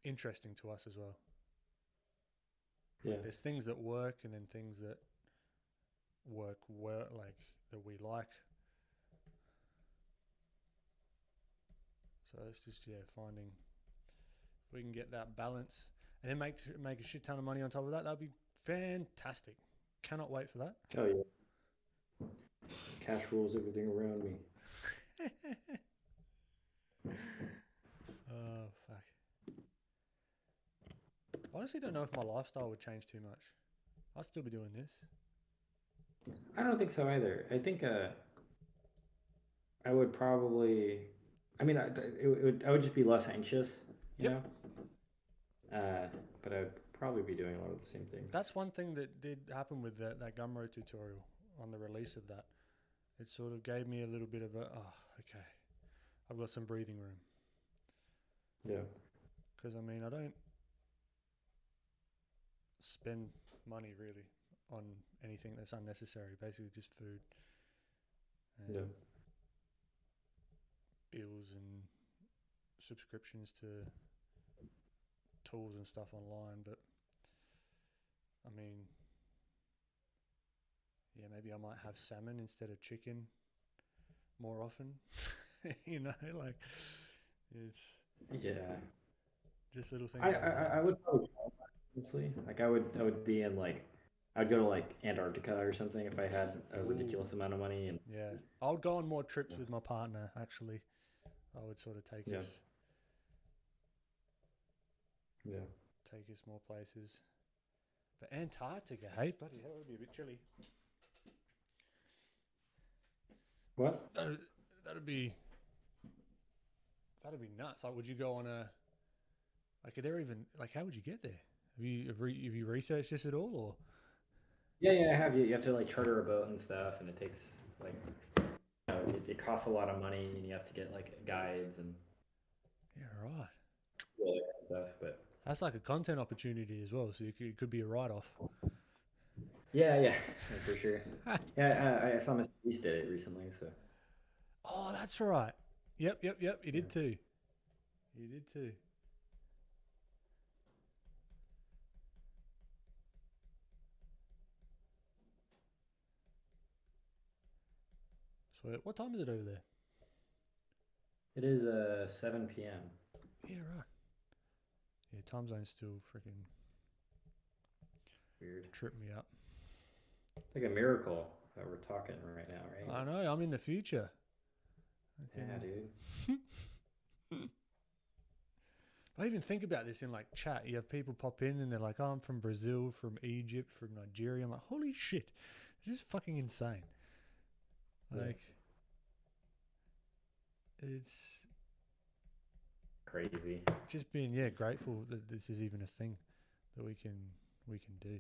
interesting to us as well. Like, there's things that work, and then things that work well, like that we like. So it's just finding if we can get that balance, and then make a shit ton of money on top of that. That'd be fantastic. Cannot wait for that. Oh yeah. Cash rules everything around me. Oh fuck. I honestly don't know if my lifestyle would change too much. I'd still be doing this. I don't think so either. I think I would probably. I mean, I would just be less anxious, you know. But I'd probably be doing a lot of the same things. That's one thing that did happen with that Gumroad tutorial on the release of that. It sort of gave me a little bit of okay, I've got some breathing room. Yeah. Because I mean, I don't spend money really on anything that's unnecessary. Basically, just food. And bills and subscriptions to tools and stuff online. But I mean, yeah, maybe I might have salmon instead of chicken more often. You know, like it's just little things. I would probably try that, honestly. Like I would be in like, I'd go to like Antarctica or something if I had a ridiculous amount of money. And I would go on more trips with my partner. Actually, I would sort of take us. Take us more places. But Antarctica, hey, buddy, that would be a bit chilly. What? That'd be nuts. Like, would you go on a? Like, are there even like? How would you get there? Have you researched this at all, or? Yeah, I have. You have to like charter a boat and stuff, and it takes like, it costs a lot of money, and you have to get like guides and. Yeah, right. Stuff, but that's like a content opportunity as well. So it could be a write-off. Yeah, for sure. I saw Mr. Beast did it recently, so. Oh, that's right. Yep. He did too. So what time is it over there? It is 7 p.m. Yeah, right. Yeah, time zone's still freaking Weird. trip me up. It's like a miracle that we're talking right now, right? I know, I'm in the future. Yeah, dude. I even think about this in like chat. You have people pop in and they're like, "Oh, I'm from Brazil, from Egypt, from Nigeria." I'm like, "Holy shit, this is fucking insane!" Like, it's crazy. just being grateful that this is even a thing that we can do.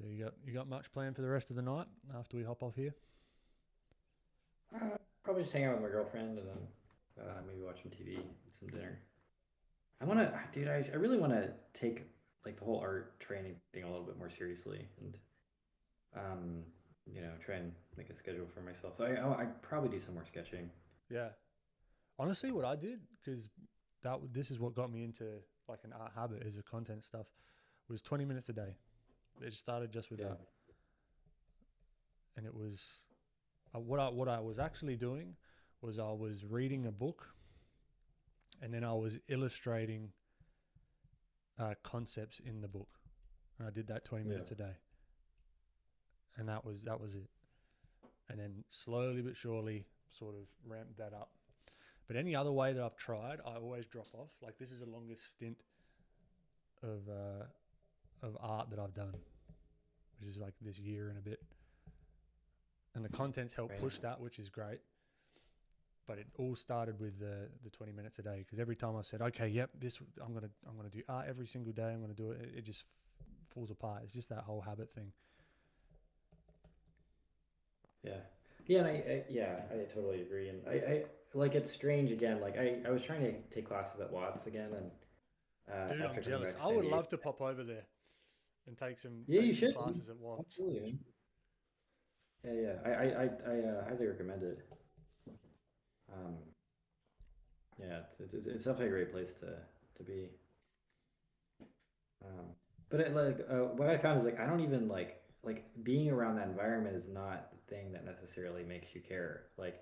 Yeah, you got much planned for the rest of the night after we hop off here? Probably just hang out with my girlfriend and then maybe watch some TV, eat some dinner. I want to, dude. I really want to take like the whole art training thing a little bit more seriously, and try and make a schedule for myself. So I probably do some more sketching. Yeah. Honestly, what I did, because this is what got me into like an art habit, is the content stuff, was 20 minutes a day. It started just with that, and it was what I was actually doing was I was reading a book, and then I was illustrating concepts in the book, and I did that 20 minutes a day, and that was it. And then slowly but surely, sort of ramped that up. But any other way that I've tried, I always drop off. Like, this is the longest stint of art that I've done, which is like this year and a bit. And the contents help push that, which is great. But it all started with the 20 minutes a day, because every time I said, okay, yep, this I'm gonna do art every single day. I'm gonna do it. It just falls apart. It's just that whole habit thing. Yeah. Yeah, and I totally agree. And I like, it's strange again. Like I was trying to take classes at Watts again, and dude, I'm jealous. I would love to pop over there and take some classes at Watts. Absolutely. Yeah. I highly recommend it. Yeah, it's definitely a great place to be. But what I found is like I don't even like being around that environment is not the thing that necessarily makes you care. Like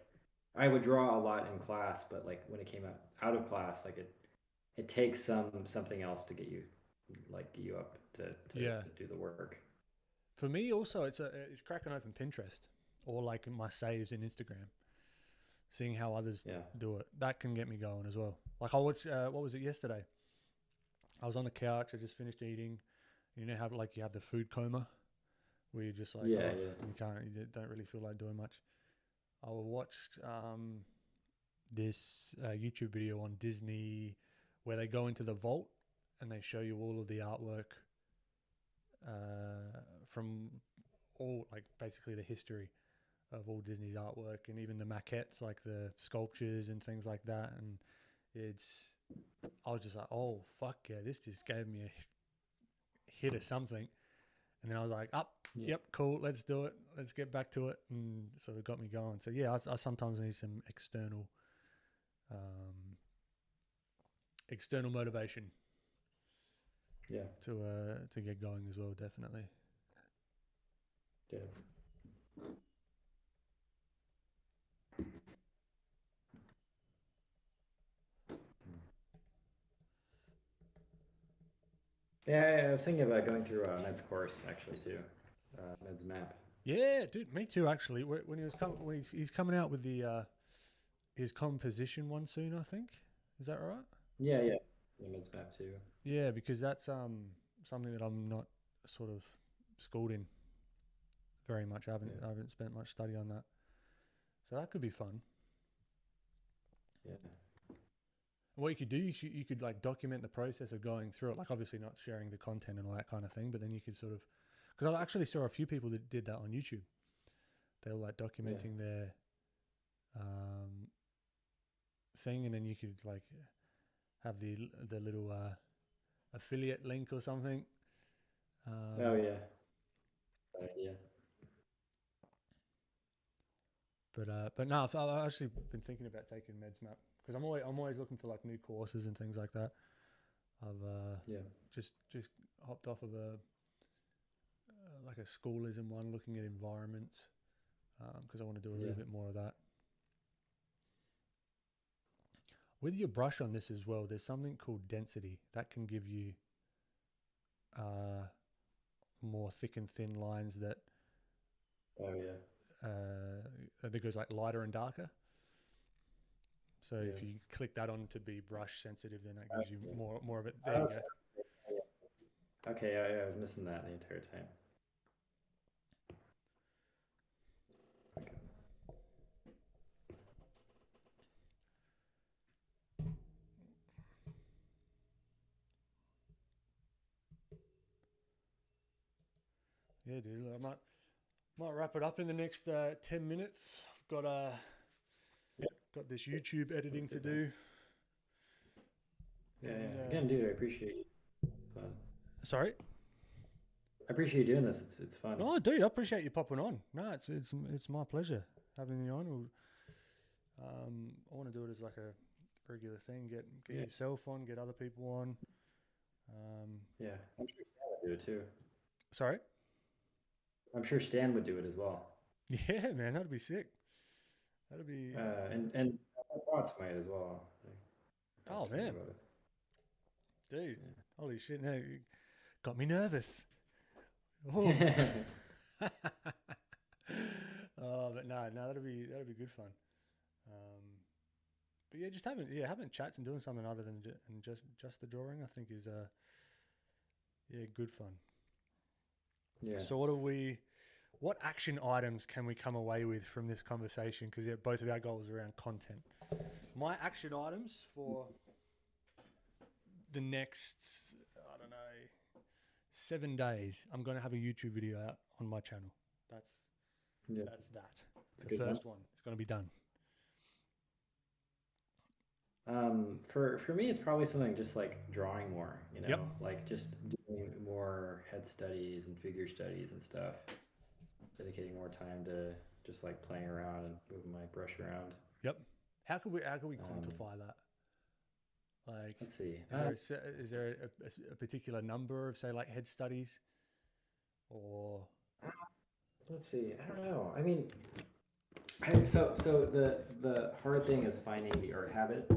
I would draw a lot in class, but like when it came out of class, like it takes something else to get you up to do the work. For me also, it's cracking open Pinterest or like my saves in Instagram, seeing how others do it. That can get me going as well. Like I watched, what was it yesterday? I was on the couch. I just finished eating. You know how you have the food coma, where you're just like, you don't really feel like doing much. I watched this YouTube video on Disney where they go into the vault and they show you all of the artwork from all, like, basically the history of all Disney's artwork, and even the maquettes, like the sculptures and things like that. And I was just like, oh fuck yeah, this just gave me a hit of something. And then I was like, yep, cool, let's do it, let's get back to it, and sort of got me going. So yeah, I sometimes need some external motivation to get going as well, definitely. Yeah, I was thinking about going through Ned's course actually too, Ned's map. Yeah, dude, me too. Actually, when he's coming out with the his composition one soon, I think. Is that right? Yeah, Ned's map too. Yeah, because that's something that I'm not sort of schooled in very much. I haven't spent much study on that, so that could be fun. Yeah. What you could do, you could like document the process of going through it. Like, obviously not sharing the content and all that kind of thing, but then you could sort of, because I actually saw a few people that did that on YouTube. They were like documenting their thing, and then you could like have the little affiliate link or something. Oh yeah. Yeah. But no, I've actually been thinking about taking Meds Map because I'm always looking for like new courses and things like that. I've just hopped off of a like a schoolism one, looking at environments, because I want to do a little bit more of that. With your brush on this as well, there's something called density that can give you more thick and thin lines that that goes like lighter and darker. So if you click that on to be brush sensitive, then that gives you more of it. There you go. Okay, I was missing that the entire time. Okay. Yeah, dude. I might wrap it up in the next 10 minutes. I've got got this YouTube editing to do. Again, dude, I appreciate you. Sorry? I appreciate you doing this. It's fun. Oh, dude, I appreciate you popping on. No, it's my pleasure having you on. I want to do it as like a regular thing. Get yourself on, get other people on. I'm sure Stan would do it too. Sorry? I'm sure Stan would do it as well. Yeah, man, that'd be sick. That'd be. And thoughts might as well. Oh man, dude, holy shit! No, you got me nervous. Oh, but no, that'd be good fun. But yeah, just having chats and doing something other than just the drawing, I think is good fun. Yeah. So what action items can we come away with from this conversation? Because both of our goals are around content. My action items for the next, 7 days, I'm going to have a YouTube video out on my channel. That's that. The first one. It's going to be done. For me, it's probably something just like drawing more, like just doing more head studies and figure studies and stuff. Dedicating more time to just like playing around and moving my brush around. Yep. How could we quantify that? Like, let's see. Is there a particular number of, say, like head studies, or? Let's see. I don't know. I mean, so the hard thing is finding the art habit.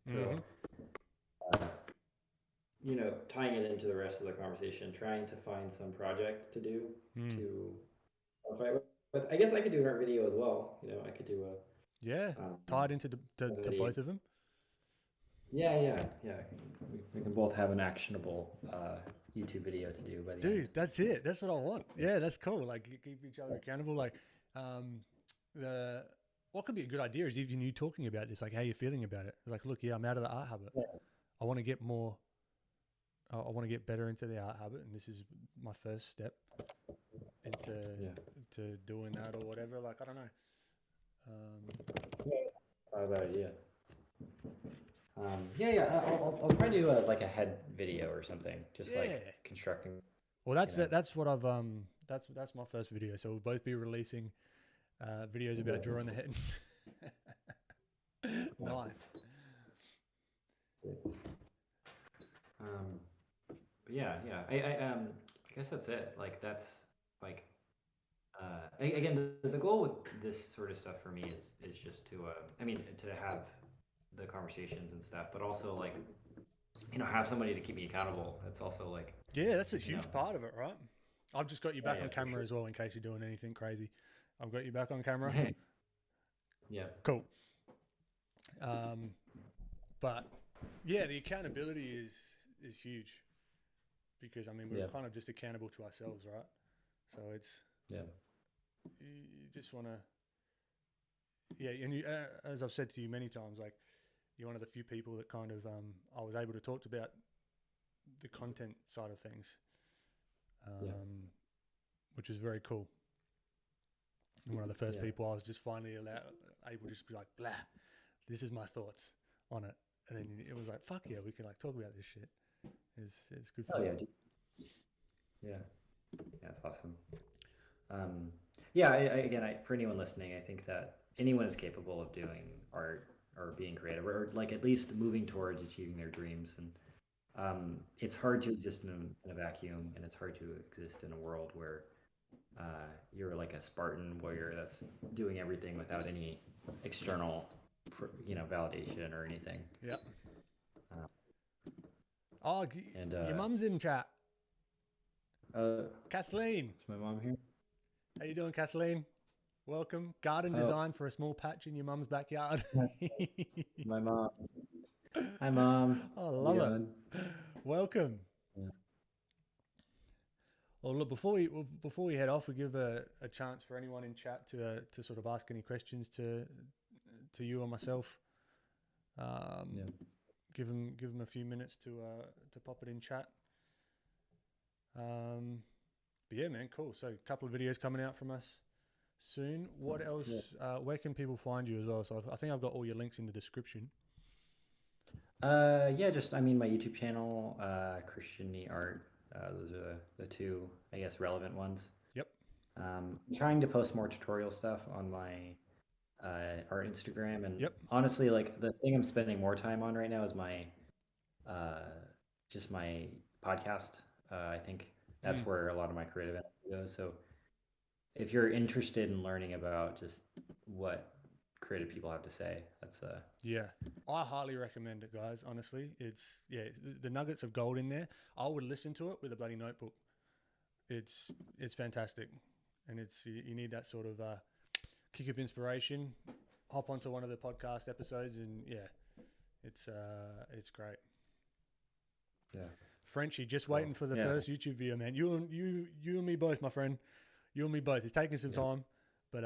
So, tying it into the rest of the conversation, trying to find some project to do to. But I guess I could do an art video as well. I could do tied into to both of them. Yeah. We can both have an actionable YouTube video to do. By the Dude, end. That's it. That's what I want. Yeah, that's cool. Like, keep each other accountable. Like, what could be a good idea is even you talking about this, like how you're feeling about it. It's like, look, I'm out of the art habit. Yeah. I want to get more. I want to get better into the art habit, and this is my first step into doing that or whatever. Like, I don't know. I'll try to do a head video or something, just like constructing. Well, that's what I've that's my first video. So we'll both be releasing videos about drawing the head. Nice. I guess that's it. Like that's like again the goal with this sort of stuff for me is just to to have the conversations and stuff, but also like have somebody to keep me accountable. That's also like that's a huge part of it, right? I've just got you back on camera as well in case you're doing anything crazy. I've got you back on camera. Yeah. Cool. But the accountability is huge because we're kind of just accountable to ourselves, right? So it's you just want to and you as I've said to you many times, like you're one of the few people that kind of I was able to talk about the content side of things, which is very cool. And one of the first people I was just finally able to just be like, blah, this is my thoughts on it. And then it was like, fuck yeah, we can like talk about this shit. It's good fun. Yeah, it's awesome. Again, for anyone listening, I think that anyone is capable of doing art or being creative, or like at least moving towards achieving their dreams. And it's hard to exist in a vacuum, and it's hard to exist in a world where you're like a Spartan warrior that's doing everything without any external, validation or anything. Yeah. And your mum's in chat. Kathleen. Is my mom here? How you doing, Kathleen? Welcome. Garden design for a small patch in your mum's backyard. My mom. Hi, Mom. I love it. Welcome. Yeah. Well, look, before we head off, we give a chance for anyone in chat to sort of ask any questions to you or myself. Give them a few minutes to pop it in chat. But yeah, man, cool. So a couple of videos coming out from us soon. What else? Where can people find you as well? So I think I've got all your links in the description. My YouTube channel, Christian the Art. Those are the two, I guess, relevant ones. Yep. I'm trying to post more tutorial stuff on my art Instagram, and honestly, like the thing I'm spending more time on right now is my just my podcast. I think that's where a lot of my creative energy goes. So if you're interested in learning about just what creative people have to say, that's I highly recommend it, guys. Honestly, it's the nuggets of gold in there. I would listen to it with a bloody notebook. It's fantastic, and you need that sort of kick of inspiration. Hop onto one of the podcast episodes, and it's great. Yeah, Frenchie, just waiting for the first YouTube video, man. You and me both, my friend. You and me both. It's taking some time, but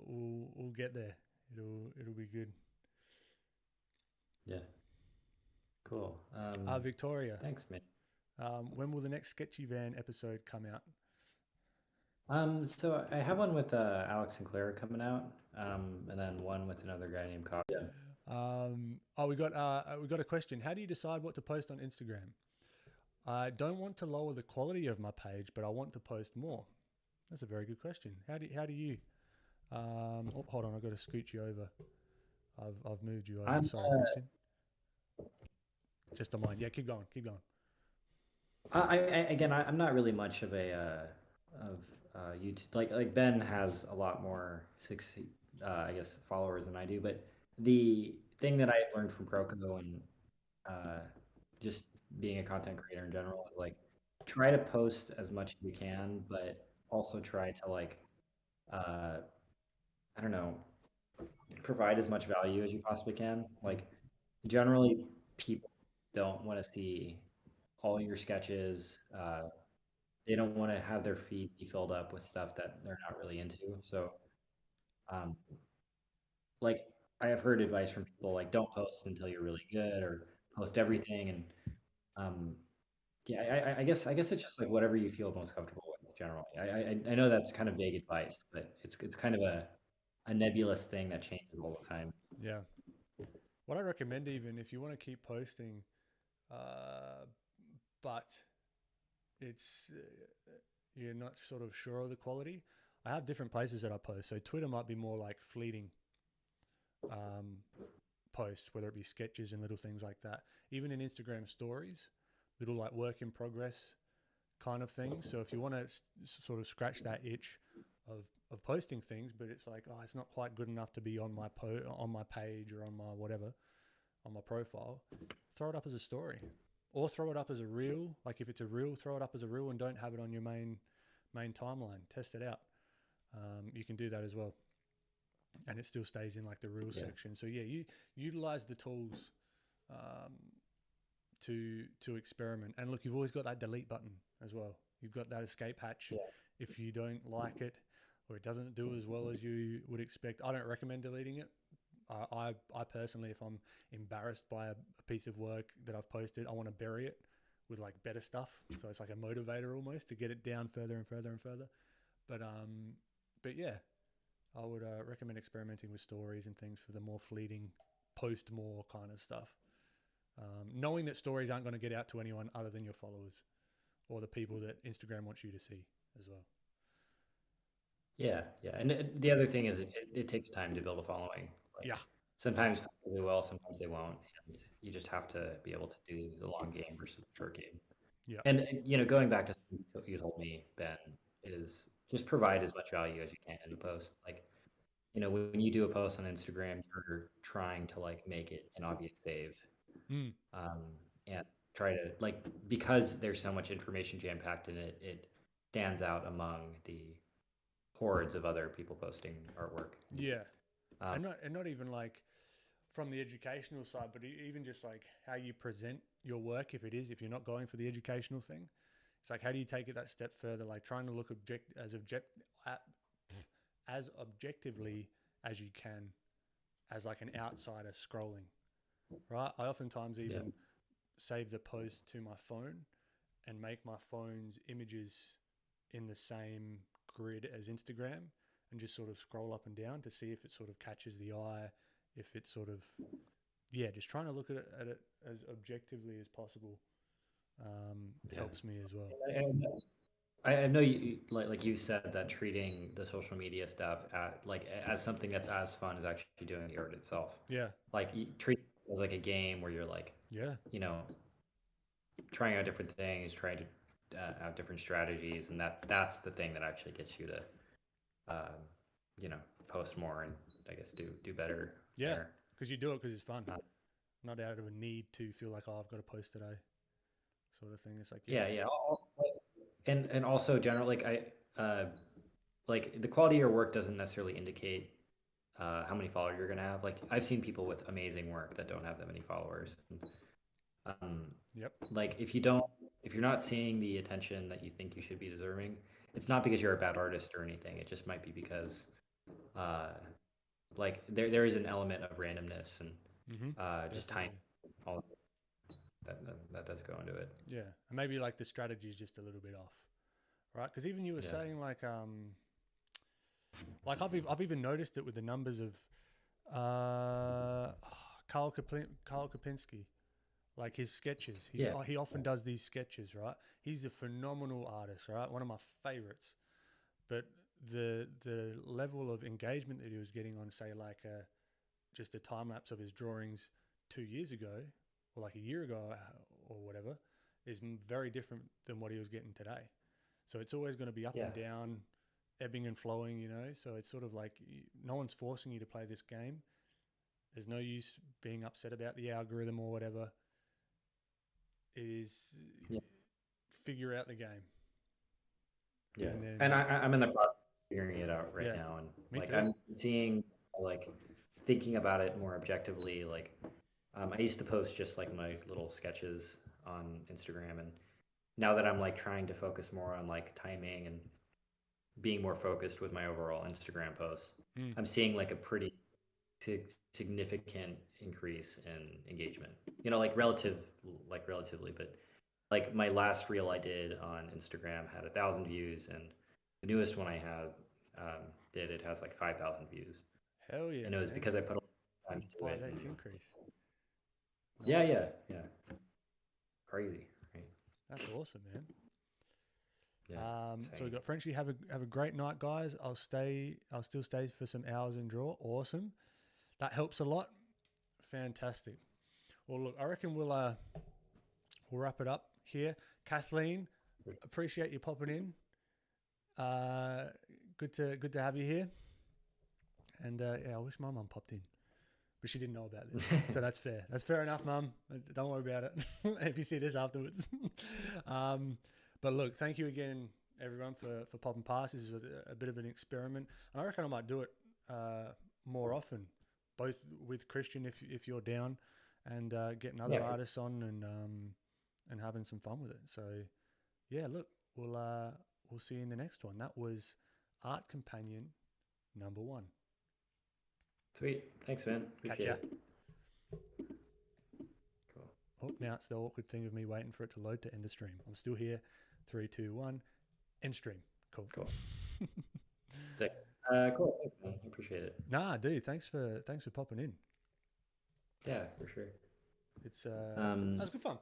we'll get there. It'll be good. Yeah. Cool. Victoria. Thanks, man. When will the next Sketchy Van episode come out? So I have one with Alex and Claire coming out, and then one with another guy named Cobb. We got a question. How do you decide what to post on Instagram? I don't want to lower the quality of my page, but I want to post more. That's a very good question. How do you? Hold on, I've got to scoot you over. I've moved you over. Sorry, Christian. Just on mine. Yeah, keep going. I'm not really much of a YouTube. Like Ben has a lot more followers than I do. But the thing that I learned from Proco and just being a content creator in general is like try to post as much as you can, but also try to provide as much value as you possibly can. Like generally people don't want to see all your sketches. They don't want to have their feed be filled up with stuff that they're not really into. So I have heard advice from people like don't post until you're really good, or post everything. And I guess it's just like whatever you feel most comfortable with generally. I know that's kind of vague advice, but it's kind of a nebulous thing that changes all the time. Yeah. What I recommend, even if you want to keep posting, but it's you're not sort of sure of the quality, I have different places that I post. So Twitter might be more like fleeting posts, whether it be sketches and little things like that. Even in Instagram stories, little like work in progress kind of things. So if you want to sort of scratch that itch of posting things, but it's like, it's not quite good enough to be on my on my page or on my whatever, on my profile, throw it up as a story, or throw it up as a reel. Like if it's a reel, throw it up as a reel and don't have it on your main timeline. Test it out. You can do that as well, and it still stays in like the reel section. So you utilize the tools to experiment. And look, you've always got that delete button as well. You've got that escape hatch. If you don't like it or it doesn't do as well as you would expect, I don't recommend deleting it. I personally, if I'm embarrassed by a piece of work that I've posted, I want to bury it with like better stuff. So it's like a motivator almost to get it down further and further and further. But yeah, I would recommend experimenting with stories and things for the more fleeting, post more kind of stuff. Knowing that stories aren't going to get out to anyone other than your followers or the people that Instagram wants you to see as well. Yeah, yeah. And the other thing is it takes time to build a following. Like, Yeah. sometimes people do well, sometimes they won't, and you just have to be able to do the long game versus the short game. Yeah. And going back to what you told me, Ben, is just provide as much value as you can in a post. Like, when you do a post on Instagram, you're trying to like make it an obvious save, Mm. and try to like, because there's so much information jam packed in it, it stands out among the hordes of other people posting artwork. Yeah. Um, And not even like from the educational side, but even just like how you present your work. If you're not going for the educational thing, it's like, how do you take it that step further? Like trying to look as objectively as you can, as like an outsider scrolling, right? I oftentimes even save the post to my phone and make my phone's images in the same grid as Instagram, and just sort of scroll up and down to see if it sort of catches the eye, if it sort of, just trying to look at it as objectively as possible helps me as well. I know you like you said that treating the social media stuff as something that's as fun as actually doing the art itself. Yeah. Like you treat it as like a game where you're like, Yeah. Trying out different things, trying to have different strategies, and that's the thing that actually gets you to, post more and I guess do better. Yeah. Because you do it because it's fun, not out of a need to feel like, oh, I've got to post today, sort of thing. It's like, Yeah. And also generally, like the quality of your work doesn't necessarily indicate how many followers you're gonna have. Like I've seen people with amazing work that don't have that many followers. Yep. Like if you're not seeing the attention that you think you should be deserving, it's not because you're a bad artist or anything. It just might be because, like there is an element of randomness and just time. All that does go into it. Yeah, and maybe like the strategy is just a little bit off, right? Because even you were saying like I've even noticed it with the numbers of Karl Kapinski, like his sketches. He often does these sketches, right? He's a phenomenal artist, right? One of my favorites. But the level of engagement that he was getting on, say, like just a time lapse of his drawings 2 years ago, or like a year ago, or whatever, is very different than what he was getting today. So it's always going to be up and down, ebbing and flowing, So it's sort of like no one's forcing you to play this game. There's no use being upset about the algorithm or whatever. It is figure out the game. Yeah, and I'm in the process of figuring it out right now, and Me too. I'm seeing thinking about it more objectively. Like I used to post just like my little sketches on Instagram, and now that I'm like trying to focus more on like timing and being more focused with my overall Instagram posts, I'm seeing like a pretty significant increase in engagement. Relatively, but like my last reel I did on Instagram had 1,000 views, and the newest one I had it has like 5,000 views. Hell yeah! And it was because I put a lot of time to it. 5x increase. Nice. Yeah. Crazy, right? That's awesome, man. Yeah. So we got Frenchie. Have a great night, guys. I'll still stay for some hours and draw. Awesome. That helps a lot. Fantastic. Well, look, I reckon we'll wrap it up here. Kathleen, appreciate you popping in. Good to have you here. And I wish my mum popped in, but she didn't know about this, so that's fair. That's fair enough, Mum. Don't worry about it. If you see this afterwards. But look, thank you again, everyone, for popping past. This is a bit of an experiment, and I reckon I might do it more often, both with Kristian if you're down, and getting other artists on and having some fun with it. So yeah, look, we'll see you in the next one. That was Art Companion number 1. Sweet. Thanks, man. Appreciate it. Cool. Oh, now it's the awkward thing of me waiting for it to load to end the stream. I'm still here. 3, 2, 1. End stream. Cool. Sick. Cool. Thanks, man. I appreciate it. Nah, dude. Thanks for popping in. Yeah, for sure. It's that was good fun.